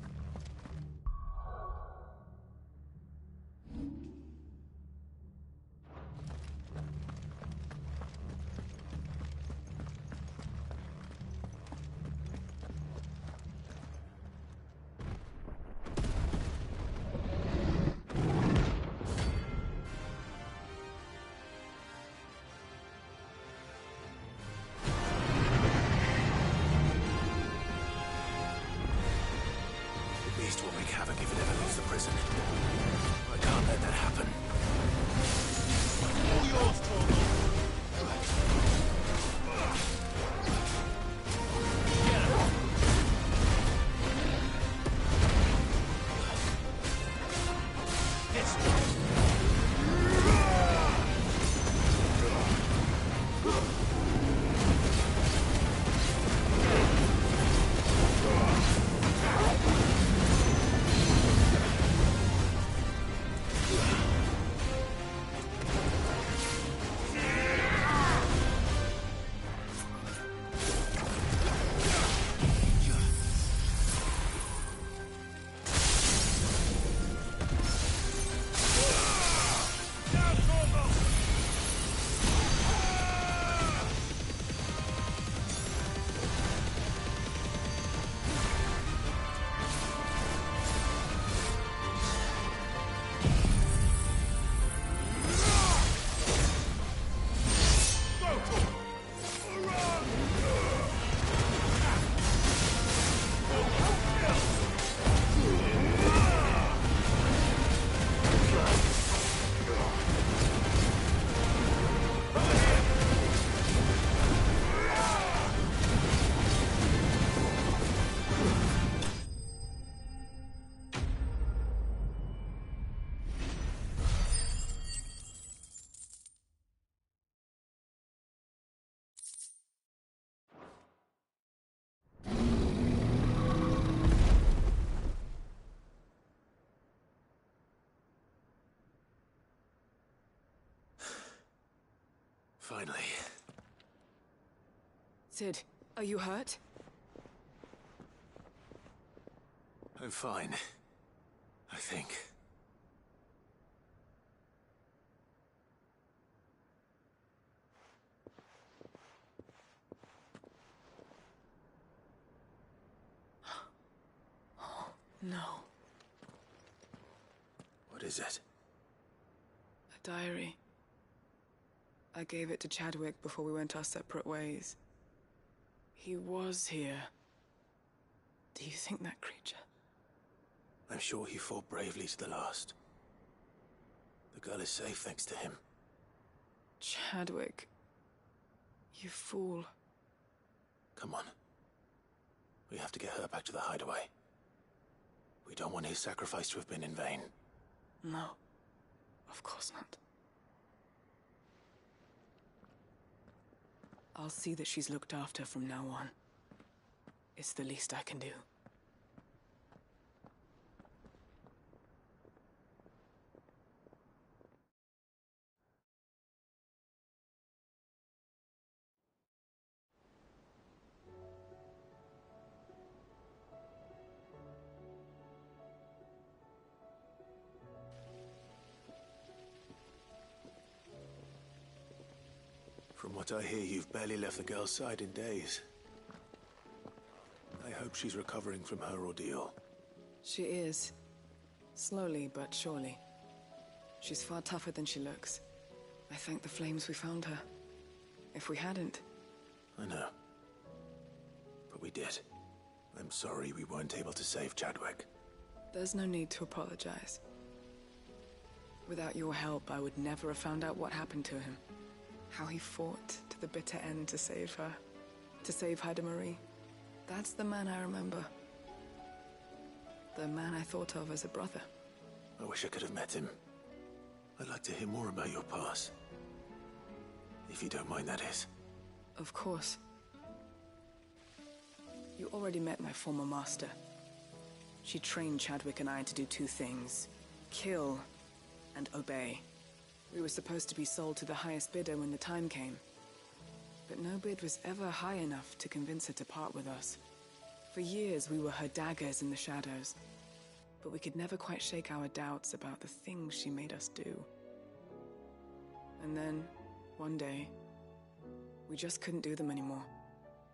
Speaker 2: Finally.
Speaker 11: Sid, are you hurt?
Speaker 2: I'm fine. I think.
Speaker 11: No.
Speaker 2: What is it?
Speaker 11: A diary. I gave it to Chadwick before we went our separate ways. He was here. Do you think that creature?
Speaker 2: I'm sure he fought bravely to the last. The girl is safe thanks to him.
Speaker 11: Chadwick. You fool.
Speaker 2: Come on. We have to get her back to the hideaway. We don't want his sacrifice to have been in vain.
Speaker 11: No. Of course not. I'll see that she's looked after from now on. It's the least I can do.
Speaker 2: From what I hear, you've barely left the girl's side in days. I hope she's recovering from her ordeal.
Speaker 11: She is. Slowly but surely. She's far tougher than she looks. I thank the flames we found her. If we hadn't...
Speaker 2: I know. But we did. I'm sorry we weren't able to save Chadwick.
Speaker 11: There's no need to apologize. Without your help, I would never have found out what happened to him. How he fought to the bitter end to save her. To save Haida Marie. That's the man I remember. The man I thought of as a brother.
Speaker 2: I wish I could have met him. I'd like to hear more about your past. If you don't mind, that is.
Speaker 11: Of course. You already met my former master. She trained Chadwick and I to do two things. Kill and obey. We were supposed to be sold to the highest bidder when the time came. But no bid was ever high enough to convince her to part with us. For years, we were her daggers in the shadows. But we could never quite shake our doubts about the things she made us do. And then, one day, we just couldn't do them anymore.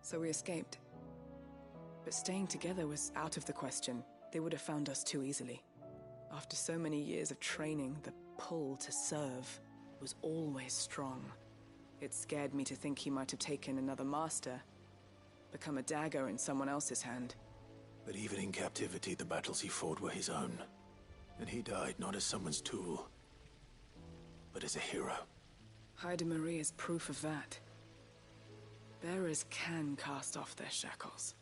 Speaker 11: So we escaped. But staying together was out of the question. They would have found us too easily. After so many years of training, the pull to serve was always strong. It scared me to think he might have taken another master, become a dagger in someone else's hand.
Speaker 2: But even in captivity, the battles he fought were his own. And he died not as someone's tool, but as a hero.
Speaker 11: Haida Marie is proof of that. Bearers can cast off their shackles.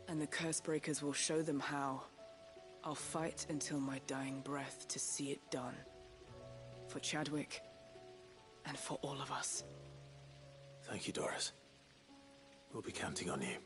Speaker 11: And the Cursebreakers will show them how. I'll fight until my dying breath to see it done. For Chadwick, and for all of us.
Speaker 2: Thank you, Doris. We'll be counting on you.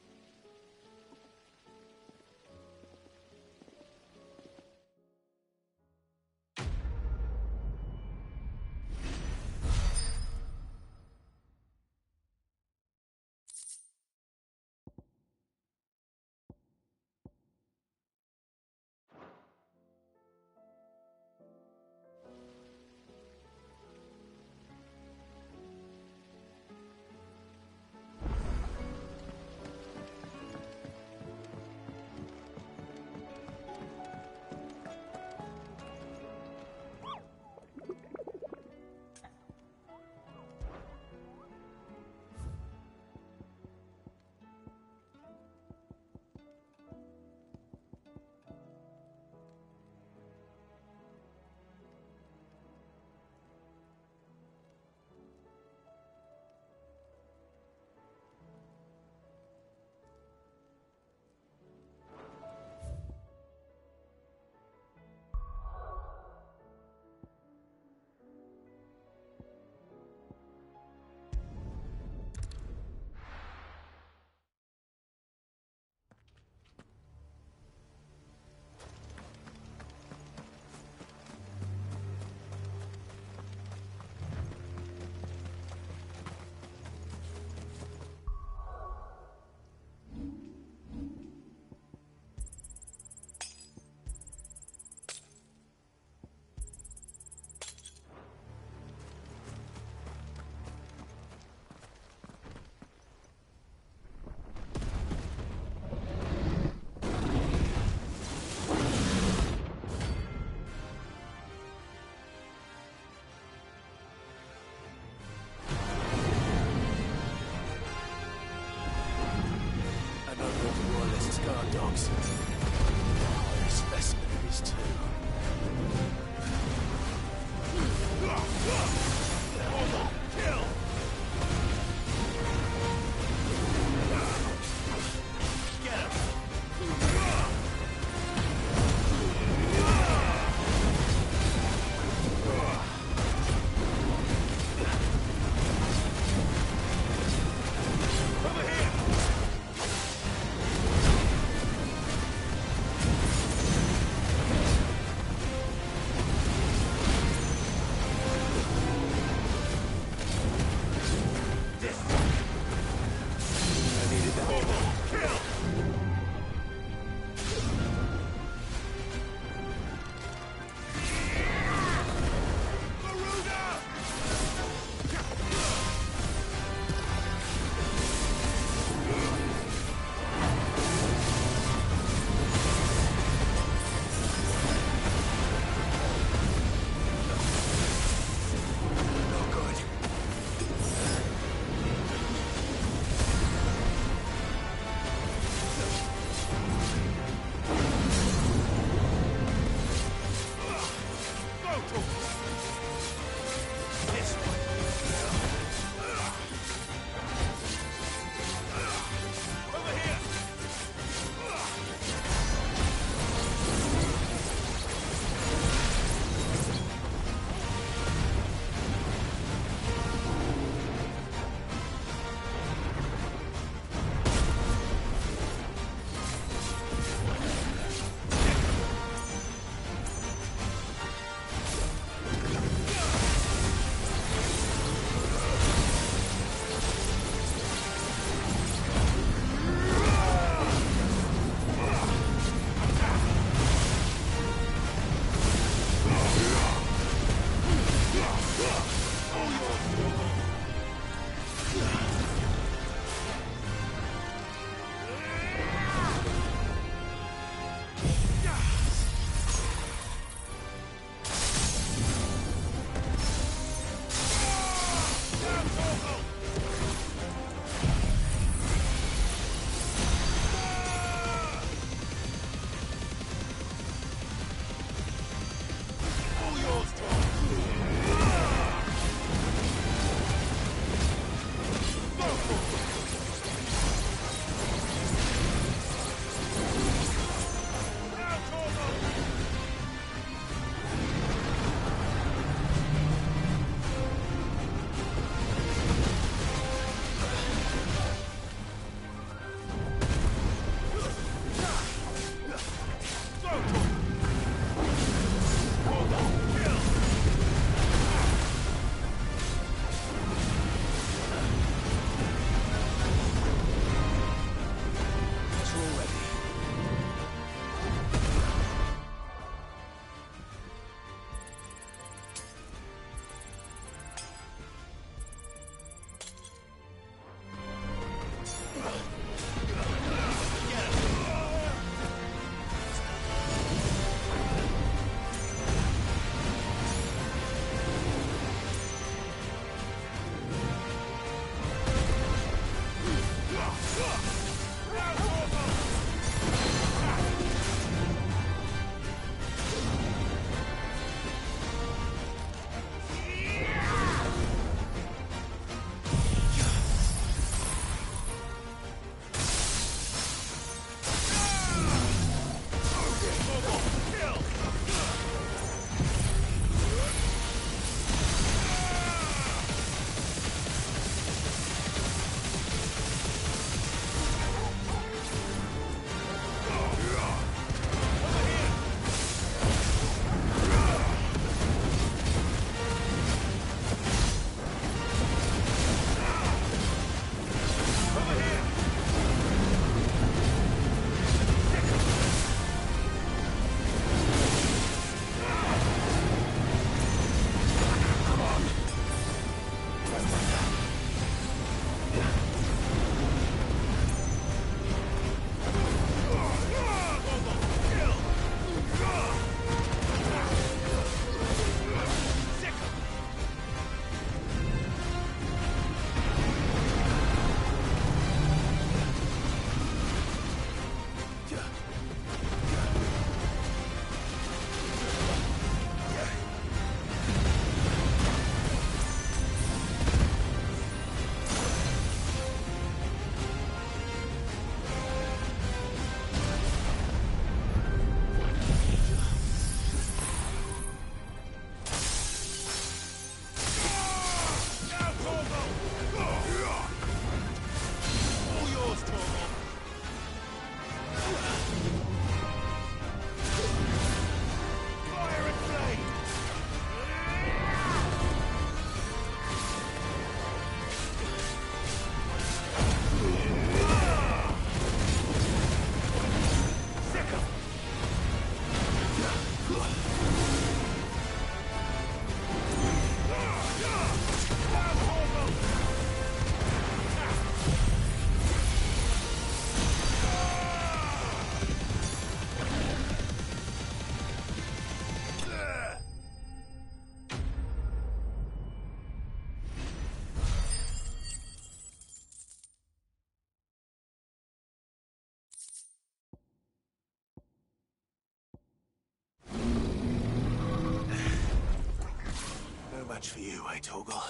Speaker 2: No match for you, eh, Torgal?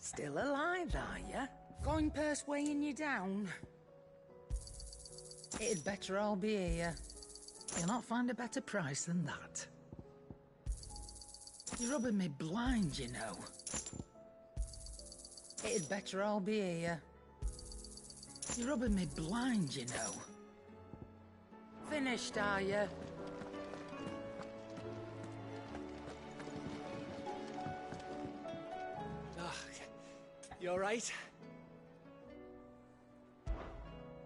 Speaker 14: Still alive, are ya? Going purse weighing you down? It'd better all be here. You'll not find a better price than that. You're rubbing me blind, you know. It'd better all be here. You're rubbing me blind, you know. Finished, are ya?
Speaker 7: You all right?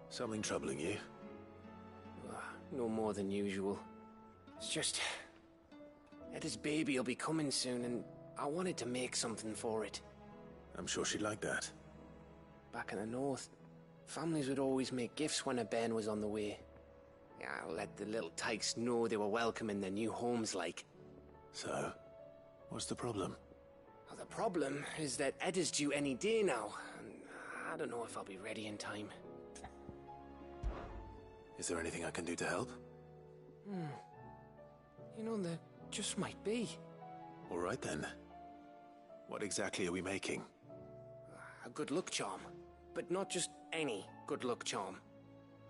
Speaker 2: Something troubling you?
Speaker 15: No more than usual. It's just... Eda's baby will be coming soon, and I wanted to make something for it.
Speaker 2: I'm sure she'd like that.
Speaker 15: Back in the north, families would always make gifts when a bairn was on the way. Yeah, let the little tykes know they were welcome in their new homes, like.
Speaker 2: So, what's the problem?
Speaker 15: Well, the problem is that Eda's due any day now, and I don't know if I'll be ready in time.
Speaker 2: Is there anything I can do to help?
Speaker 15: You know, there just might be.
Speaker 2: All right then. What exactly are we making?
Speaker 15: A good luck charm. But not just any good luck charm.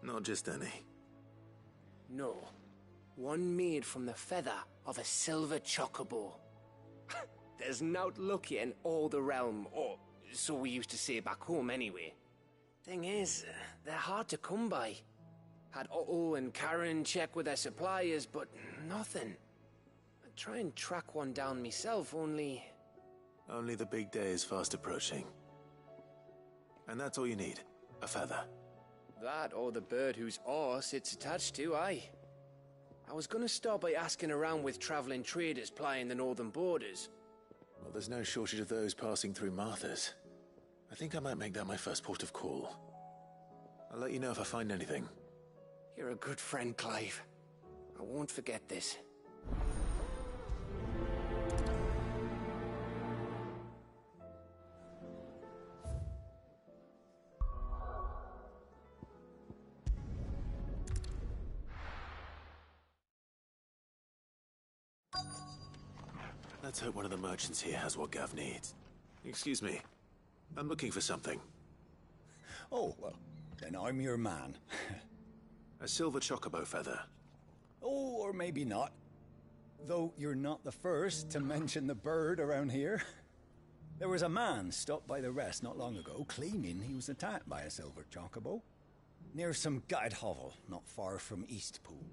Speaker 2: Not just any.
Speaker 15: No. One made from the feather of a silver chocobo. There's naught lucky in all the realm, or so we used to say back home anyway. Thing is, they're hard to come by. Had Otto and Karen check with their suppliers, but nothing. I'd try and track one down myself, only...
Speaker 2: Only the big day is fast approaching. And that's all you need, a feather.
Speaker 15: That or the bird whose horse it's attached to, aye. I was gonna start by asking around with traveling traders plying the northern borders.
Speaker 2: Well, there's no shortage of those passing through Martha's. I think I might make that my first port of call. I'll let you know if I find anything.
Speaker 15: You're a good friend, Clive. I won't forget this.
Speaker 2: Let's hope one of the merchants here has what Gav needs. Excuse me. I'm looking for something.
Speaker 16: Oh, well, then I'm your man.
Speaker 2: A silver chocobo feather.
Speaker 16: Oh, or maybe not. Though you're not the first to mention the bird around here. There was a man stopped by the rest not long ago, claiming he was attacked by a silver chocobo. Near some gutted hovel, not far from Eastpool.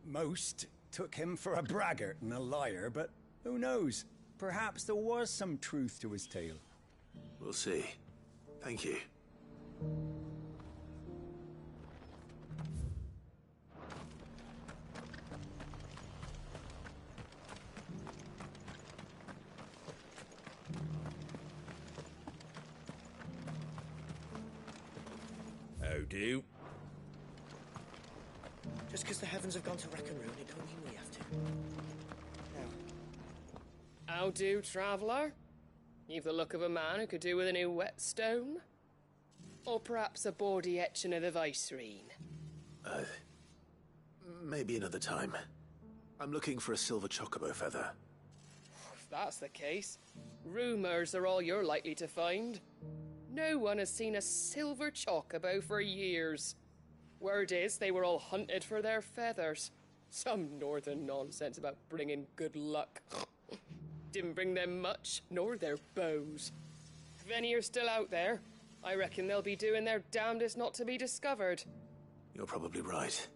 Speaker 16: Most took him for a braggart and a liar, but who knows? Perhaps there was some truth to his tale.
Speaker 2: We'll see. Thank you.
Speaker 17: How do?
Speaker 10: Just because the heavens have gone to wreck and ruin, it don't mean we have to. Now.
Speaker 13: How do, traveller? You've the look of a man who could do with a new whetstone? Or perhaps a bawdy etching of the Vicereine?
Speaker 2: Maybe another time. I'm looking for a silver chocobo feather.
Speaker 13: If that's the case, rumours are all you're likely to find. No one has seen a silver chocobo for years. Word is they were all hunted for their feathers. Some northern nonsense about bringing good luck. Didn't bring them much, nor their bows. If any are still out there, I reckon they'll be doing their damnedest not to be discovered.
Speaker 2: You're probably right.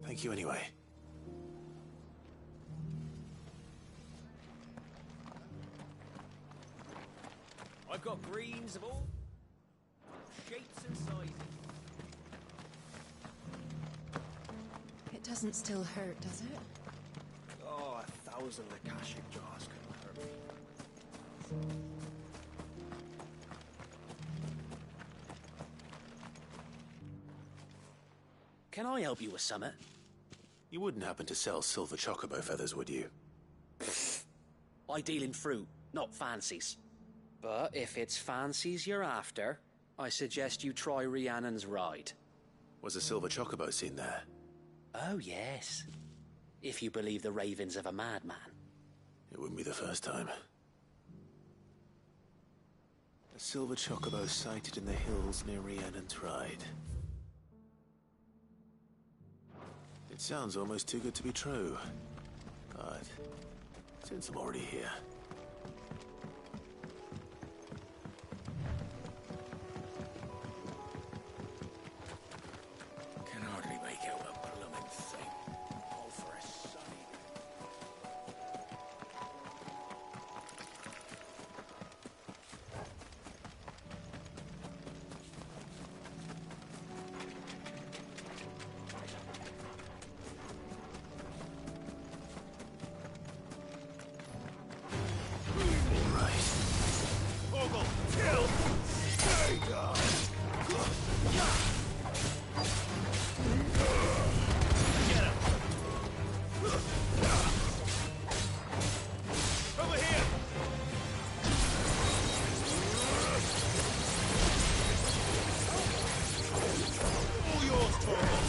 Speaker 2: Thank you anyway.
Speaker 17: I've got greens of all shapes and sizes.
Speaker 12: Doesn't still hurt, does it?
Speaker 15: Oh, 1,000 Akashic jars couldn't hurt me.
Speaker 3: Can I help you with something?
Speaker 2: You wouldn't happen to sell silver chocobo feathers, would you?
Speaker 3: I deal in fruit, not fancies. But if it's fancies you're after, I suggest you try Rhiannon's ride.
Speaker 2: Was a silver chocobo seen there?
Speaker 3: Oh, yes. If you believe the ravings of a madman.
Speaker 2: It wouldn't be the first time. A silver chocobo sighted in the hills near Rhiannon's ride. It sounds almost too good to be true. But since I'm already here...
Speaker 15: Can hardly make out a blooming thing. All for a sunny.
Speaker 8: Ogle, kill! Stay down! Get him! Over here! All yours, Torgal!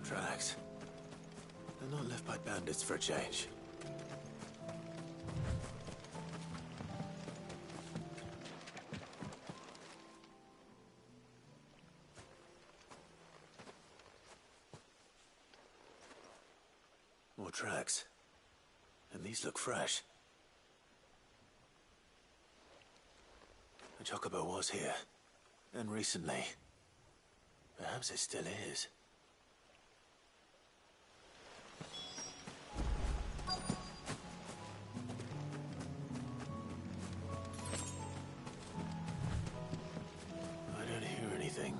Speaker 2: Tracks. They're not left by bandits for a change. More tracks. And these look fresh. The chocobo was here. And recently. Perhaps it still is. I don't hear anything.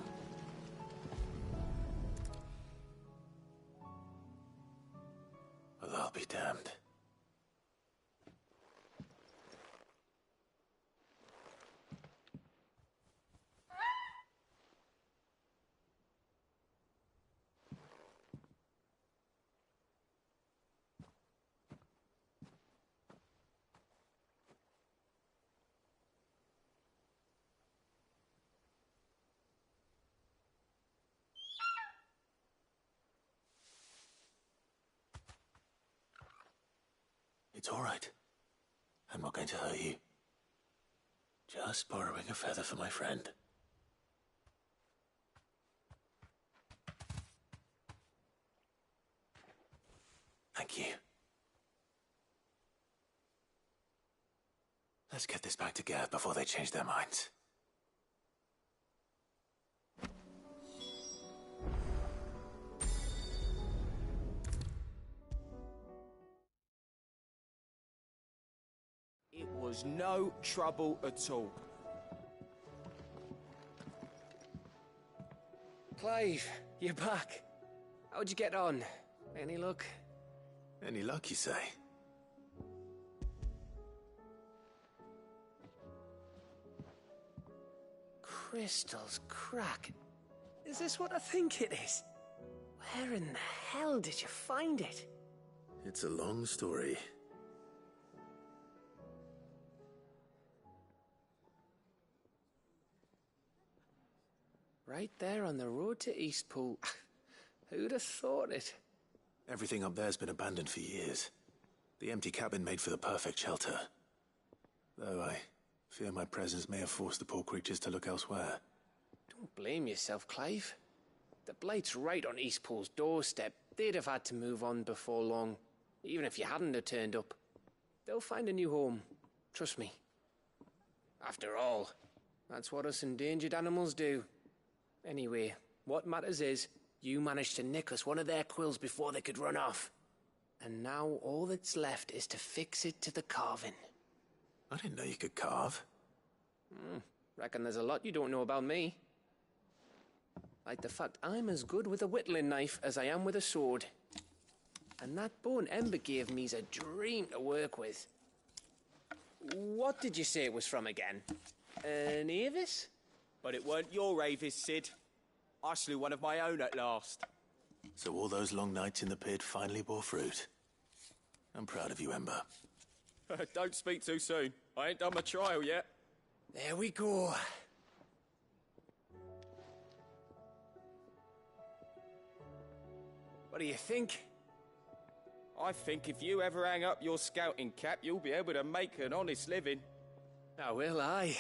Speaker 2: Well, I'll be damned. It's all right. I'm not going to hurt you. Just borrowing a feather for my friend. Thank you. Let's get this back to Gav before they change their minds.
Speaker 7: It was no trouble at all.
Speaker 15: Clive, you're back. How'd you get on? Any luck?
Speaker 2: Any luck, you say?
Speaker 15: Crystals crack. Is this what I think it is? Where in the hell did you find it?
Speaker 2: It's a long story.
Speaker 15: Right there on the road to Eastpool. Who'd have thought it?
Speaker 2: Everything up there's been abandoned for years. The empty cabin made for the perfect shelter. Though I fear my presence may have forced the poor creatures to look elsewhere.
Speaker 15: Don't blame yourself, Clive. The Blight's right on Eastpool's doorstep. They'd have had to move on before long, even if you hadn't have turned up. They'll find a new home. Trust me. After all, that's what us endangered animals do. Anyway, what matters is, You managed to nick us one of their quills before they could run off. And now all that's left is to fix it to the carving.
Speaker 2: I didn't know you could carve.
Speaker 15: Reckon there's a lot you don't know about me. Like the fact I'm as good with a whittling knife as I am with a sword. And that bone Ember gave me's a dream to work with. What did you say it was from again? An Avis?
Speaker 7: But it weren't your Avis, Sid. I slew one of my own at last.
Speaker 2: So all those long nights in the pit finally bore fruit. I'm proud of you, Ember.
Speaker 7: Don't speak too soon. I ain't done my trial yet.
Speaker 15: There we go. What do you think?
Speaker 7: I think if you ever hang up your scouting cap, you'll be able to make an honest living.
Speaker 15: Oh, will I?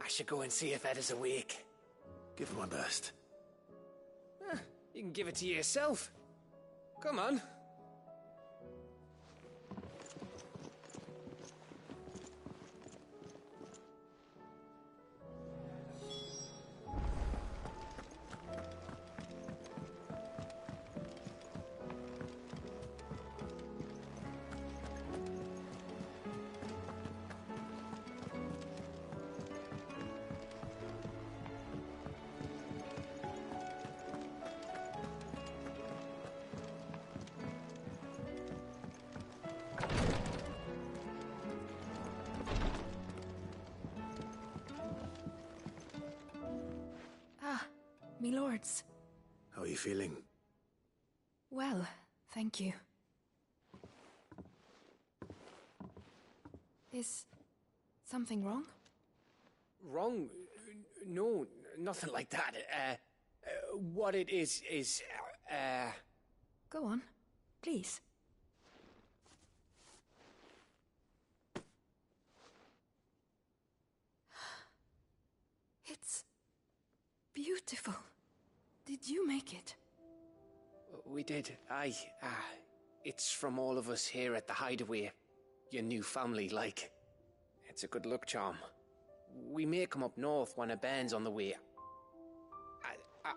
Speaker 15: I should go and see if Ed is awake.
Speaker 2: Give it my best.
Speaker 15: You can give it to yourself. Come on.
Speaker 6: Me lords.
Speaker 2: How are you feeling?
Speaker 6: Well, thank you. Is something wrong?
Speaker 15: Wrong? No, nothing like that. What it is...
Speaker 6: Go on, please. It's beautiful. Did you make it?
Speaker 15: We did. Aye. It's from all of us here at the Hideaway. Your new family, like. It's a good luck charm. We may come up north when a band's on the way.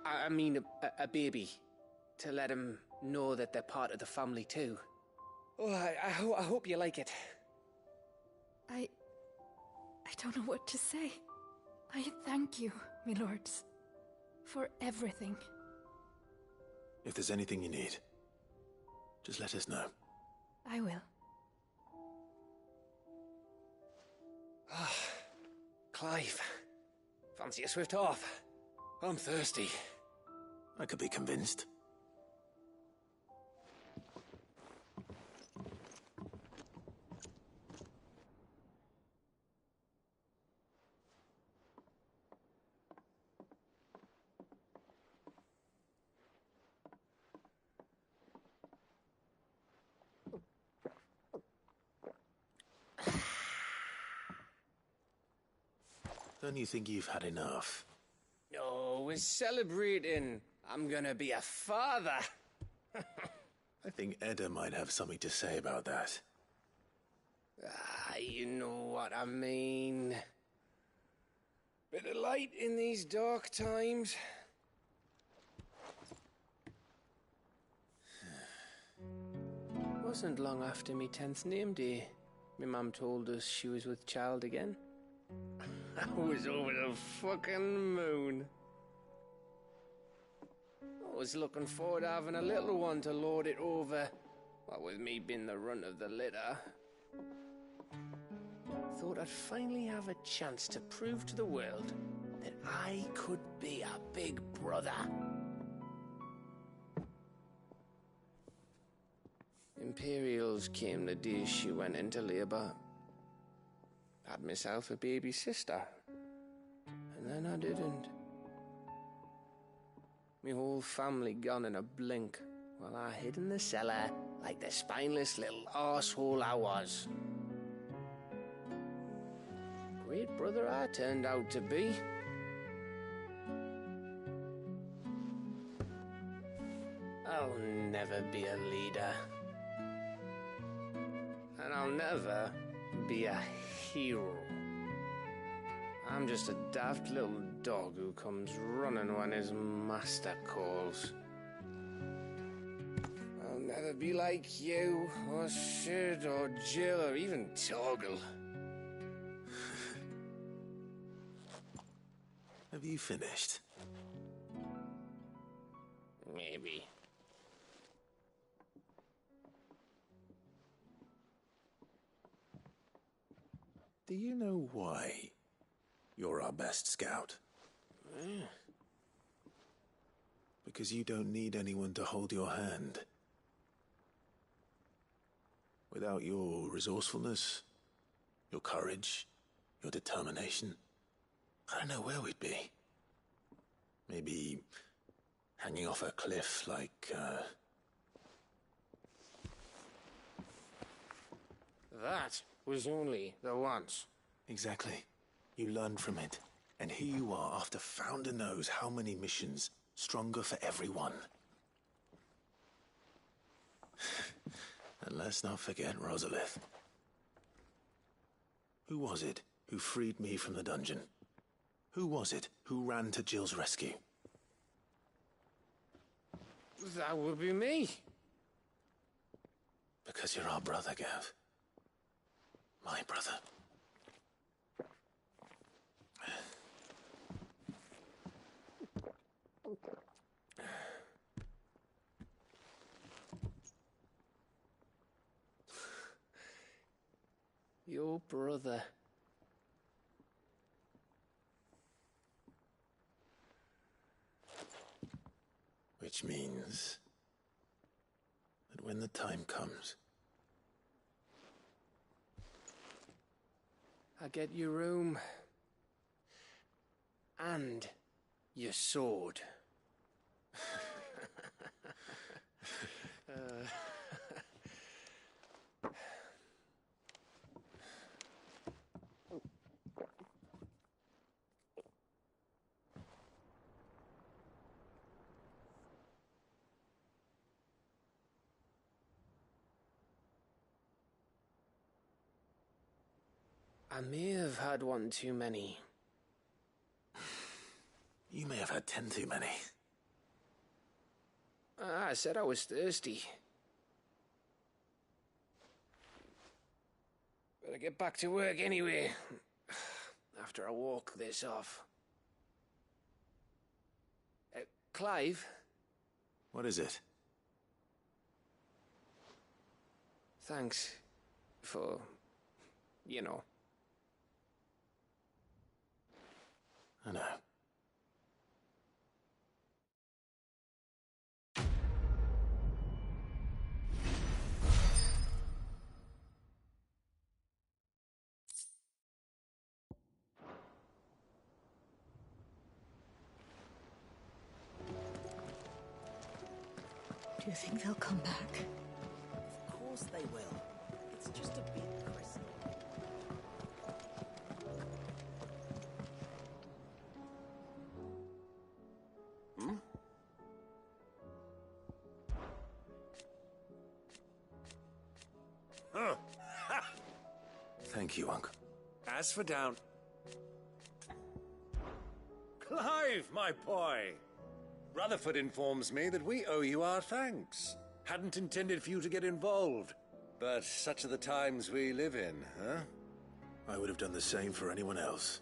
Speaker 15: I mean a baby. To let him know that they're part of the family too. Oh, I hope you like it.
Speaker 6: I don't know what to say. I thank you, my lords. For everything.
Speaker 2: If there's anything you need, just let us know.
Speaker 6: I will.
Speaker 15: Clive, fancy a swift off? I'm thirsty.
Speaker 2: I could be convinced. Don't you think you've had enough?
Speaker 15: No, we're celebrating. I'm gonna be a father.
Speaker 2: I think Edda might have something to say about that.
Speaker 15: You know what I mean. Bit of light in these dark times. Wasn't long after me 10th name day, my mum told us she was with child again. I was over the fucking moon. I was looking forward to having a little one to lord it over, what with me being the runt of the litter. Thought I'd finally have a chance to prove to the world that I could be a big brother. Imperials came the day she went into labour. Had myself a baby sister. And then I didn't. Me whole family gone in a blink, while I hid in the cellar like the spineless little arsehole I was. Great brother I turned out to be. I'll never be a leader. And I'll never be a hero. I'm just a daft little dog who comes running when his master calls. I'll never be like you, or Sid, or Jill, or even Torgal.
Speaker 2: Have you finished?
Speaker 15: Maybe.
Speaker 2: Do you know why you're our best scout? Because you don't need anyone to hold your hand. Without your resourcefulness, your courage, your determination, I don't know where we'd be. Maybe hanging off a cliff like,
Speaker 15: That was only the once.
Speaker 2: Exactly. You learned from it. And here you are after Founder knows how many missions, stronger for everyone. And let's not forget Rosalith. Who was it who freed me from the dungeon? Who was it who ran to Jill's rescue?
Speaker 15: That would be me.
Speaker 2: Because you're our brother, Gav. My brother.
Speaker 15: Your brother.
Speaker 2: Which means that when the time comes,
Speaker 15: I get your room. And your sword. I may have had one too many.
Speaker 2: You may have had 10 too many.
Speaker 15: I said I was thirsty. Better get back to work anyway, after I walk this off. Clive?
Speaker 2: What is it?
Speaker 15: Thanks for, you know.
Speaker 2: I know.
Speaker 1: Do you think they'll come back?
Speaker 14: Of course they will. It's just a big crystal.
Speaker 2: Hmm?
Speaker 8: Huh.
Speaker 2: Thank you, Uncle.
Speaker 8: As for down... Clive, my boy! Rutherford informs me that we owe you our thanks. Hadn't intended for you to get involved, but such are the times we live in, huh?
Speaker 2: I would have done the same for anyone else.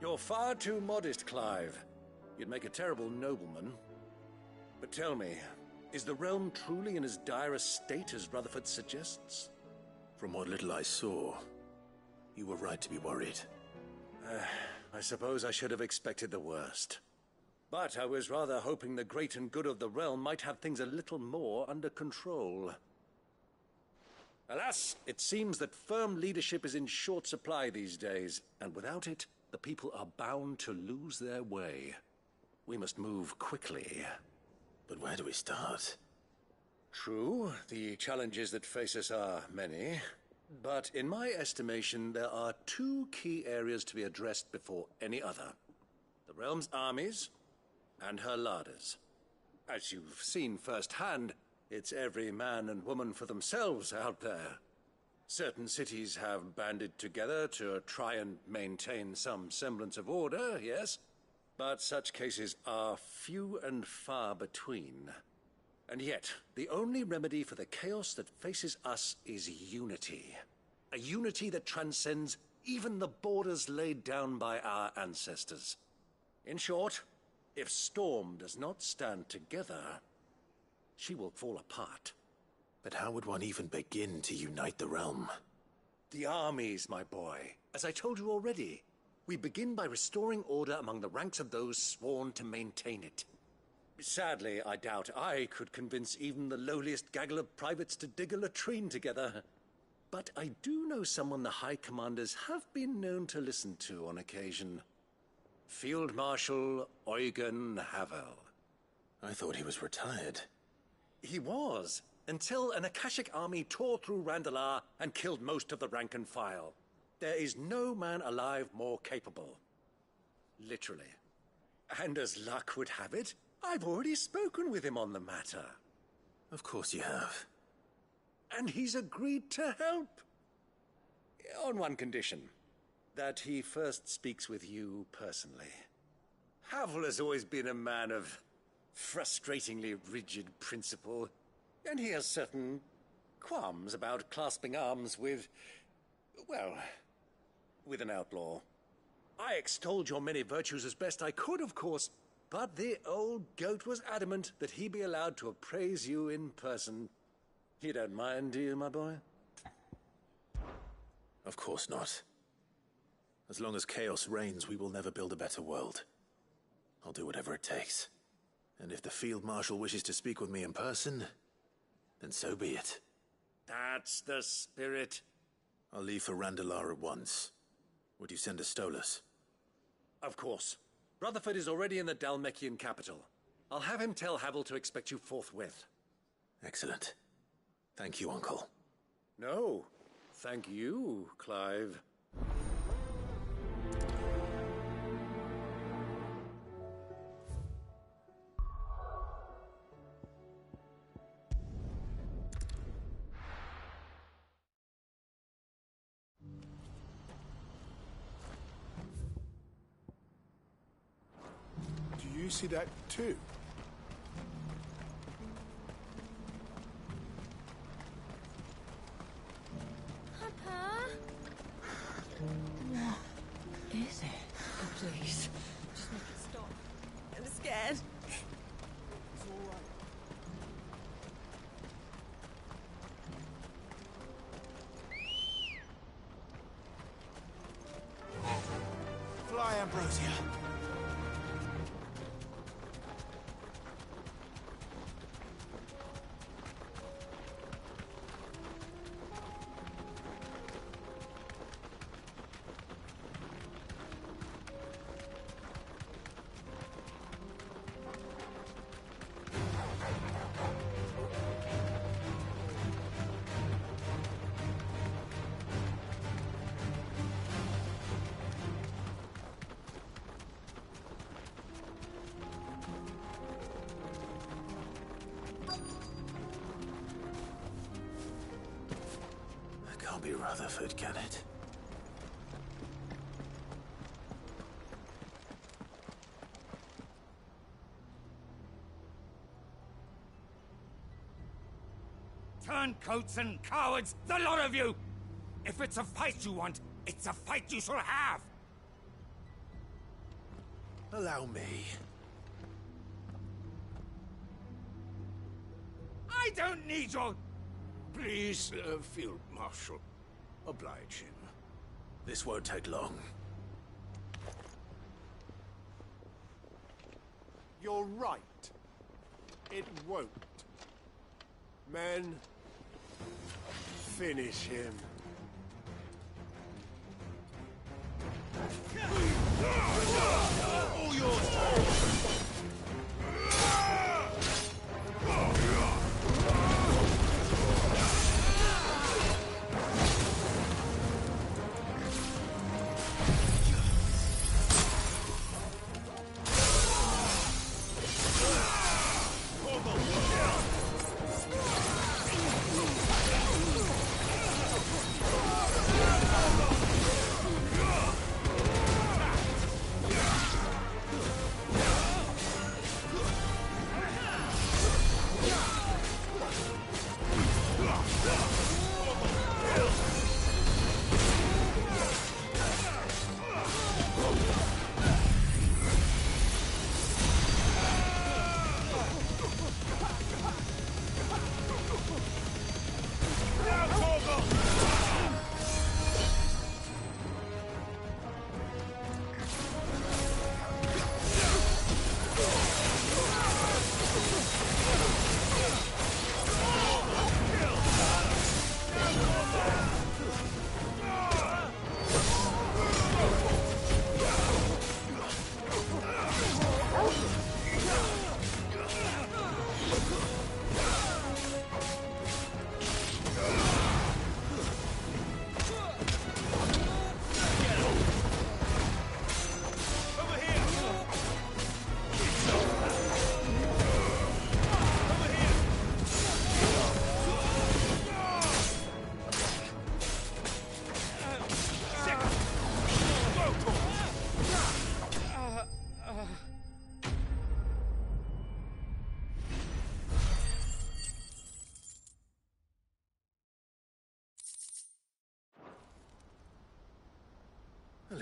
Speaker 8: You're far too modest, Clive. You'd make a terrible nobleman. But tell me, is the realm truly in as dire a state as Rutherford suggests?
Speaker 2: From what little I saw, you were right to be worried.
Speaker 8: I suppose I should have expected the worst. But I was rather hoping the great and good of the realm might have things a little more under control. Alas, it seems that firm leadership is in short supply these days, and without it, the people are bound to lose their way. We must move quickly.
Speaker 2: But where do we start?
Speaker 8: True, the challenges that face us are many, but in my estimation, there are two key areas to be addressed before any other. The realm's armies and her larders. As you've seen firsthand, it's every man and woman for themselves out there. Certain cities have banded together to try and maintain some semblance of order, yes? But such cases are few and far between. And yet, the only remedy for the chaos that faces us is unity. A unity that transcends even the borders laid down by our ancestors. In short, if Storm does not stand together, she will fall apart.
Speaker 2: But how would one even begin to unite the realm?
Speaker 8: The armies, my boy. As I told you already, we begin by restoring order among the ranks of those sworn to maintain it. Sadly, I doubt I could convince even the lowliest gaggle of privates to dig a latrine together. But I do know someone the High Commanders have been known to listen to on occasion. Field Marshal Eugen Havel.
Speaker 2: I thought he was retired.
Speaker 8: He was, until an Akashic army tore through Randalar and killed most of the rank and file. There is no man alive more capable. Literally. And as luck would have it, I've already spoken with him on the matter.
Speaker 2: Of course you have.
Speaker 8: And he's agreed to help. On one condition. That he first speaks with you personally. Havel has always been a man of frustratingly rigid principle, and he has certain qualms about clasping arms with, well, with an outlaw. I extolled your many virtues as best I could, of course, but the old goat was adamant that he be allowed to appraise you in person. You don't mind, do you, my boy?
Speaker 2: Of course not. As long as chaos reigns, we will never build a better world. I'll do whatever it takes. And if the Field Marshal wishes to speak with me in person, then so be it.
Speaker 8: That's the spirit.
Speaker 2: I'll leave for Randalar at once. Would you send a Stolas?
Speaker 8: Of course. Rutherford is already in the Dalmekian capital. I'll have him tell Havel to expect you forthwith.
Speaker 2: Excellent. Thank you, Uncle.
Speaker 8: No, thank you, Clive.
Speaker 20: Do you see that too?
Speaker 18: Papa?
Speaker 14: What is it? Oh, please. Just make it stop. I'm scared.
Speaker 20: It's all right. Fly, Ambrosia.
Speaker 2: Can't be Rutherford, can it?
Speaker 21: Turncoats and cowards, the lot of you! If it's a fight you want, it's a fight you shall have!
Speaker 2: Allow me.
Speaker 21: I don't need your...
Speaker 20: Please, Field Marshal. Oblige him.
Speaker 2: This won't take long.
Speaker 20: You're right. It won't. Men, finish him. All yours!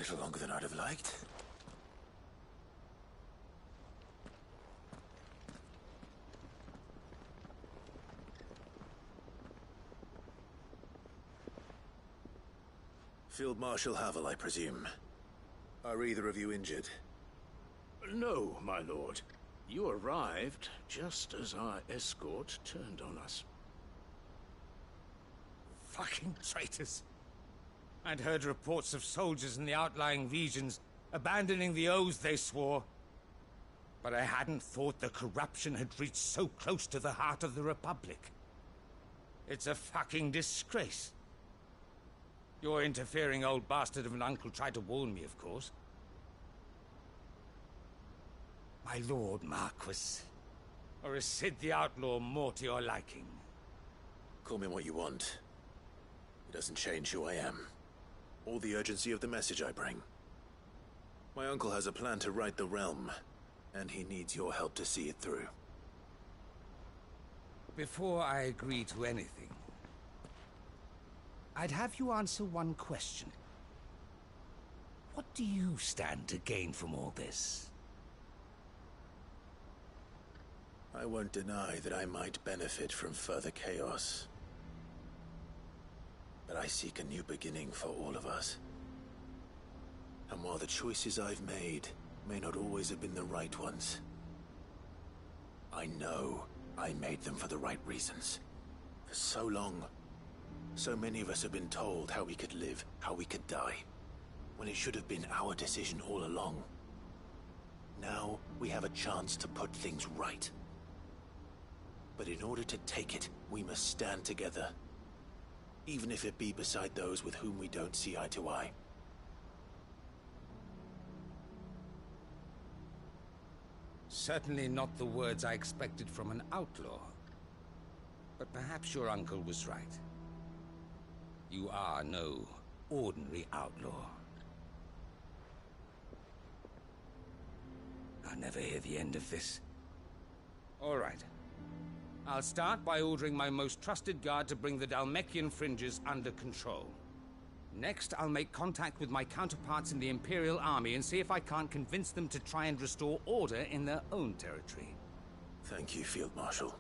Speaker 2: little longer than I'd have liked. Field Marshal Havel, I presume. Are either of you injured?
Speaker 20: No, my lord. You arrived just as our escort turned on us.
Speaker 21: Fucking traitors. I'd heard reports of soldiers in the outlying regions abandoning the oaths they swore. But I hadn't thought the corruption had reached so close to the heart of the Republic. It's a fucking disgrace. Your interfering old bastard of an uncle tried to warn me, of course. My lord Marquis. Or is Sid the Outlaw more to your liking?
Speaker 2: Call me what you want. It doesn't change who I am, or the urgency of the message I bring. My uncle has a plan to right the realm, and he needs your help to see it through.
Speaker 21: Before I agree to anything, I'd have you answer one question. What do you stand to gain from all this?
Speaker 2: I won't deny that I might benefit from further chaos. But I seek a new beginning for all of us. And while the choices I've made may not always have been the right ones, I know I made them for the right reasons. For so long, so many of us have been told how we could live, how we could die, when it should have been our decision all along. Now we have a chance to put things right. But in order to take it, we must stand together. Even if it be beside those with whom we don't see eye to eye.
Speaker 21: Certainly not the words I expected from an outlaw. But perhaps your uncle was right. You are no ordinary outlaw. I'll never hear the end of this. All right. I'll start by ordering my most trusted guard to bring the Dalmekian fringes under control. Next, I'll make contact with my counterparts in the Imperial Army and see if I can't convince them to try and restore order in their own territory.
Speaker 2: Thank you, Field Marshal.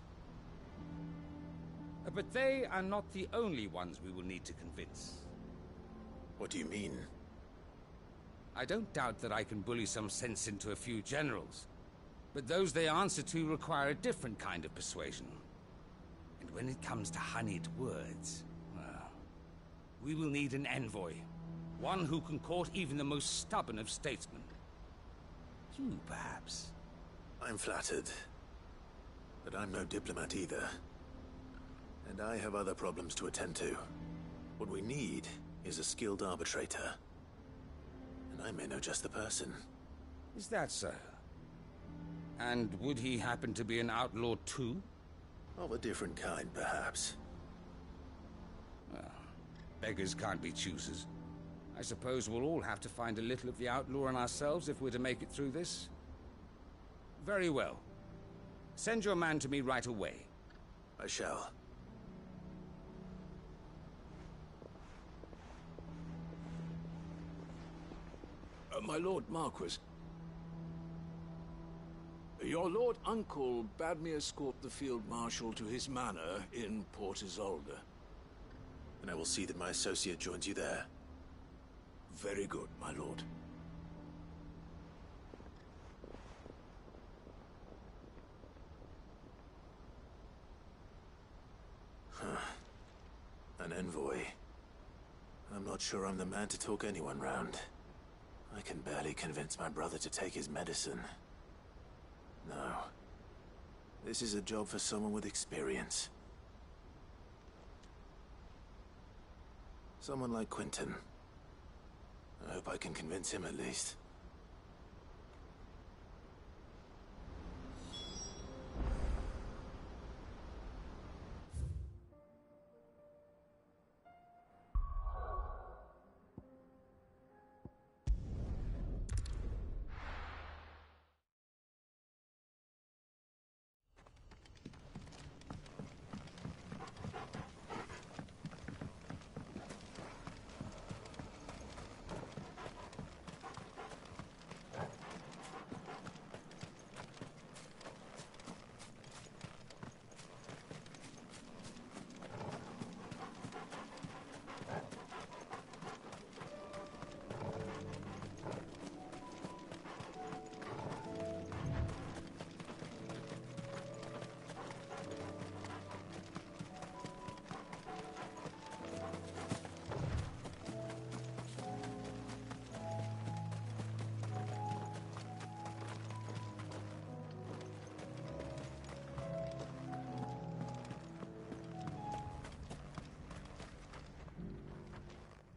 Speaker 21: But they are not the only ones we will need to convince.
Speaker 2: What do you mean?
Speaker 21: I don't doubt that I can bully some sense into a few generals. But those they answer to require a different kind of persuasion. And when it comes to honeyed words, well, we will need an envoy. One who can court even the most stubborn of statesmen. You, perhaps.
Speaker 2: I'm flattered. But I'm no diplomat either. And I have other problems to attend to. What we need is a skilled arbitrator. And I may know just the person.
Speaker 21: Is that so? And would he happen to be an outlaw too?
Speaker 2: Of a different kind, perhaps.
Speaker 21: Well, beggars can't be choosers. I suppose we'll all have to find a little of the outlaw in ourselves if we're to make it through this. Very well. Send your man to me right away.
Speaker 2: I shall.
Speaker 20: My Lord Marquis. Your Lord Uncle bade me escort the Field Marshal to his manor in Port Isolde.
Speaker 2: And I will see that my associate joins you there.
Speaker 20: Very good, my lord.
Speaker 2: An envoy. I'm not sure I'm the man to talk anyone round. I can barely convince my brother to take his medicine. No. This is a job for someone with experience. Someone like Quentin. I hope I can convince him at least.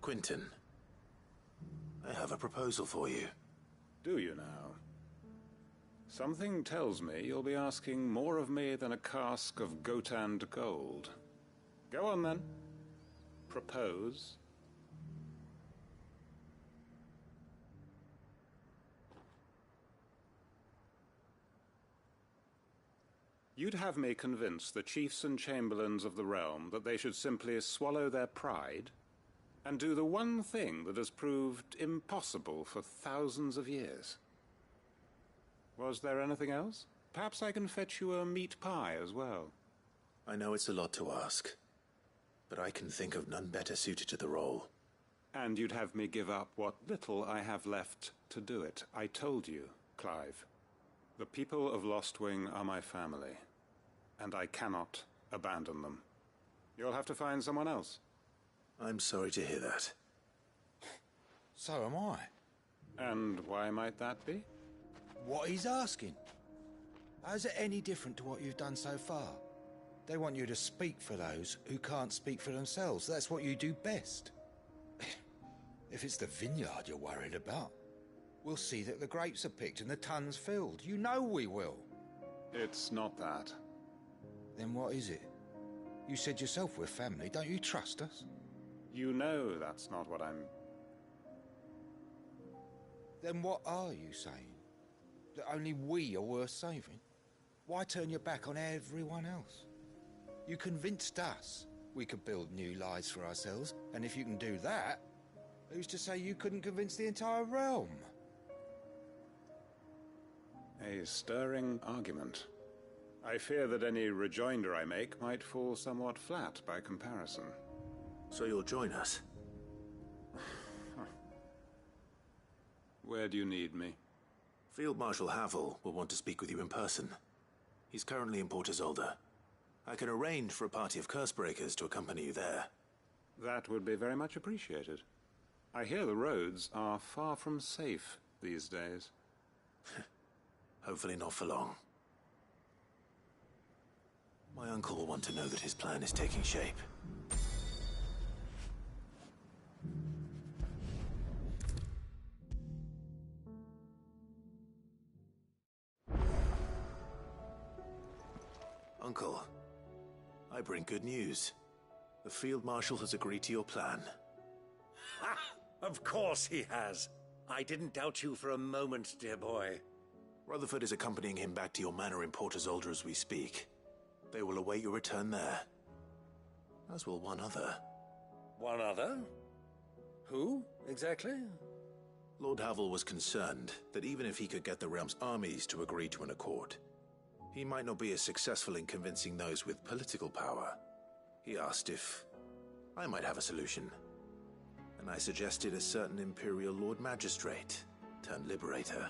Speaker 2: Quentin, I have a proposal for you.
Speaker 5: Do you now? Something tells me you'll be asking more of me than a cask of Gotand gold. Go on then. Propose. You'd have me convince the chiefs and chamberlains of the realm that they should simply swallow their pride and do the one thing that has proved impossible for thousands of years. Was there anything else? Perhaps I can fetch you a meat pie as well.
Speaker 2: I know it's a lot to ask, but I can think of none better suited to the role.
Speaker 5: And you'd have me give up what little I have left to do it. I told you, Clive. The people of Lostwing are my family, and I cannot abandon them. You'll have to find someone else.
Speaker 2: I'm sorry to hear that.
Speaker 19: So am I.
Speaker 5: And why might that be?
Speaker 19: What he's asking. How's it any different to what you've done so far? They want you to speak for those who can't speak for themselves. That's what you do best. If it's the vineyard you're worried about, we'll see that the grapes are picked and the tons filled. You know we will.
Speaker 5: It's not that.
Speaker 19: Then what is it? You said yourself we're family. Don't you trust us?
Speaker 5: You know that's not what I'm...
Speaker 19: Then what are you saying? That only we are worth saving? Why turn your back on everyone else? You convinced us we could build new lives for ourselves, and if you can do that, who's to say you couldn't convince the entire realm?
Speaker 5: A stirring argument. I fear that any rejoinder I make might fall somewhat flat by comparison.
Speaker 2: So you'll join us?
Speaker 5: Where do you need me?
Speaker 2: Field Marshal Havel will want to speak with you in person. He's currently in Port Isolde. I can arrange for a party of Cursebreakers to accompany you there.
Speaker 5: That would be very much appreciated. I hear the roads are far from safe these days.
Speaker 2: Hopefully not for long. My uncle will want to know that his plan is taking shape. Uncle, I bring good news. The Field Marshal has agreed to your plan.
Speaker 8: Ha! Of course he has. I didn't doubt you for a moment, dear boy.
Speaker 2: Rutherford is accompanying him back to your manor in Port Isolde as we speak. They will await your return there. As will one other.
Speaker 8: One other? Who, exactly?
Speaker 2: Lord Havel was concerned that even if he could get the realm's armies to agree to an accord, he might not be as successful in convincing those with political power. He asked if I might have a solution, and I suggested a certain Imperial Lord Magistrate turned Liberator.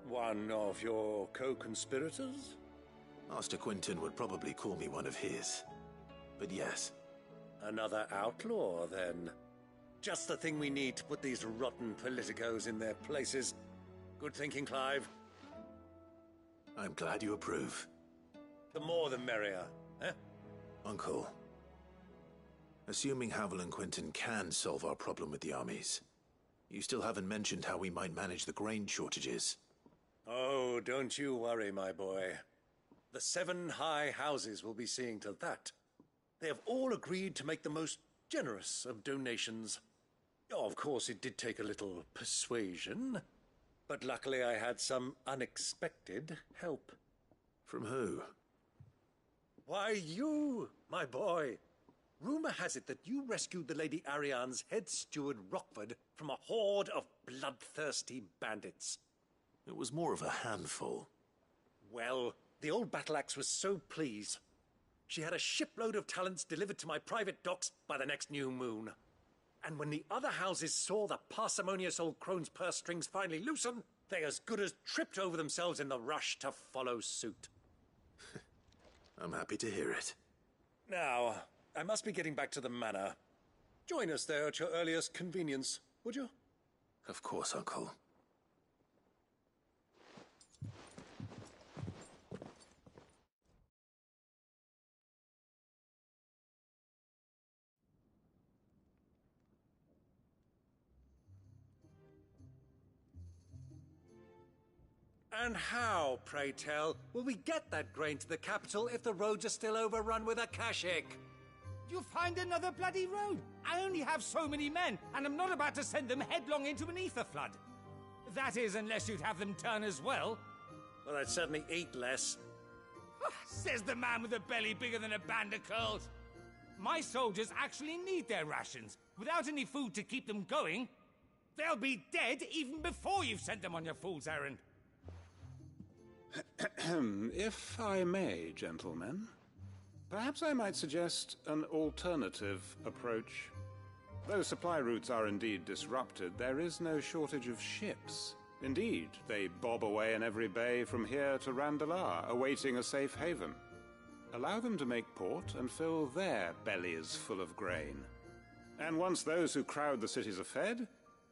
Speaker 8: One of your co-conspirators?
Speaker 2: Master Quentin would probably call me one of his, but yes.
Speaker 8: Another outlaw, then. Just the thing we need to put these rotten politicos in their places. Good thinking, Clive.
Speaker 2: I'm glad you approve.
Speaker 8: The more the merrier, eh?
Speaker 2: Uncle, assuming Havel and Quentin can solve our problem with the armies, you still haven't mentioned how we might manage the grain shortages.
Speaker 8: Oh, don't you worry, my boy. The 7 high houses will be seeing to that. They have all agreed to make the most generous of donations. Oh, of course, it did take a little persuasion, but luckily I had some unexpected help.
Speaker 2: From who?
Speaker 8: Why, you, my boy. Rumor has it that you rescued the Lady Ariane's head steward Rockford from a horde of bloodthirsty bandits.
Speaker 2: It was more of a handful.
Speaker 8: Well, the old battle-axe was so pleased. She had a shipload of talents delivered to my private docks by the next new moon. And when the other houses saw the parsimonious old crone's purse strings finally loosen, they as good as tripped over themselves in the rush to follow suit.
Speaker 2: I'm happy to hear it.
Speaker 8: Now, I must be getting back to the manor. Join us there at your earliest convenience, would you?
Speaker 2: Of course, Uncle.
Speaker 8: And how, pray tell, will we get that grain to the capital if the roads are still overrun with Akashic?
Speaker 21: You'll find another bloody road. I only have so many men, and I'm not about to send them headlong into an ether flood. That is, unless you'd have them turn as well.
Speaker 8: Well, I'd certainly eat less.
Speaker 21: Says the man with a belly bigger than a band of curls. My soldiers actually need their rations. Without any food to keep them going, they'll be dead even before you've sent them on your fool's errand.
Speaker 5: If I may, gentlemen, perhaps I might suggest an alternative approach. Though supply routes are indeed disrupted, there is no shortage of ships. Indeed, they bob away in every bay from here to Randalar, awaiting a safe haven. Allow them to make port and fill their bellies full of grain. And once those who crowd the cities are fed,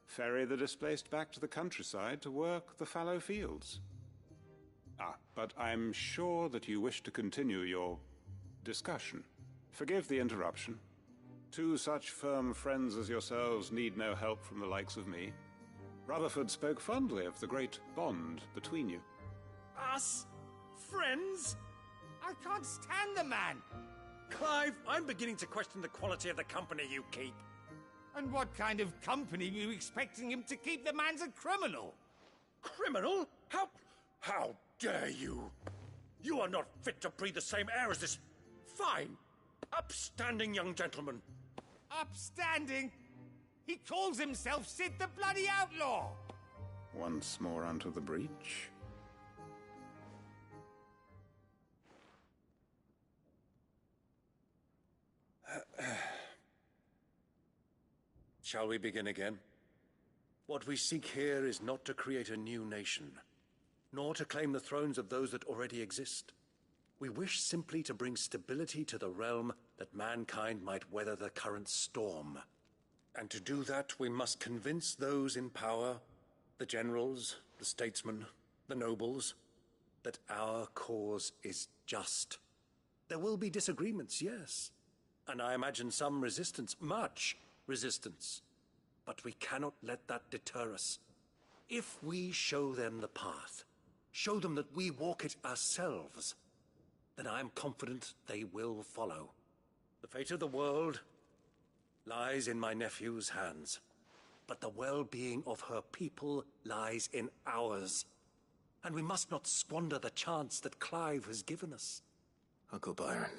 Speaker 5: ferry the displaced back to the countryside to work the fallow fields. But I'm sure that you wish to continue your discussion. Forgive the interruption. Two such firm friends as yourselves need no help from the likes of me. Rutherford spoke fondly of the great bond between you.
Speaker 21: Us? Friends? I can't stand the man!
Speaker 8: Clive, I'm beginning to question the quality of the company you keep.
Speaker 21: And what kind of company were you expecting him to keep? The man's a criminal!
Speaker 8: Criminal? How dare you? You are not fit to breathe the same air as this fine, upstanding young gentleman.
Speaker 21: Upstanding? He calls himself Sid the Bloody Outlaw!
Speaker 5: Once more onto the breach.
Speaker 8: Shall we begin again? What we seek here is not to create a new nation, nor to claim the thrones of those that already exist. We wish simply to bring stability to the realm that mankind might weather the current storm. And to do that, we must convince those in power, the generals, the statesmen, the nobles, that our cause is just. There will be disagreements, yes, and I imagine some resistance, much resistance. But we cannot let that deter us. If we show them the path, show them that we walk it ourselves, then I am confident they will follow. The fate of the world lies in my nephew's hands, but the well-being of her people lies in ours. And we must not squander the chance that Clive has given us.
Speaker 2: Uncle Byron,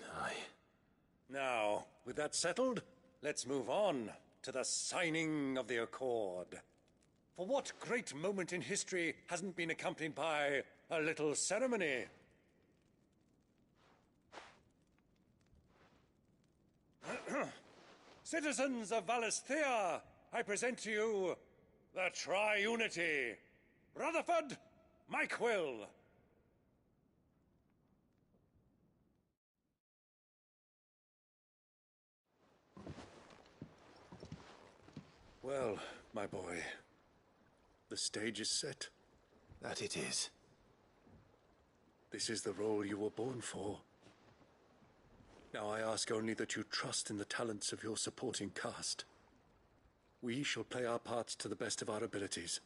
Speaker 8: Now, with that settled, let's move on to the signing of the Accord. For what great moment in history hasn't been accompanied by a little ceremony? Citizens of Valisthea, I present to you the Triunity. Rutherford, Mike Will. Well, my boy, the stage is set.
Speaker 2: That it is.
Speaker 8: This is the role you were born for. Now I ask only that you trust in the talents of your supporting cast. We shall play our parts to the best of our abilities,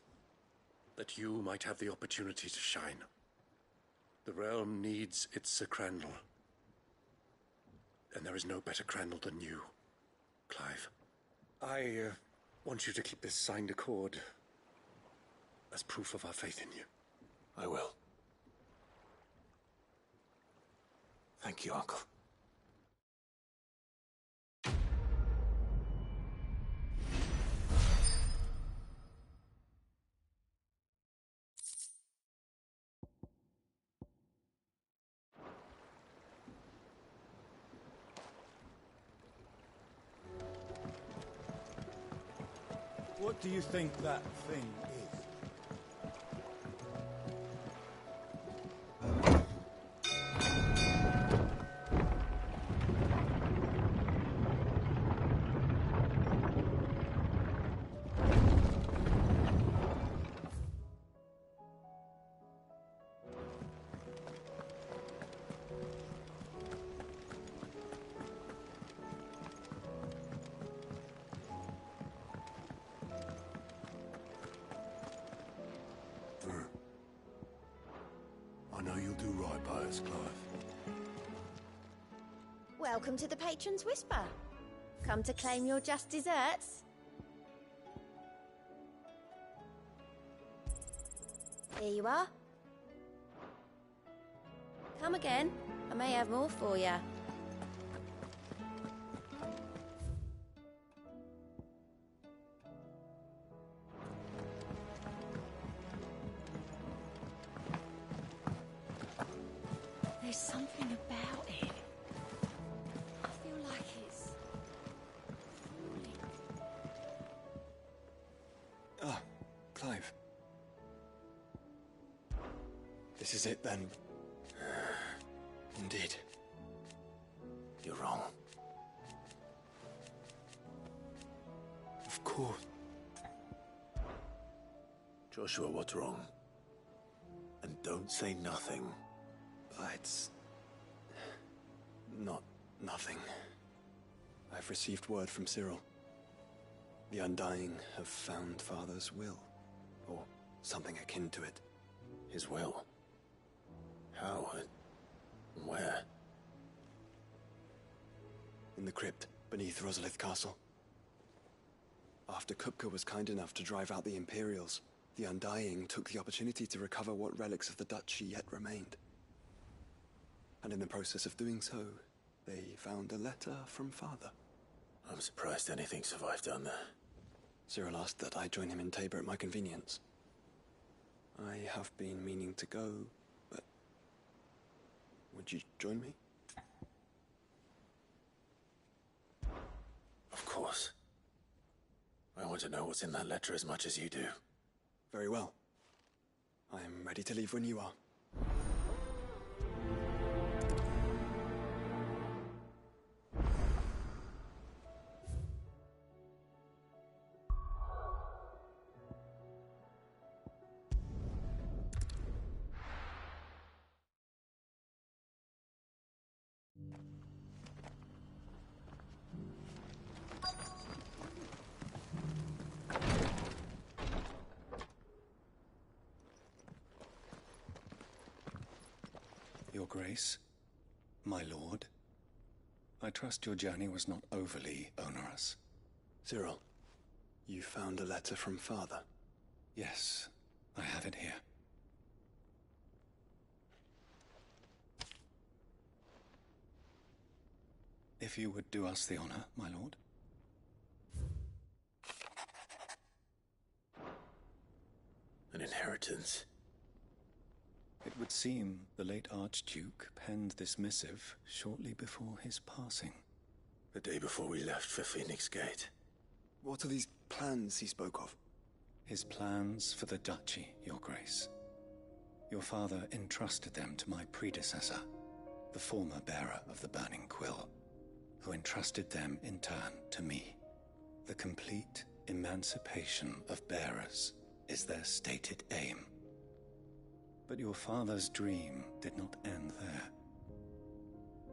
Speaker 8: that you might have the opportunity to shine. The realm needs its Sir Crandall, and there is no better Crandall than you, Clive. I want you to keep this signed accord as proof of our faith in you.
Speaker 2: I will. Thank you, Uncle.
Speaker 16: What do you think that thing is?
Speaker 2: pious Clive.
Speaker 9: Welcome to the Patron's Whisper. Come to claim your just desserts? Here you are. Come again. I may have more for you. There's something about it. I feel like it's falling.
Speaker 4: Ah, Clive. This is it then. Indeed.
Speaker 2: You're wrong.
Speaker 4: Of course.
Speaker 2: Joshua, what's wrong? And don't say nothing.
Speaker 4: It's not nothing. I've received word from Cyril. The Undying have found Father's will, or something akin to it.
Speaker 2: His will? How? Where?
Speaker 4: In the crypt beneath Rosalith Castle. After Kupka was kind enough to drive out the Imperials, the Undying took the opportunity to recover what relics of the duchy yet remained. And in the process of doing so, they found a letter from Father.
Speaker 2: I'm surprised anything survived down there.
Speaker 4: Cyril asked that I join him in Tabor at my convenience. I have been meaning to go, but would you join me?
Speaker 2: Of course. I want to know what's in that letter as much as you do.
Speaker 4: Very well. I am ready to leave when you are.
Speaker 16: Your Grace, my lord, I trust your journey was not overly onerous.
Speaker 4: Cyril, you found a letter from Father?
Speaker 16: Yes, I have it here. If you would do us the honor, my lord.
Speaker 2: An inheritance.
Speaker 16: It would seem the late Archduke penned this missive shortly before his passing.
Speaker 2: The day before we left for Phoenix Gate.
Speaker 4: What are these plans he spoke of?
Speaker 16: His plans for the duchy, Your Grace. Your father entrusted them to my predecessor, the former bearer of the Burning Quill, who entrusted them in turn to me. The complete emancipation of bearers is their stated aim. But your father's dream did not end there.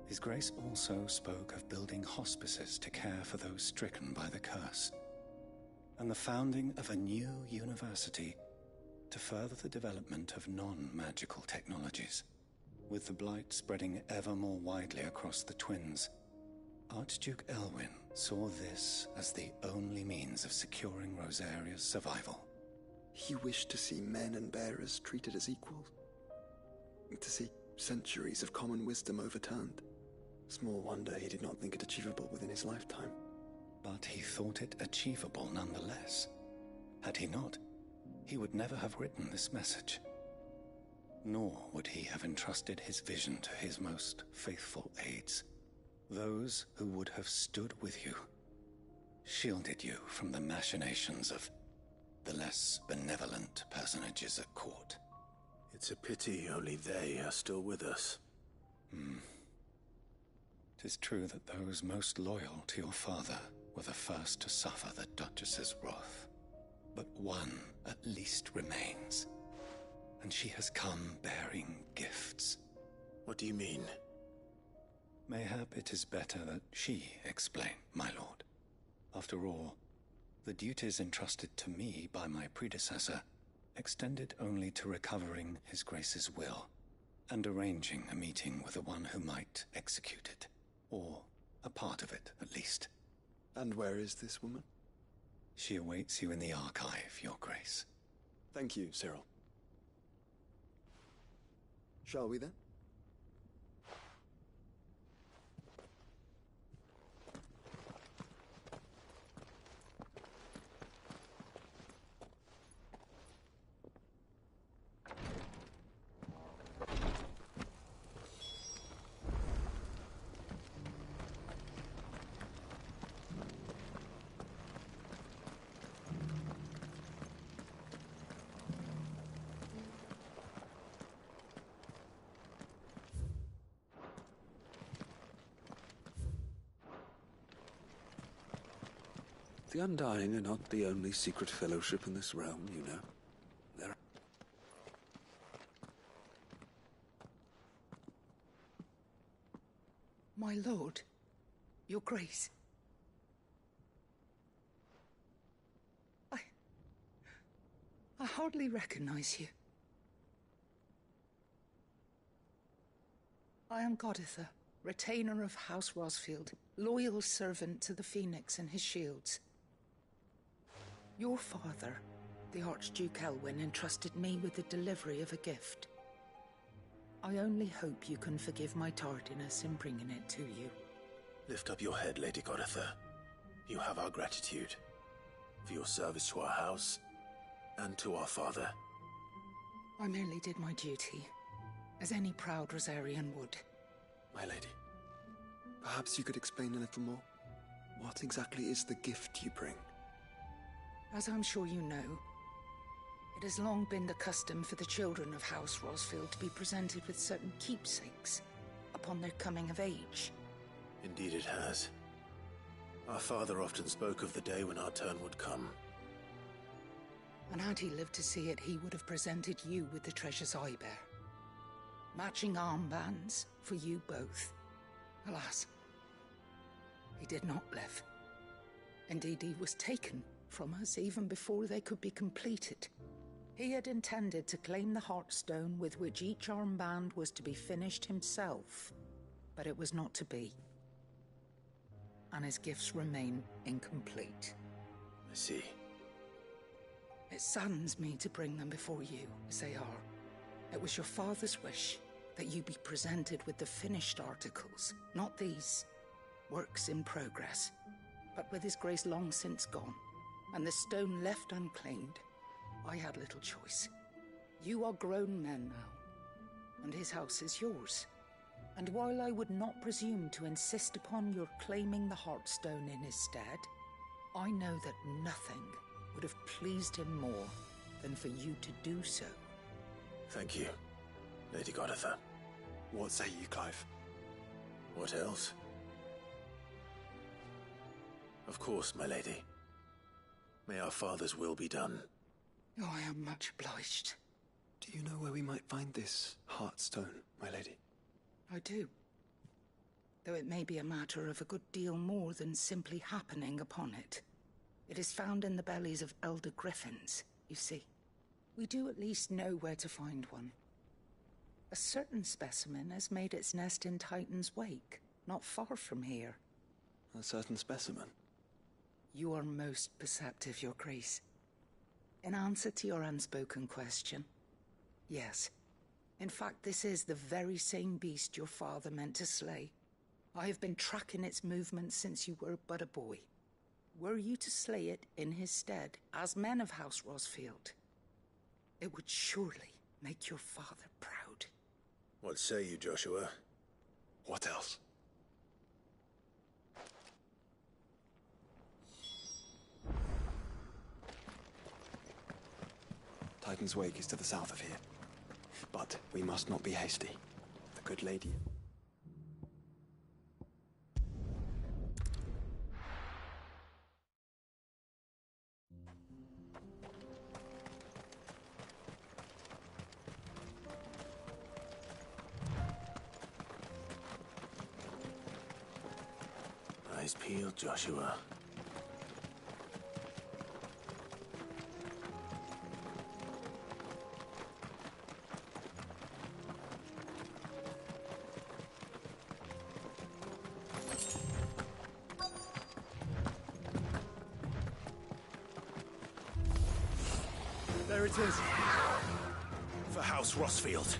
Speaker 16: His Grace also spoke of building hospices to care for those stricken by the curse, and the founding of a new university to further the development of non-magical technologies. With the blight spreading ever more widely across the twins, Archduke Elwyn saw this as the only means of securing Rosaria's survival.
Speaker 4: He wished to see men and bearers treated as equals. To see centuries of common wisdom overturned. Small wonder he did not think it achievable within his lifetime.
Speaker 16: But he thought it achievable nonetheless. Had he not, he would never have written this message. Nor would he have entrusted his vision to his most faithful aides, those who would have stood with you, shielded you from the machinations of the less benevolent personages at court.
Speaker 2: It's a pity only they are still with us.
Speaker 16: 'Tis true that those most loyal to your father were the first to suffer the Duchess's wrath. But one at least remains, and she has come bearing gifts.
Speaker 2: What do you mean?
Speaker 16: Mayhap it is better that she explain, my lord. After all, the duties entrusted to me by my predecessor extended only to recovering His Grace's will, and arranging a meeting with the one who might execute it. Or a part of it, at least.
Speaker 4: And where is this woman?
Speaker 16: She awaits you in the archive, Your Grace.
Speaker 4: Thank you, Cyril. Shall we then?
Speaker 11: The Undying are not the only secret fellowship in this realm, you know. There are...
Speaker 14: My lord, Your Grace. I hardly recognize you. I am Goditha, retainer of House Rosfield, loyal servant to the Phoenix and his shields. Your father, the Archduke Elwyn, entrusted me with the delivery of a gift. I only hope you can forgive my tardiness in bringing it to you.
Speaker 2: Lift up your head, Lady Goditha. You have our gratitude for your service to our house and to our father.
Speaker 14: I merely did my duty, as any proud Rosarian would.
Speaker 4: My lady, perhaps you could explain a little more? What exactly is the gift you bring?
Speaker 14: As I'm sure you know, it has long been the custom for the children of House Rosfield to be presented with certain keepsakes upon their coming of age.
Speaker 2: Indeed it has. Our father often spoke of the day when our turn would come.
Speaker 14: And had he lived to see it, he would have presented you with the treasures I bear. Matching armbands for you both. Alas, he did not live. Indeed, he was taken from us even before they could be completed. He had intended to claim the Heartstone with which each armband was to be finished himself, but it was not to be. And his gifts remain incomplete.
Speaker 2: I see.
Speaker 14: It saddens me to bring them before you, as they are. It was your father's wish that you be presented with the finished articles, not these, works in progress. But with his grace long since gone, and the stone left unclaimed, I had little choice. You are grown men now, and his house is yours. And while I would not presume to insist upon your claiming the Heartstone in his stead, I know that nothing would have pleased him more than for you to do so.
Speaker 2: Thank you, Lady Goditha.
Speaker 4: What say you, Clive?
Speaker 2: What else? Of course, my lady. May our father's will be done.
Speaker 14: Oh, I am much obliged.
Speaker 4: Do you know where we might find this Heartstone, my lady?
Speaker 14: I do. Though it may be a matter of a good deal more than simply happening upon it. It is found in the bellies of elder griffins, you see. We do at least know where to find one. A certain specimen has made its nest in Titan's Wake, not far from here.
Speaker 4: A certain specimen?
Speaker 14: You are most perceptive, Your Grace. In answer to your unspoken question, yes. In fact, this is the very same beast your father meant to slay. I have been tracking its movements since you were but a boy. Were you to slay it in his stead, as men of House Rosfield, it would surely make your father proud.
Speaker 2: What say you, Joshua?
Speaker 4: What else? Titan's Wake is to the south of here. But we must not be hasty. The good lady...
Speaker 2: Eyes peeled, Joshua.
Speaker 16: There it is.
Speaker 2: For House Rossfield.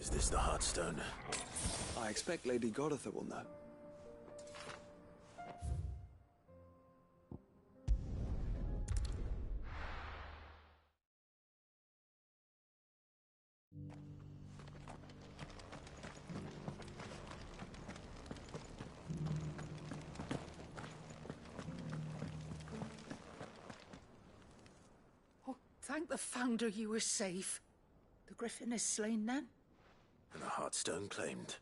Speaker 2: Is this the Heartstone?
Speaker 4: I expect Lady Goditha will know.
Speaker 14: Oh, thank the Founder you were safe. The Griffin is slain then?
Speaker 2: And a Heartstone claimed.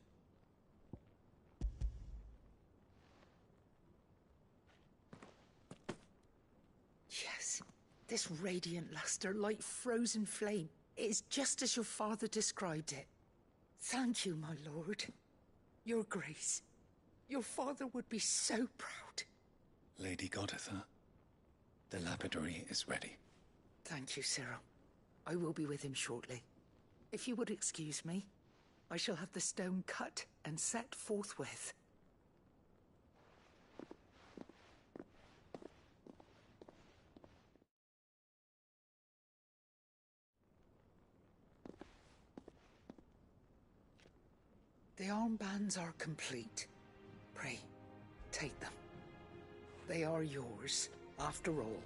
Speaker 14: Yes, this radiant luster like frozen flame is just as your father described it. Thank you, my lord. Your grace. Your father would be so proud.
Speaker 11: Lady Goditha, the lapidary is ready.
Speaker 14: Thank you, Cyril. I will be with him shortly. If you would excuse me, I shall have the stone cut and set forthwith. The armbands are complete. Pray, take them. They are yours, after all.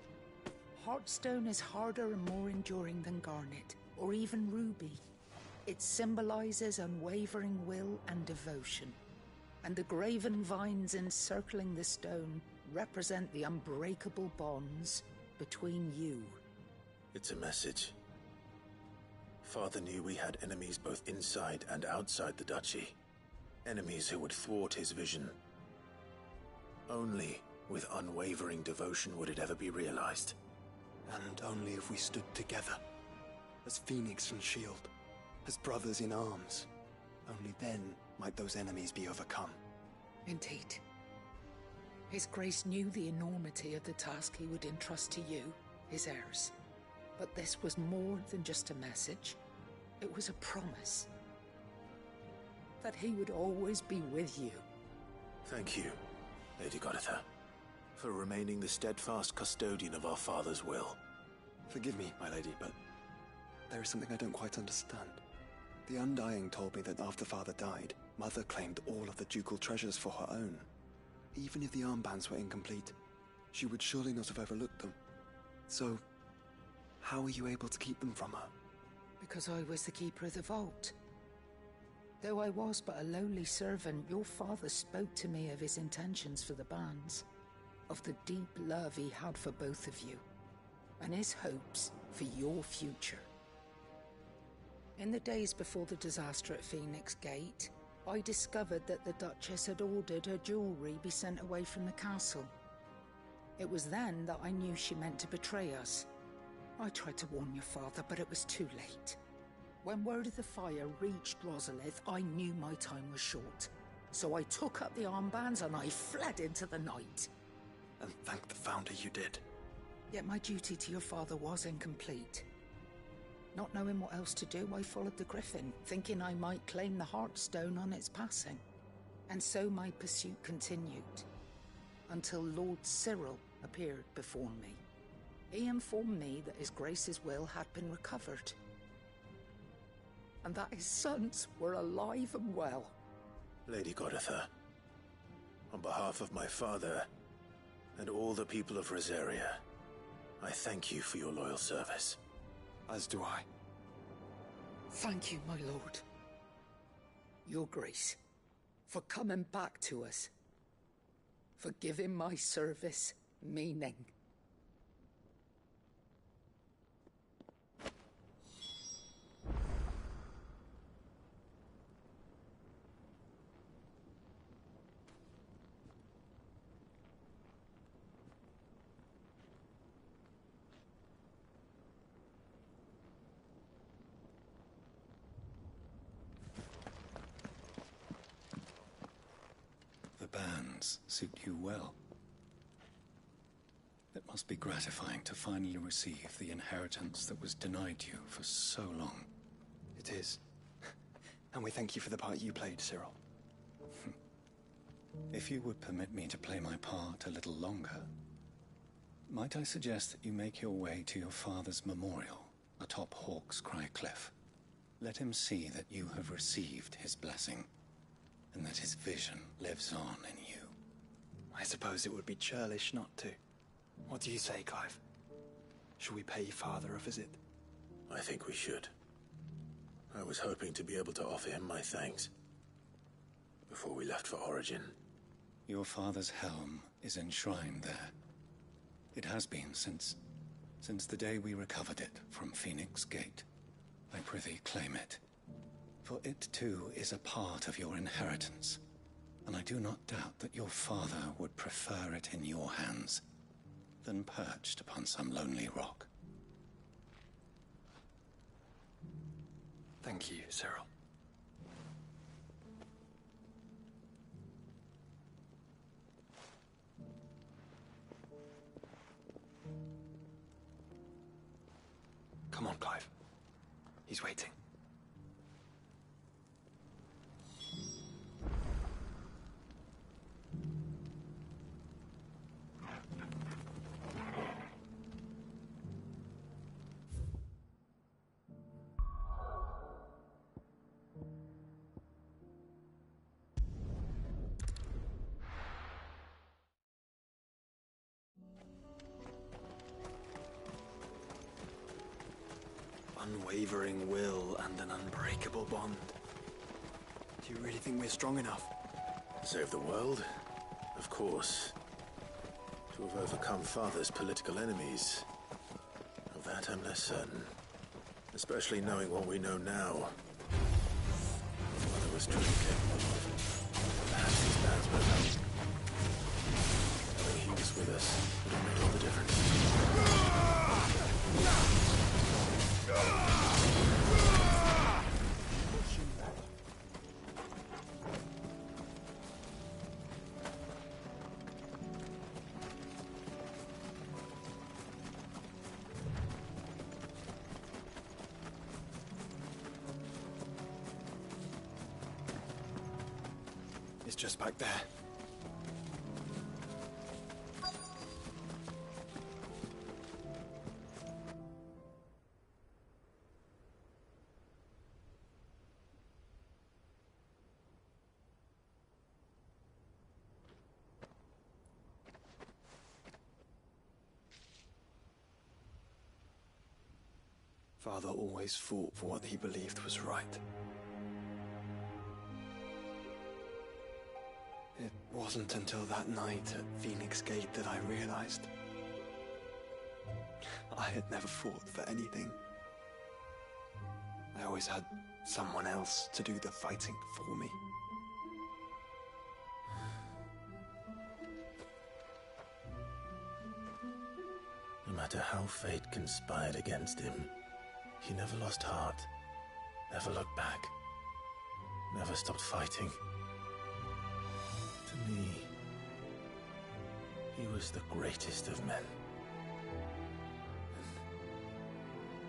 Speaker 14: Heartstone is harder and more enduring than garnet, or even ruby. It symbolizes unwavering will and devotion, and the graven vines encircling the stone represent the unbreakable bonds between you.
Speaker 2: It's a message. Father knew we had enemies both inside and outside the duchy. Enemies who would thwart his vision. Only with unwavering devotion would it ever be realized.
Speaker 4: And only if we stood together, as Phoenix and Shield, as brothers in arms. Only then might those enemies be overcome.
Speaker 14: Indeed. His Grace knew the enormity of the task he would entrust to you, his heirs. But this was more than just a message. It was a promise. That he would always be with you.
Speaker 2: Thank you, Lady Goditha, for remaining the steadfast custodian of our father's will.
Speaker 4: Forgive me, my lady, but there is something I don't quite understand. The Undying told me that after Father died, Mother claimed all of the ducal treasures for her own. Even if the armbands were incomplete, she would surely not have overlooked them. So, how were you able to keep them from her?
Speaker 14: Because I was the keeper of the vault. Though I was but a lowly servant, your father spoke to me of his intentions for the bands, of the deep love he had for both of you, and his hopes for your future. In the days before the disaster at Phoenix Gate, I discovered that the Duchess had ordered her jewelry be sent away from the castle. It was then that I knew she meant to betray us. I tried to warn your father, but it was too late. When word of the fire reached Rosalith, I knew my time was short. So I took up the armbands and I fled into the night.
Speaker 4: And thank the Founder you did.
Speaker 14: Yet my duty to your father was incomplete. Not knowing what else to do, I followed the Griffin, thinking I might claim the Heartstone on its passing. And so my pursuit continued, until Lord Cyril appeared before me. He informed me that His Grace's will had been recovered, and that his sons were alive and well.
Speaker 2: Lady Goditha, on behalf of my father and all the people of Rosaria, I thank you for your loyal service.
Speaker 4: As do I.
Speaker 14: Thank you, my lord. Your Grace, for coming back to us, for giving my service meaning.
Speaker 11: The bands suit you well. It must be gratifying to finally receive the inheritance that was denied you for so long.
Speaker 4: It is. And we thank you for the part you played, Cyril.
Speaker 11: If you would permit me to play my part a little longer, might I suggest that you make your way to your father's memorial atop Hawk's Cry Cliff? Let him see that you have received his blessing, and that his vision lives on in you.
Speaker 4: I suppose it would be churlish not to. What do you say, Clive? Should we pay Father a visit?
Speaker 2: I think we should. I was hoping to be able to offer him my thanks before we left for Origin.
Speaker 11: Your father's helm is enshrined there. It has been since the day we recovered it from Phoenix Gate. I prithee claim it, for it too is a part of your inheritance, and I do not doubt that your father would prefer it in your hands than perched upon some lonely rock.
Speaker 4: Thank you, Cyril. Come on, Clive. He's waiting. Unwavering will and an unbreakable bond. Do you really think we're strong enough?
Speaker 2: Save the world? Of course. To have overcome Father's political enemies. Of that I'm less certain. Especially knowing what we know now. Father was truly capable of. Perhaps these bands will help. Having he was with us would have made all the difference.
Speaker 4: It's just back there. Father always fought for what he believed was right. It wasn't until that night at Phoenix Gate that I realized I had never fought for anything. I always had someone else to do the fighting for me.
Speaker 2: No matter how fate conspired against him, he never lost heart, never looked back, never stopped fighting. To me, he was the greatest of men.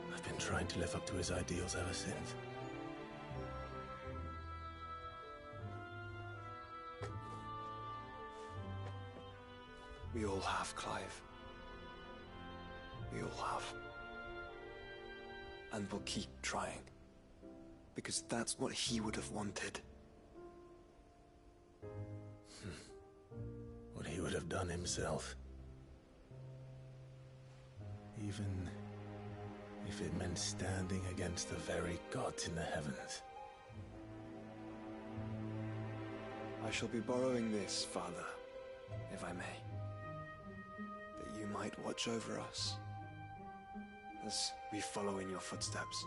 Speaker 2: And I've been trying to live up to his ideals ever since.
Speaker 4: We all have, Clive. We all have. And we'll keep trying. Because that's what he would have wanted.
Speaker 2: What he would have done himself. Even if it meant standing against the very gods in the heavens.
Speaker 4: I shall be borrowing this, Father, if I may. That you might watch over us as we follow in your footsteps.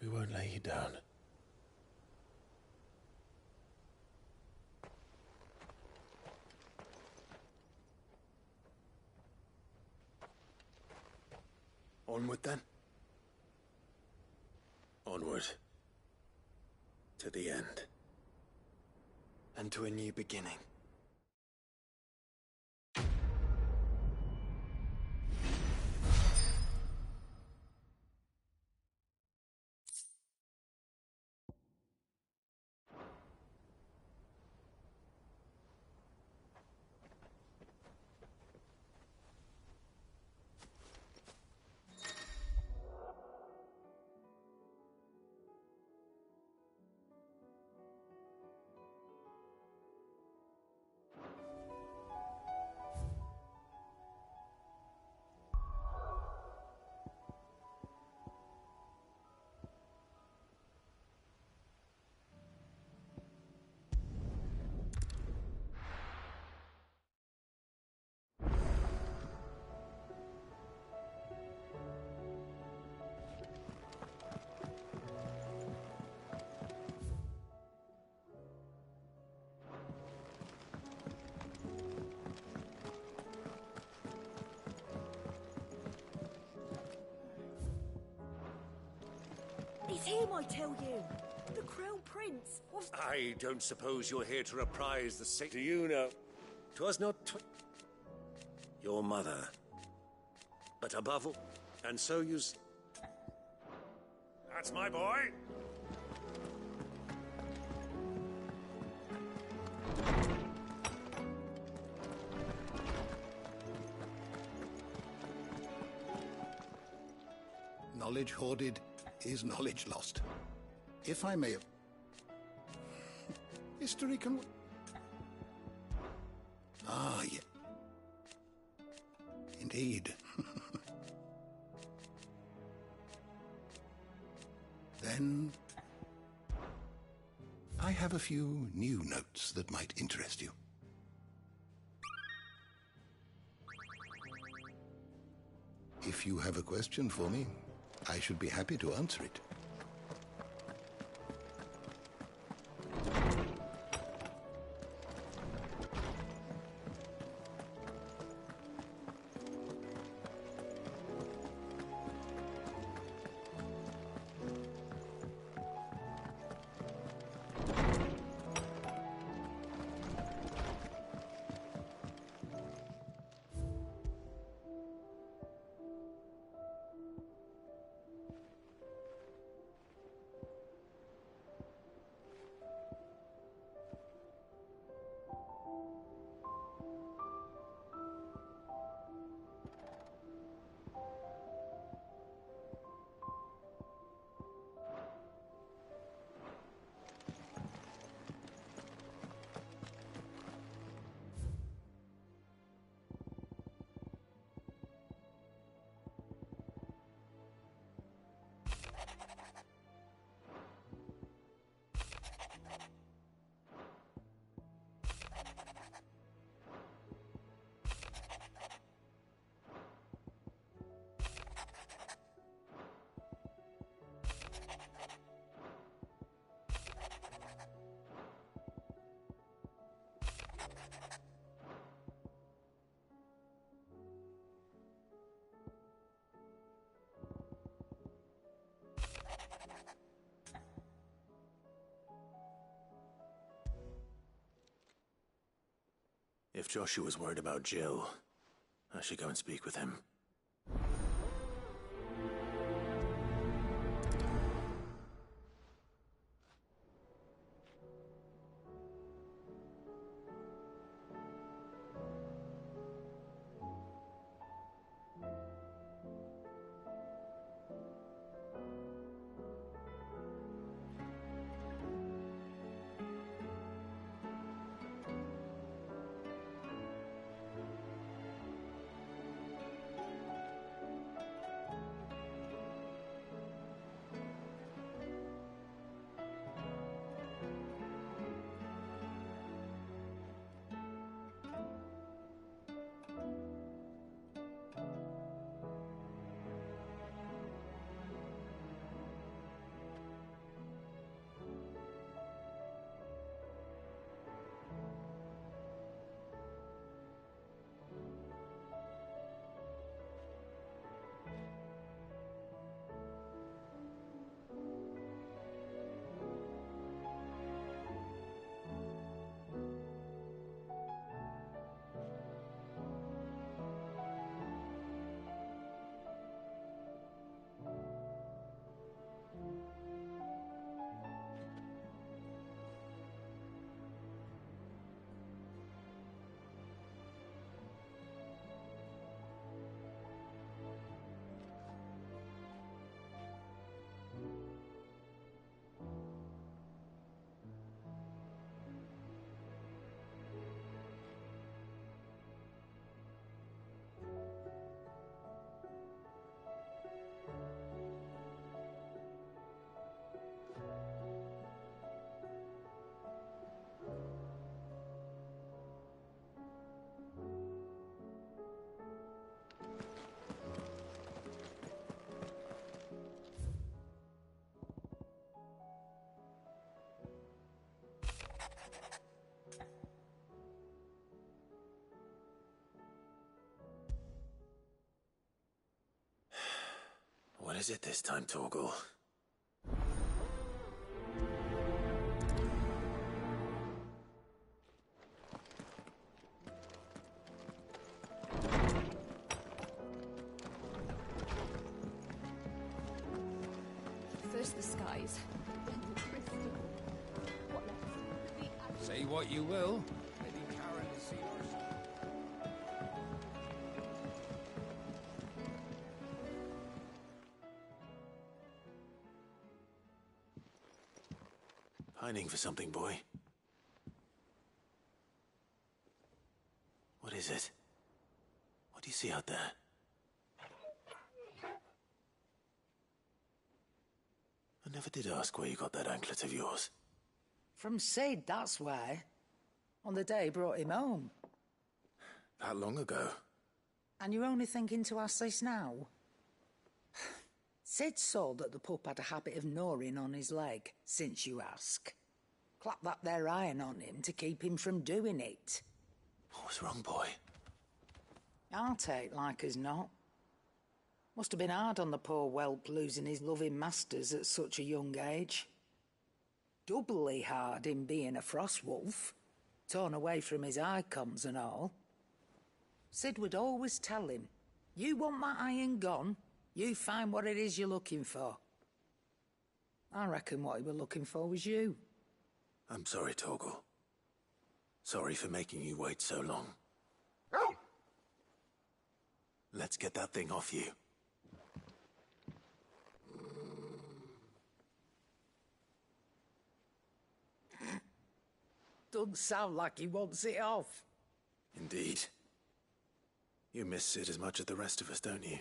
Speaker 2: We won't lay you down.
Speaker 4: Onward then.
Speaker 2: Onward. To the end.
Speaker 4: And to a new beginning.
Speaker 1: He's him, I tell you. The Crown Prince of...
Speaker 8: I don't suppose you're here to reprise the sick. Do you know? 'Twas not your mother, but above all, and so you. That's my boy.
Speaker 10: Knowledge hoarded is knowledge lost. If I may have... History can... Ah, yeah. Indeed. Then... I have a few new notes that might interest you. If you have a question for me, I should be happy to answer it.
Speaker 2: If Joshua's worried about Jill, I should go and speak with him. What is it this time, Torgal?
Speaker 6: First the skies, then the crystal. What next?
Speaker 21: Say what you will. Lady Karen has seen us.
Speaker 2: Pining for something, boy. What is it? What do you see out there? I never did ask where you got that anklet of yours.
Speaker 14: From Sid, that's why. On the day he brought him home.
Speaker 2: That long ago?
Speaker 14: And you're only thinking to ask this now? Sid saw that the pup had a habit of gnawing on his leg, since you ask. Clap that there iron on him to keep him from doing it.
Speaker 2: What was wrong, boy?
Speaker 14: I'll take like as not. Must have been hard on the poor whelp losing his loving masters at such a young age. Doubly hard in being a frost wolf, torn away from his icons and all. Sid would always tell him, you want that iron gone, you find what it is you're looking for. I reckon what he were looking for was you.
Speaker 2: I'm sorry, Torgal. Sorry for making you wait so long. Let's get that thing off you.
Speaker 14: Doesn't sound like he wants it off.
Speaker 2: Indeed. You miss Sid as much as the rest of us, don't you?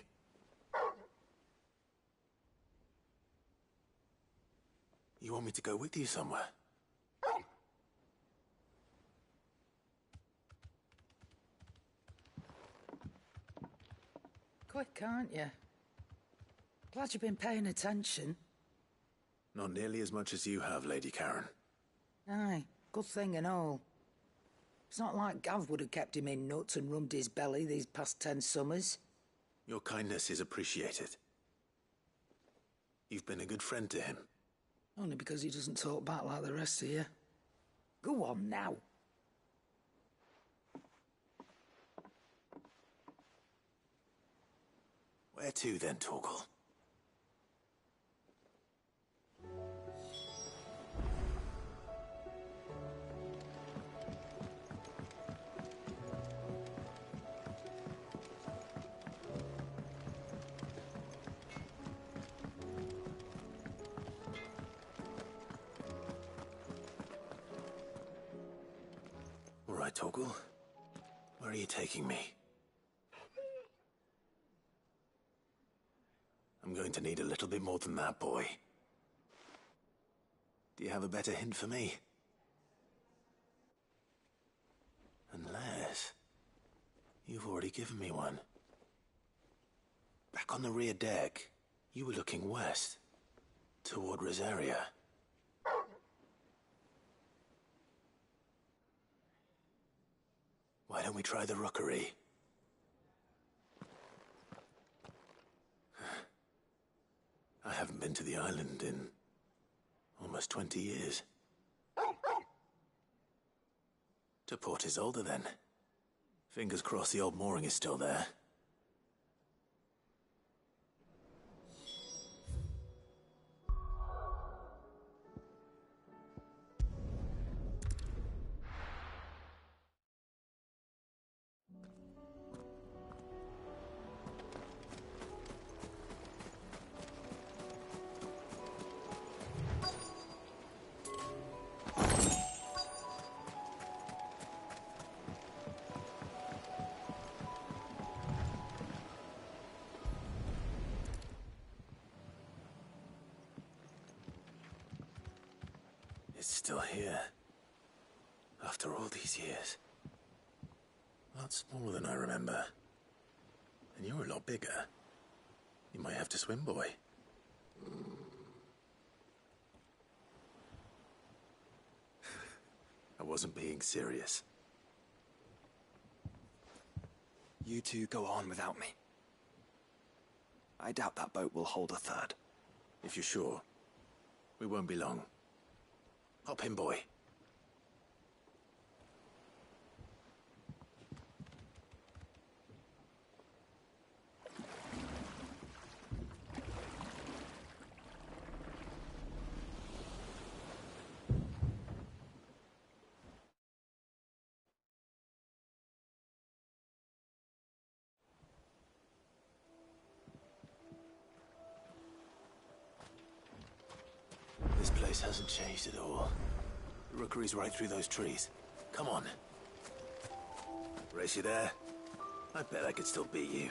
Speaker 2: You want me to go with you somewhere?
Speaker 14: Quick, aren't you? Glad you've been paying attention.
Speaker 2: Not nearly as much as you have, Lady Karen.
Speaker 14: Aye, good thing and all. It's not like Gav would have kept him in nuts and rubbed his belly these past 10 summers.
Speaker 2: Your kindness is appreciated. You've been a good friend to him.
Speaker 14: Only because he doesn't talk back like the rest of you. Go on now.
Speaker 2: Where to then, Torgal? All right, Torgal. Where are you taking me? I'm going to need a little bit more than that, boy. Do you have a better hint for me? Unless... you've already given me one. Back on the rear deck, you were looking west, toward Rosaria. Why don't we try the rookery? I haven't been to the island in almost 20 years. To Port Isolde, then. Fingers crossed the old mooring is still there. It's still here. After all these years. A lot smaller than I remember. And you're a lot bigger. You might have to swim, boy. I wasn't being serious.
Speaker 4: You two go on without me. I doubt that boat will hold a third.
Speaker 2: If you're sure, we won't be long. Hop in, boy. This place hasn't changed at all. The rookery's right through those trees. Come on. Race you there? I bet I could still beat you.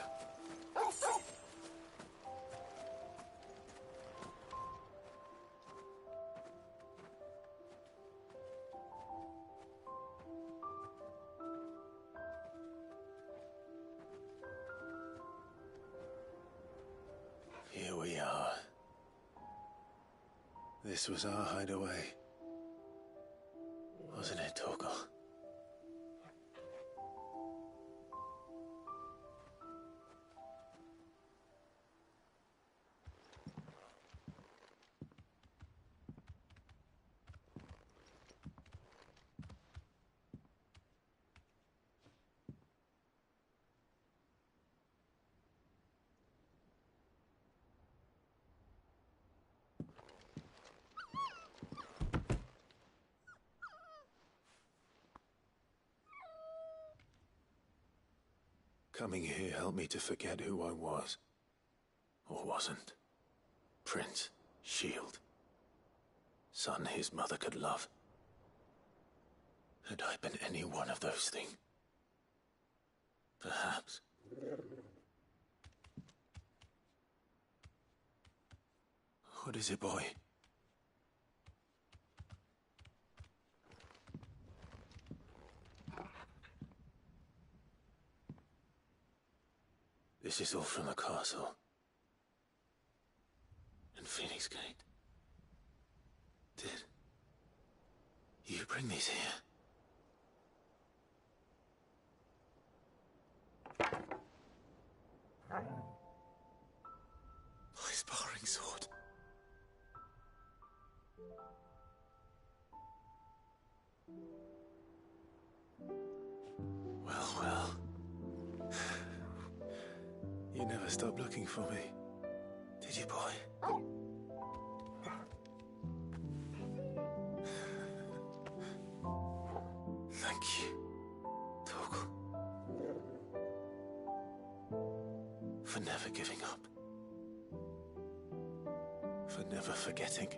Speaker 2: Here we are. This was our hideaway. Wasn't it, Torgal? Coming here helped me to forget who I was. Or wasn't. Prince, shield. Son his mother could love. Had I been any one of those things? Perhaps. What is it, boy? This is all from the castle. And Phoenix Gate. Did you bring these here? My sparring sword. Well, well. You never stopped looking for me, did you, boy? Thank you, Torgal, for never giving up, for never forgetting.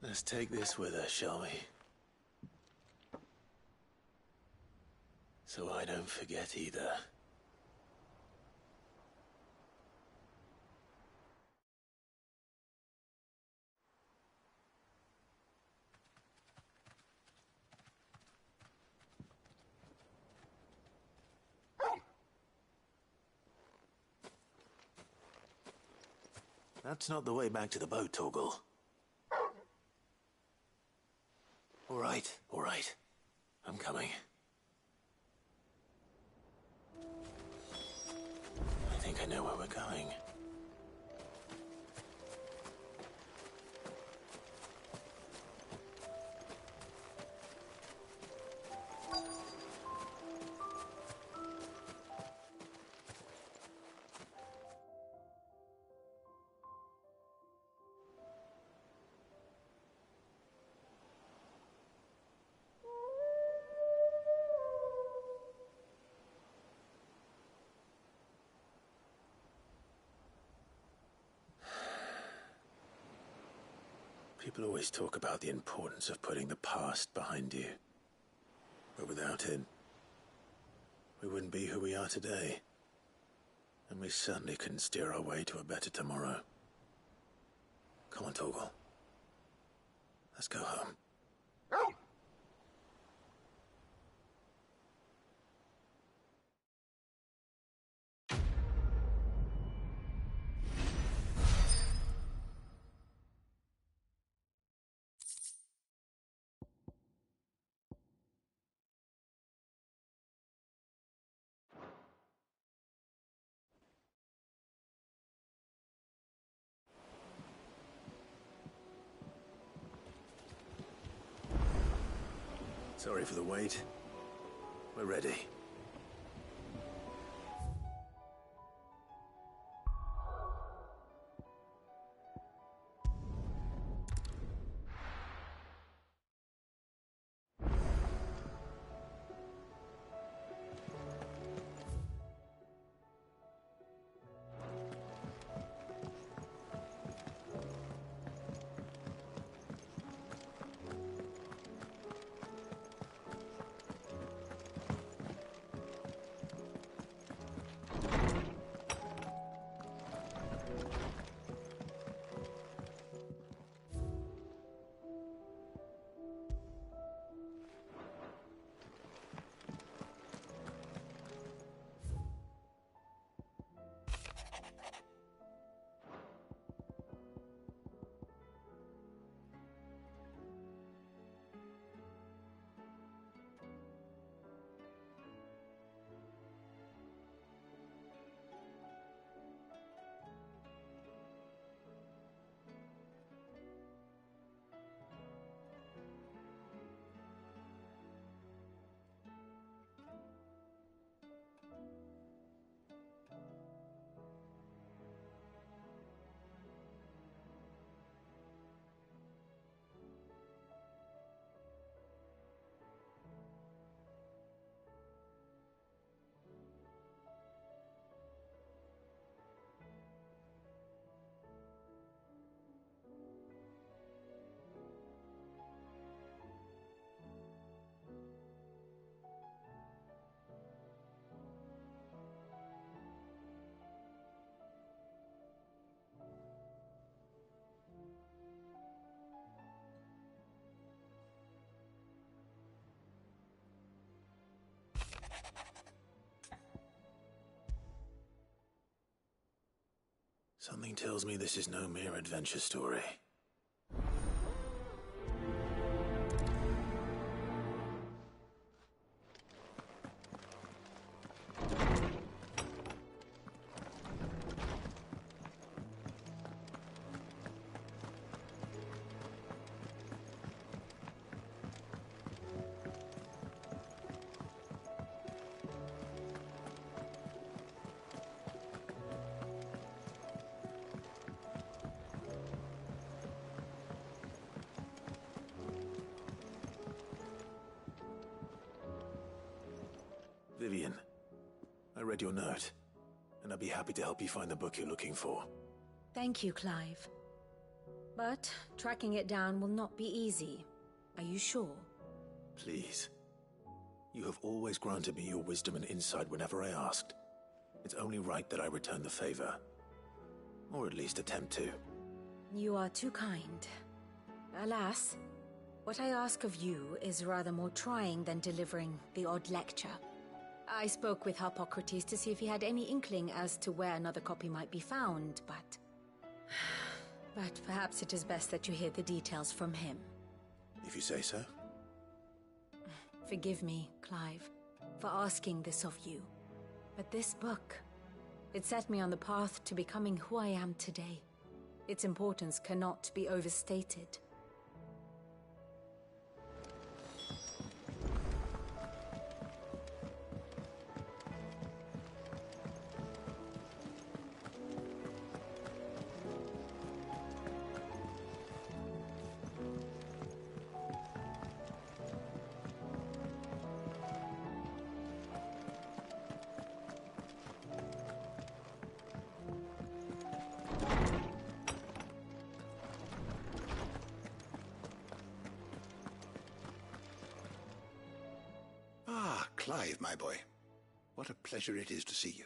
Speaker 2: Let's take this with us, shall we? So I don't forget either. That's not the way back to the boat, Torgal. All right. I'm coming. I think I know where we're going. People always talk about the importance of putting the past behind you. But without it, we wouldn't be who we are today. And we certainly couldn't steer our way to a better tomorrow. Come on, Torgal. Let's go home. Sorry for the wait. We're ready. Something tells me this is no mere adventure story. Vivian, I read your note, and I'd be happy to help you find the book you're looking for.
Speaker 13: Thank you, Clive. But tracking it down will not be easy. Are you sure?
Speaker 2: Please. You have always granted me your wisdom and insight whenever I asked. It's only right that I return the favor. Or at least attempt to.
Speaker 13: You are too kind. Alas, what I ask of you is rather more trying than delivering the odd lecture. I spoke with Harpocrates to see if he had any inkling as to where another copy might be found, but... But perhaps it is best that you hear the details from him.
Speaker 2: If you say so.
Speaker 13: Forgive me, Clive, for asking this of you. But this book, it set me on the path to becoming who I am today. Its importance cannot be overstated.
Speaker 10: Clive, my boy. What a pleasure it is to see you.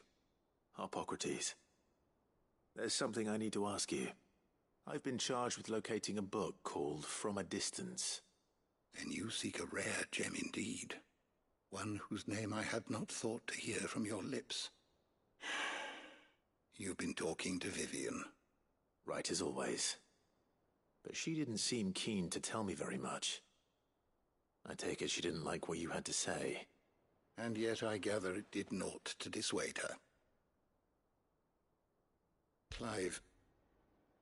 Speaker 2: Harpocrates. There's something I need to ask you. I've been charged with locating a book called From a Distance.
Speaker 10: Then you seek a rare gem indeed. One whose name I had not thought to hear from your lips. You've been talking to Vivian.
Speaker 2: Right as always. But she didn't seem keen to tell me very much. I take it she didn't like what you had to say.
Speaker 10: And yet I gather it did naught to dissuade her. Clive,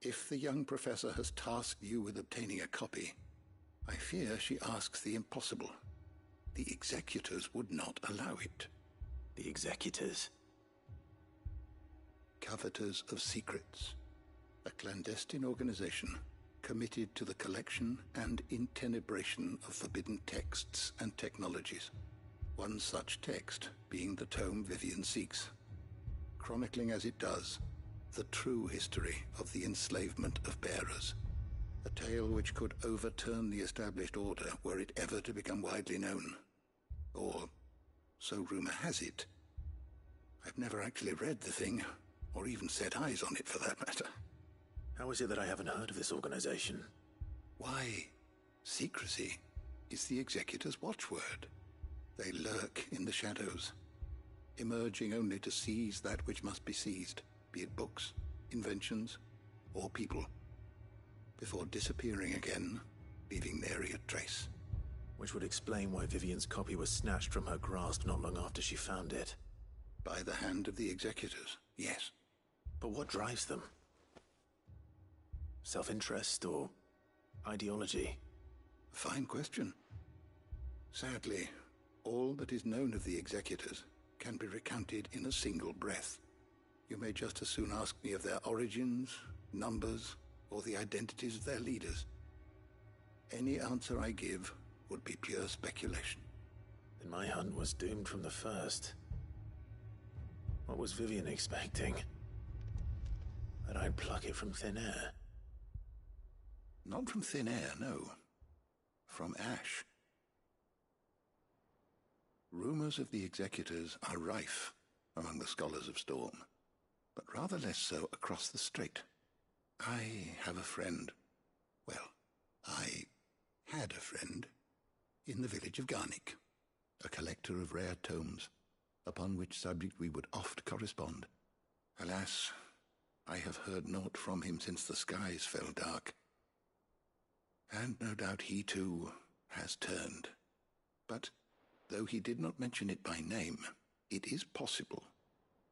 Speaker 10: if the young professor has tasked you with obtaining a copy, I fear she asks the impossible. The executors would not allow it.
Speaker 2: The executors?
Speaker 10: Coveters of Secrets. A clandestine organization committed to the collection and intenebration of forbidden texts and technologies. One such text being the tome Vivian seeks, chronicling as it does the true history of the enslavement of bearers, a tale which could overturn the established order were it ever to become widely known. Or, so rumor has it. I've never actually read the thing, or even set eyes on it for that matter.
Speaker 2: How is it that I haven't heard of this organization?
Speaker 10: Why, secrecy is the Executor's watchword. They lurk in the shadows, emerging only to seize that which must be seized, be it books, inventions, or people, before disappearing again, leaving nary a trace.
Speaker 2: Which would explain why Vivian's copy was snatched from her grasp not long after she found it.
Speaker 10: By the hand of the Executors, yes.
Speaker 2: But what drives them? Self-interest or ideology?
Speaker 10: Fine question. Sadly, all that is known of the Executors can be recounted in a single breath. You may just as soon ask me of their origins, numbers, or the identities of their leaders. Any answer I give would be pure speculation.
Speaker 2: Then my hunt was doomed from the first. What was Vivian expecting? That I'd pluck it from thin air?
Speaker 10: Not from thin air, no. From ash. Rumors of the Executors are rife among the scholars of Storm, but rather less so across the strait. I have a friend. Well, I had a friend in the village of Garnick, a collector of rare tomes, upon which subject we would oft correspond. Alas, I have heard naught from him since the skies fell dark. And no doubt he too has turned. But though he did not mention it by name, it is possible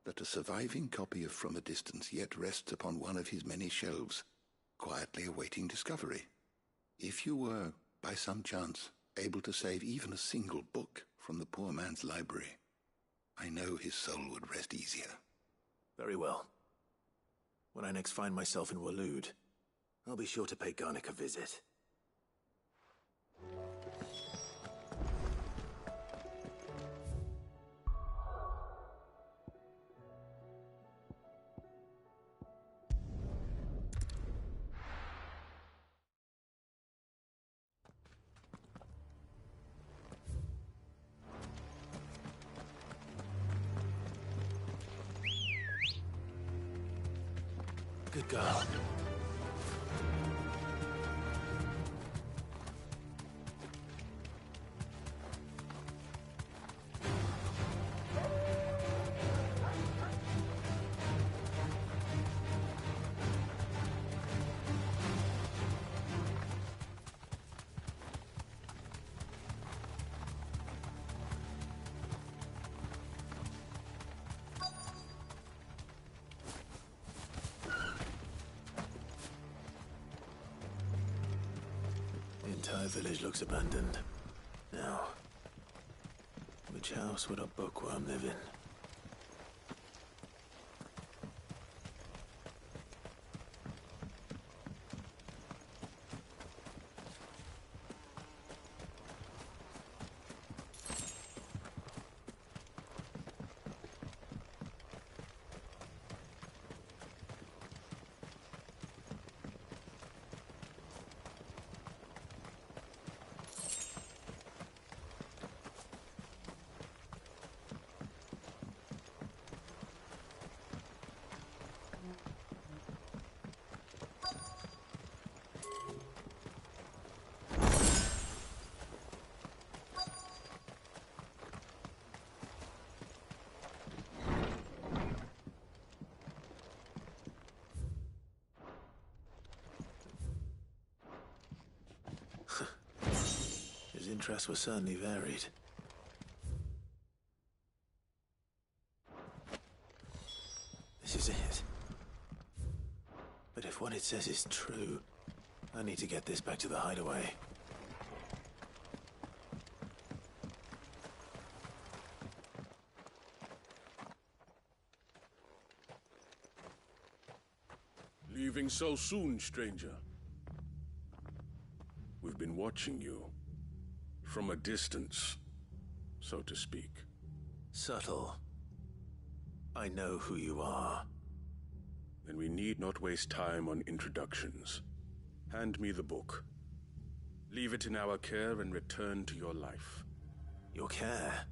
Speaker 10: that a surviving copy of From a Distance yet rests upon one of his many shelves, quietly awaiting discovery. If you were, by some chance, able to save even a single book from the poor man's library, I know his soul would rest easier.
Speaker 2: Very well. When I next find myself in Waloed, I'll be sure to pay Garnick a visit. Good girl. The entire village looks abandoned. Now, which house would a bookworm live in? His interests were certainly varied. This is it. But if what it says is true, I need to get this back to the hideaway.
Speaker 17: Leaving so soon, stranger? We've been watching you. From a distance, so to speak.
Speaker 2: Subtle. I know who you are.
Speaker 17: Then we need not waste time on introductions. Hand me the book. Leave it in our care and return to your life.
Speaker 2: Your care?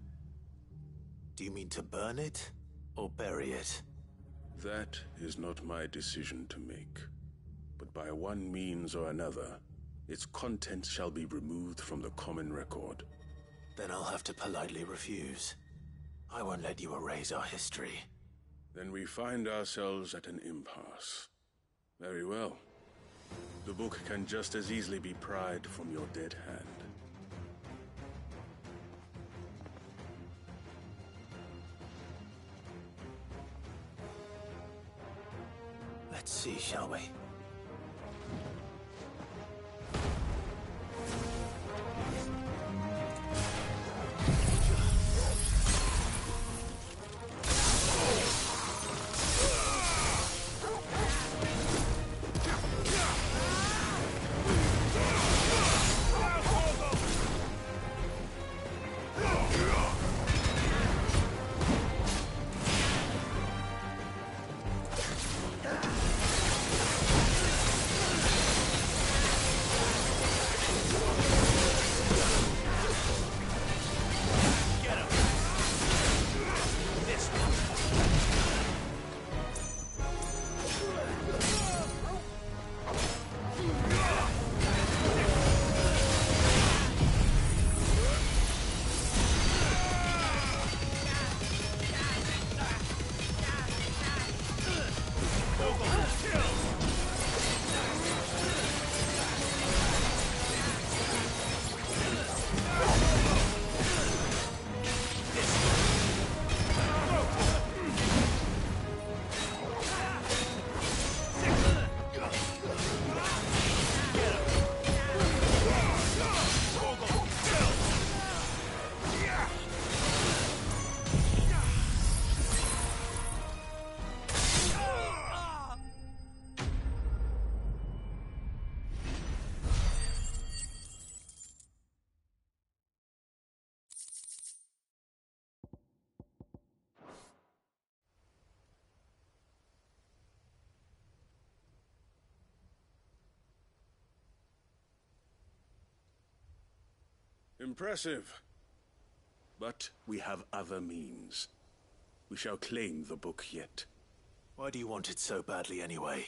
Speaker 2: Do you mean to burn it, or bury it?
Speaker 17: That is not my decision to make. But by one means or another, its contents shall be removed from the common record.
Speaker 2: Then I'll have to politely refuse. I won't let you erase our history.
Speaker 17: Then we find ourselves at an impasse. Very well. The book can just as easily be pried from your dead hand.
Speaker 2: Let's see, shall we?
Speaker 17: Impressive. But we have other means. We shall claim the book yet.
Speaker 2: Why do you want it so badly anyway?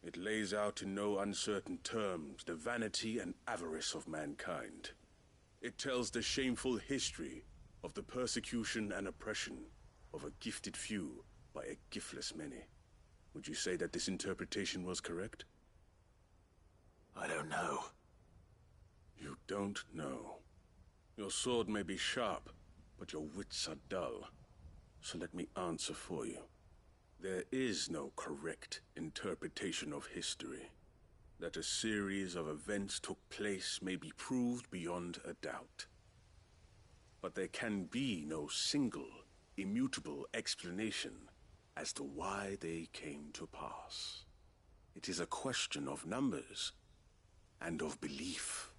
Speaker 17: It lays out in no uncertain terms the vanity and avarice of mankind. It tells the shameful history of the persecution and oppression of a gifted few by a giftless many. Would you say that this interpretation was correct?
Speaker 2: I don't know.
Speaker 17: You don't know. Your sword may be sharp, but your wits are dull. So let me answer for you. There is no correct interpretation of history. That a series of events took place may be proved beyond a doubt. But there can be no single, immutable explanation as to why they came to pass. It is a question of numbers and of belief.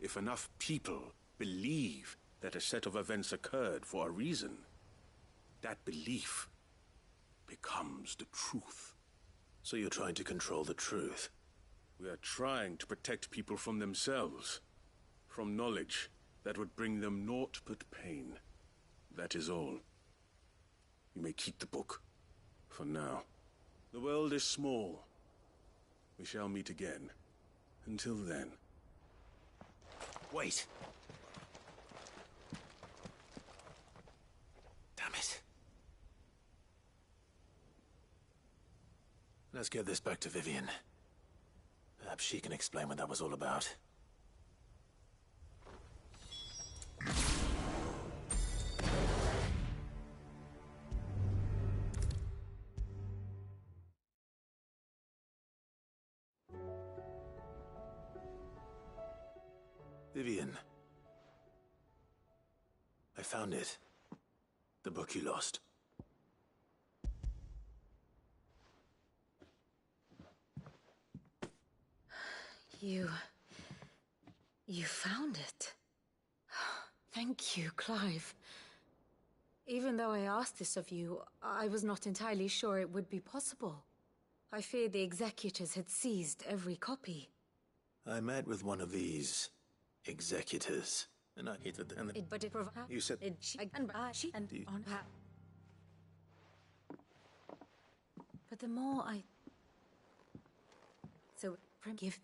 Speaker 17: If enough people believe that a set of events occurred for a reason, that belief becomes the truth.
Speaker 2: So you're trying to control the truth?
Speaker 17: We are trying to protect people from themselves, from knowledge that would bring them naught but pain. That is all. You may keep the book, for now. The world is small. We shall meet again. Until then.
Speaker 2: Wait! Damn it. Let's get this back to Vivian. Perhaps she can explain what that was all about. Vivian. I found it. The book you lost.
Speaker 13: You found it. Thank you, Clive. Even though I asked this of you, I was not entirely sure it would be possible. I feared the executors had seized every copy.
Speaker 2: I met with one of these executors, and I hated them. You said
Speaker 13: But the more I... So, give...